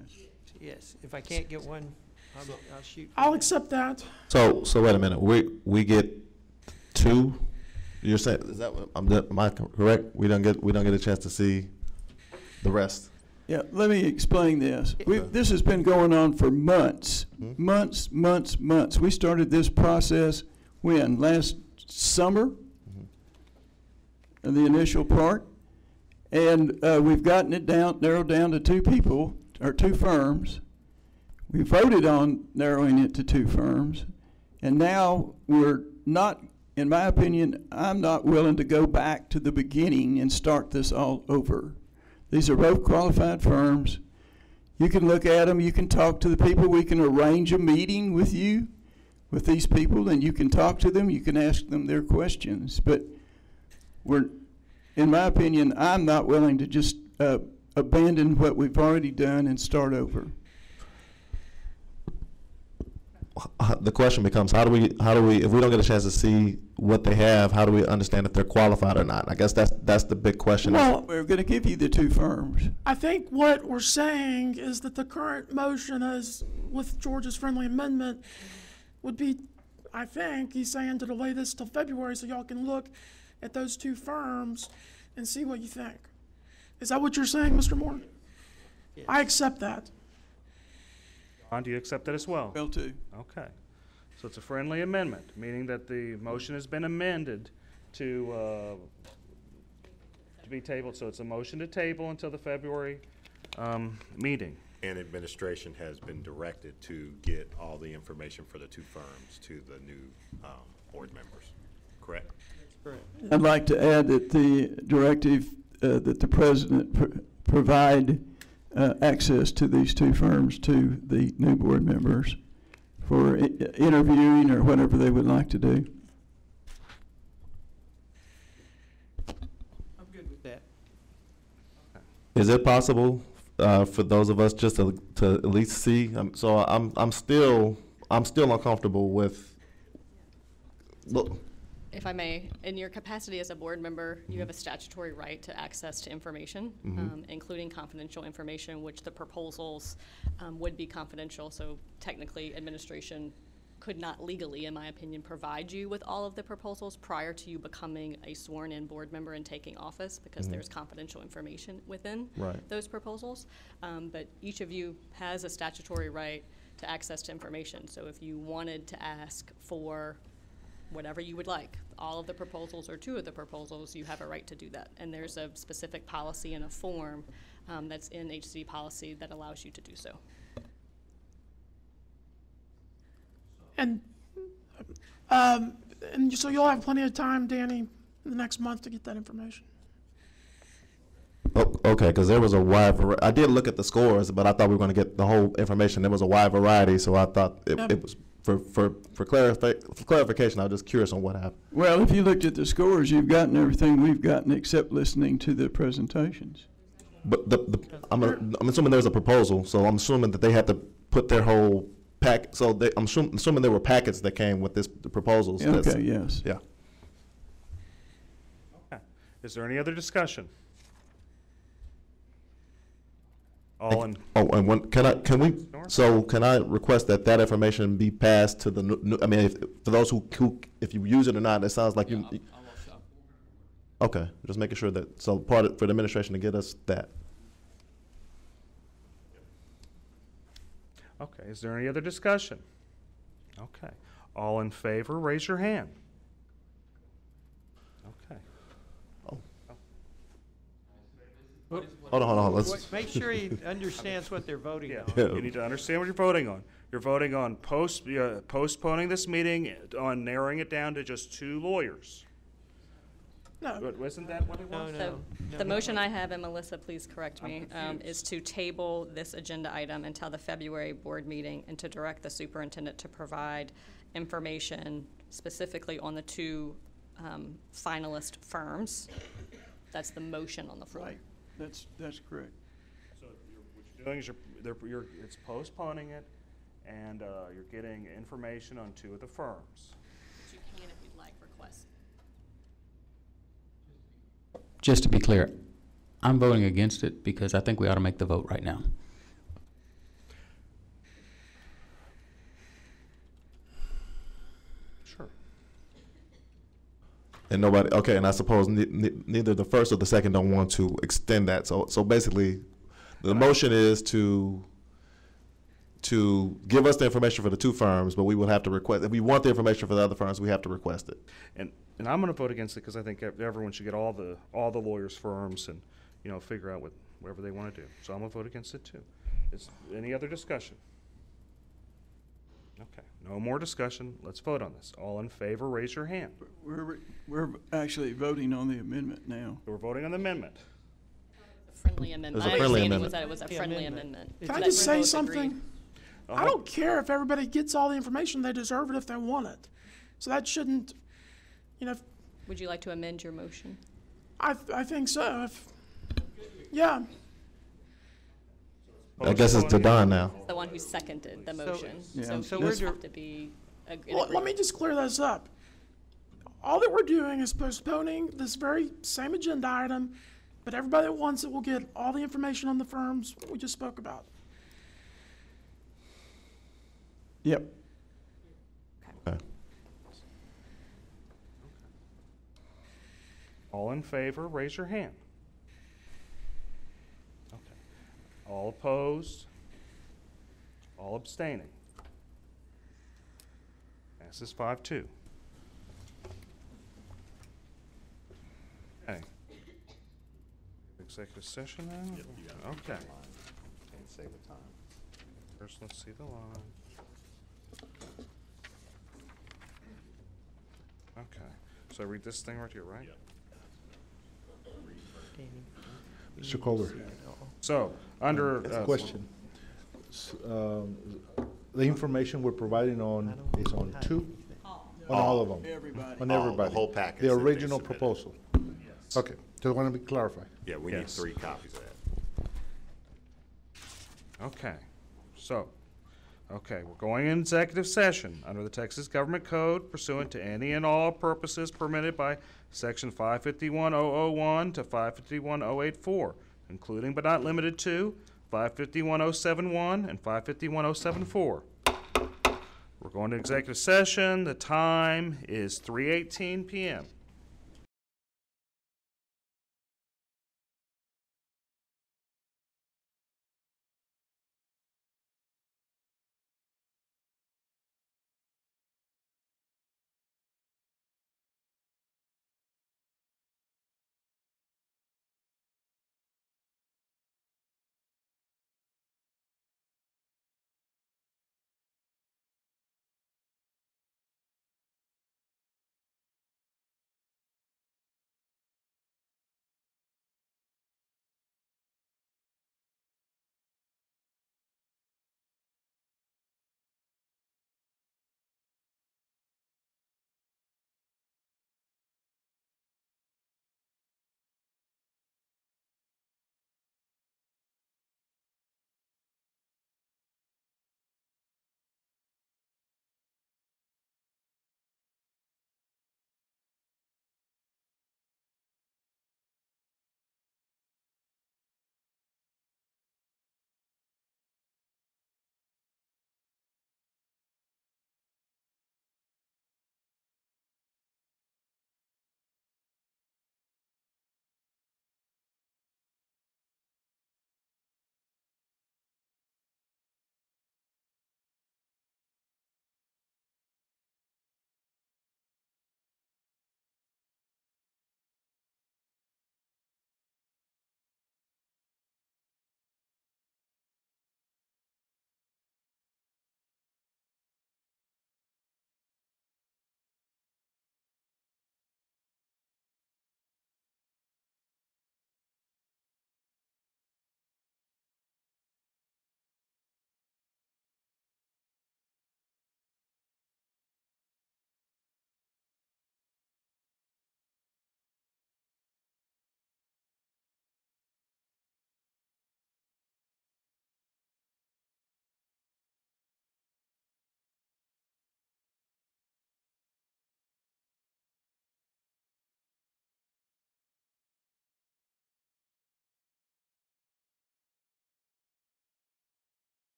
Yes, if I can't get one, I'll shoot. I'll accept that. So wait a minute, we get 2, you're saying, is that, am I correct? We don't get a chance to see the rest? Yeah, let me explain this. This has been going on for months, months. We started this process when? Last summer? The initial part. And we've gotten it narrowed down to 2 people, or 2 firms. We voted on narrowing it to 2 firms. And now we're not, in my opinion, I'm not willing to go back to the beginning and start this all over. These are both qualified firms. You can look at them, you can talk to the people, we can arrange a meeting with you, with these people, and you can talk to them, you can ask them their questions. But in my opinion, I'm not willing to just abandon what we've already done and start over. The question becomes, how do we, if we don't get a chance to see what they have, how do we understand if they're qualified or not? I guess that's the big question. Well, we're going to give you the 2 firms. I think what we're saying is that the current motion is, with George's friendly amendment, would be, I think, he's saying to delay this till February so y'all can look at those 2 firms and see what you think. Is that what you're saying, Mr. Moore? Yes. I accept that. John, do you accept that as well? Will too. Okay. So it's a friendly amendment, meaning that the motion has been amended to be tabled. So it's a motion to table until the February meeting. And administration has been directed to get all the information for the 2 firms to the new board members, correct? That's correct. I'd like to add that the directive that the president provide access to these 2 firms to the new board members for interviewing or whatever they would like to do. I'm good with that. Is it possible for those of us just to at least see? So I'm still uncomfortable with. Look, If I may, in your capacity as a board member, you have a statutory right to access to information, including confidential information, which the proposals would be confidential. So technically, administration could not legally, in my opinion, provide you with all of the proposals prior to you becoming a sworn-in board member and taking office, because there's confidential information within those proposals. But each of you has a statutory right to access to information. So if you wanted to ask for whatever you would like, all of the proposals or 2 of the proposals, you have a right to do that. And there's a specific policy and a form that's in HCDE policy that allows you to do so. And so you'll have plenty of time, Danny, in the next month to get that information. Oh, okay, because there was a wide variety. I did look at the scores, but I thought we were going to get the whole information. There was a wide variety, so I thought it was for clarification. I was just curious on what happened. Well, if you looked at the scores, you've gotten everything we've gotten except listening to the presentations. But I'm assuming there's a proposal, so I'm assuming that they had to put their whole pack. So I'm assuming there were packets that came with the proposals. Okay. Yes. Yeah. Okay. Is there any other discussion? All in. Oh, and can I request that information be passed to the new, I mean, for those who if you use it or not, it sounds like you. Okay, just making sure that, so for the administration to get us that. Okay, is there any other discussion? Okay, all in favor, raise your hand. Okay. Hold on. Let's Make sure he understands what they're voting on. You need to understand what you're voting on. You're voting on postponing this meeting, on narrowing it down to just 2 lawyers. No. But wasn't that what it was? So the motion I have, and Melissa, please correct me, is to table this agenda item until the February board meeting and to direct the superintendent to provide information specifically on the 2 finalist firms. That's the motion on the floor. Right. That's correct. So what you're doing is it's postponing it, and you're getting information on 2 of the firms. But you can, if you'd like, request. Just to be clear, I'm voting against it because I think we ought to make the vote right now. Sure. And nobody, okay, and I suppose neither the first or the second don't want to extend that. So basically, the motion is to give us the information for the 2 firms, but we will have to request, if we want the information for the other firms, we have to request it. And I'm going to vote against it because I think everyone should get all the lawyers' firms and, figure out whatever they want to do. So I'm going to vote against it too. Is any other discussion? Okay, no more discussion. Let's vote on this. All in favor, raise your hand. We're actually voting on the amendment now. We're voting on the amendment. Friendly amendment. It was a My friendly understanding amendment. was that it was a friendly amendment. Can I But just we say both something? agreed. I don't care if everybody gets all the information. They deserve it if they want it. So that shouldn't, Would you like to amend your motion? I think so. Yeah. I guess it's to Don now. The one who seconded the motion. Yeah. So we're you have to be. Let me just clear this up. All that we're doing is postponing this very same agenda item, but everybody that wants it will get all the information on the firms we just spoke about. Yep. Okay. All in favor, raise your hand. Okay. All opposed? All abstaining? Passes 5-2. Okay. Executive session now? Okay. Can't save the time. First, let's see the line. Okay. So I read this thing right here, right? Mr. Colbert. So, under. Question. The information we're providing is on 2? On all of them? Everybody. On everybody? The whole package The that they original submitted. proposal? Okay, just want to be clarified. Yeah, we need Yes. 3 copies of that. Okay. So, Okay, we're going in executive session under the Texas Government Code pursuant to any and all purposes permitted by Section 551001 to 551084, including but not limited to 551071 and 551074. We're going to executive session. The time is 3:18 p.m.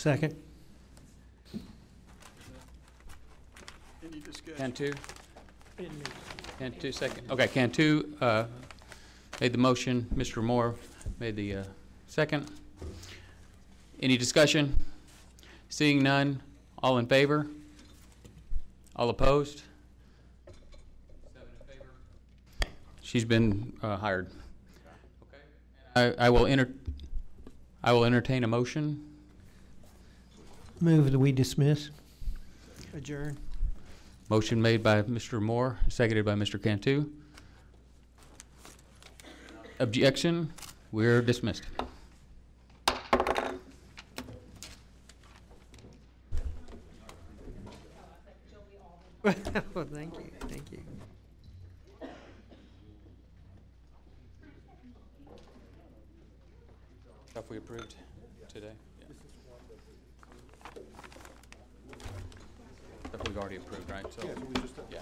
Second. Any discussion? Cantu? Cantu, second. Okay, Cantu made the motion. Mr. Moore made the second. Any discussion? Seeing none, all in favor? All opposed? 7 in favor. She's been hired. Okay. I will entertain a motion. Move that we dismiss. Adjourn. Motion made by Mr. Moore, seconded by Mr. Cantu. Objection? We're dismissed. Well, thank you, thank you. Stuff we approved today? Stuff we've already approved, right? So, yeah.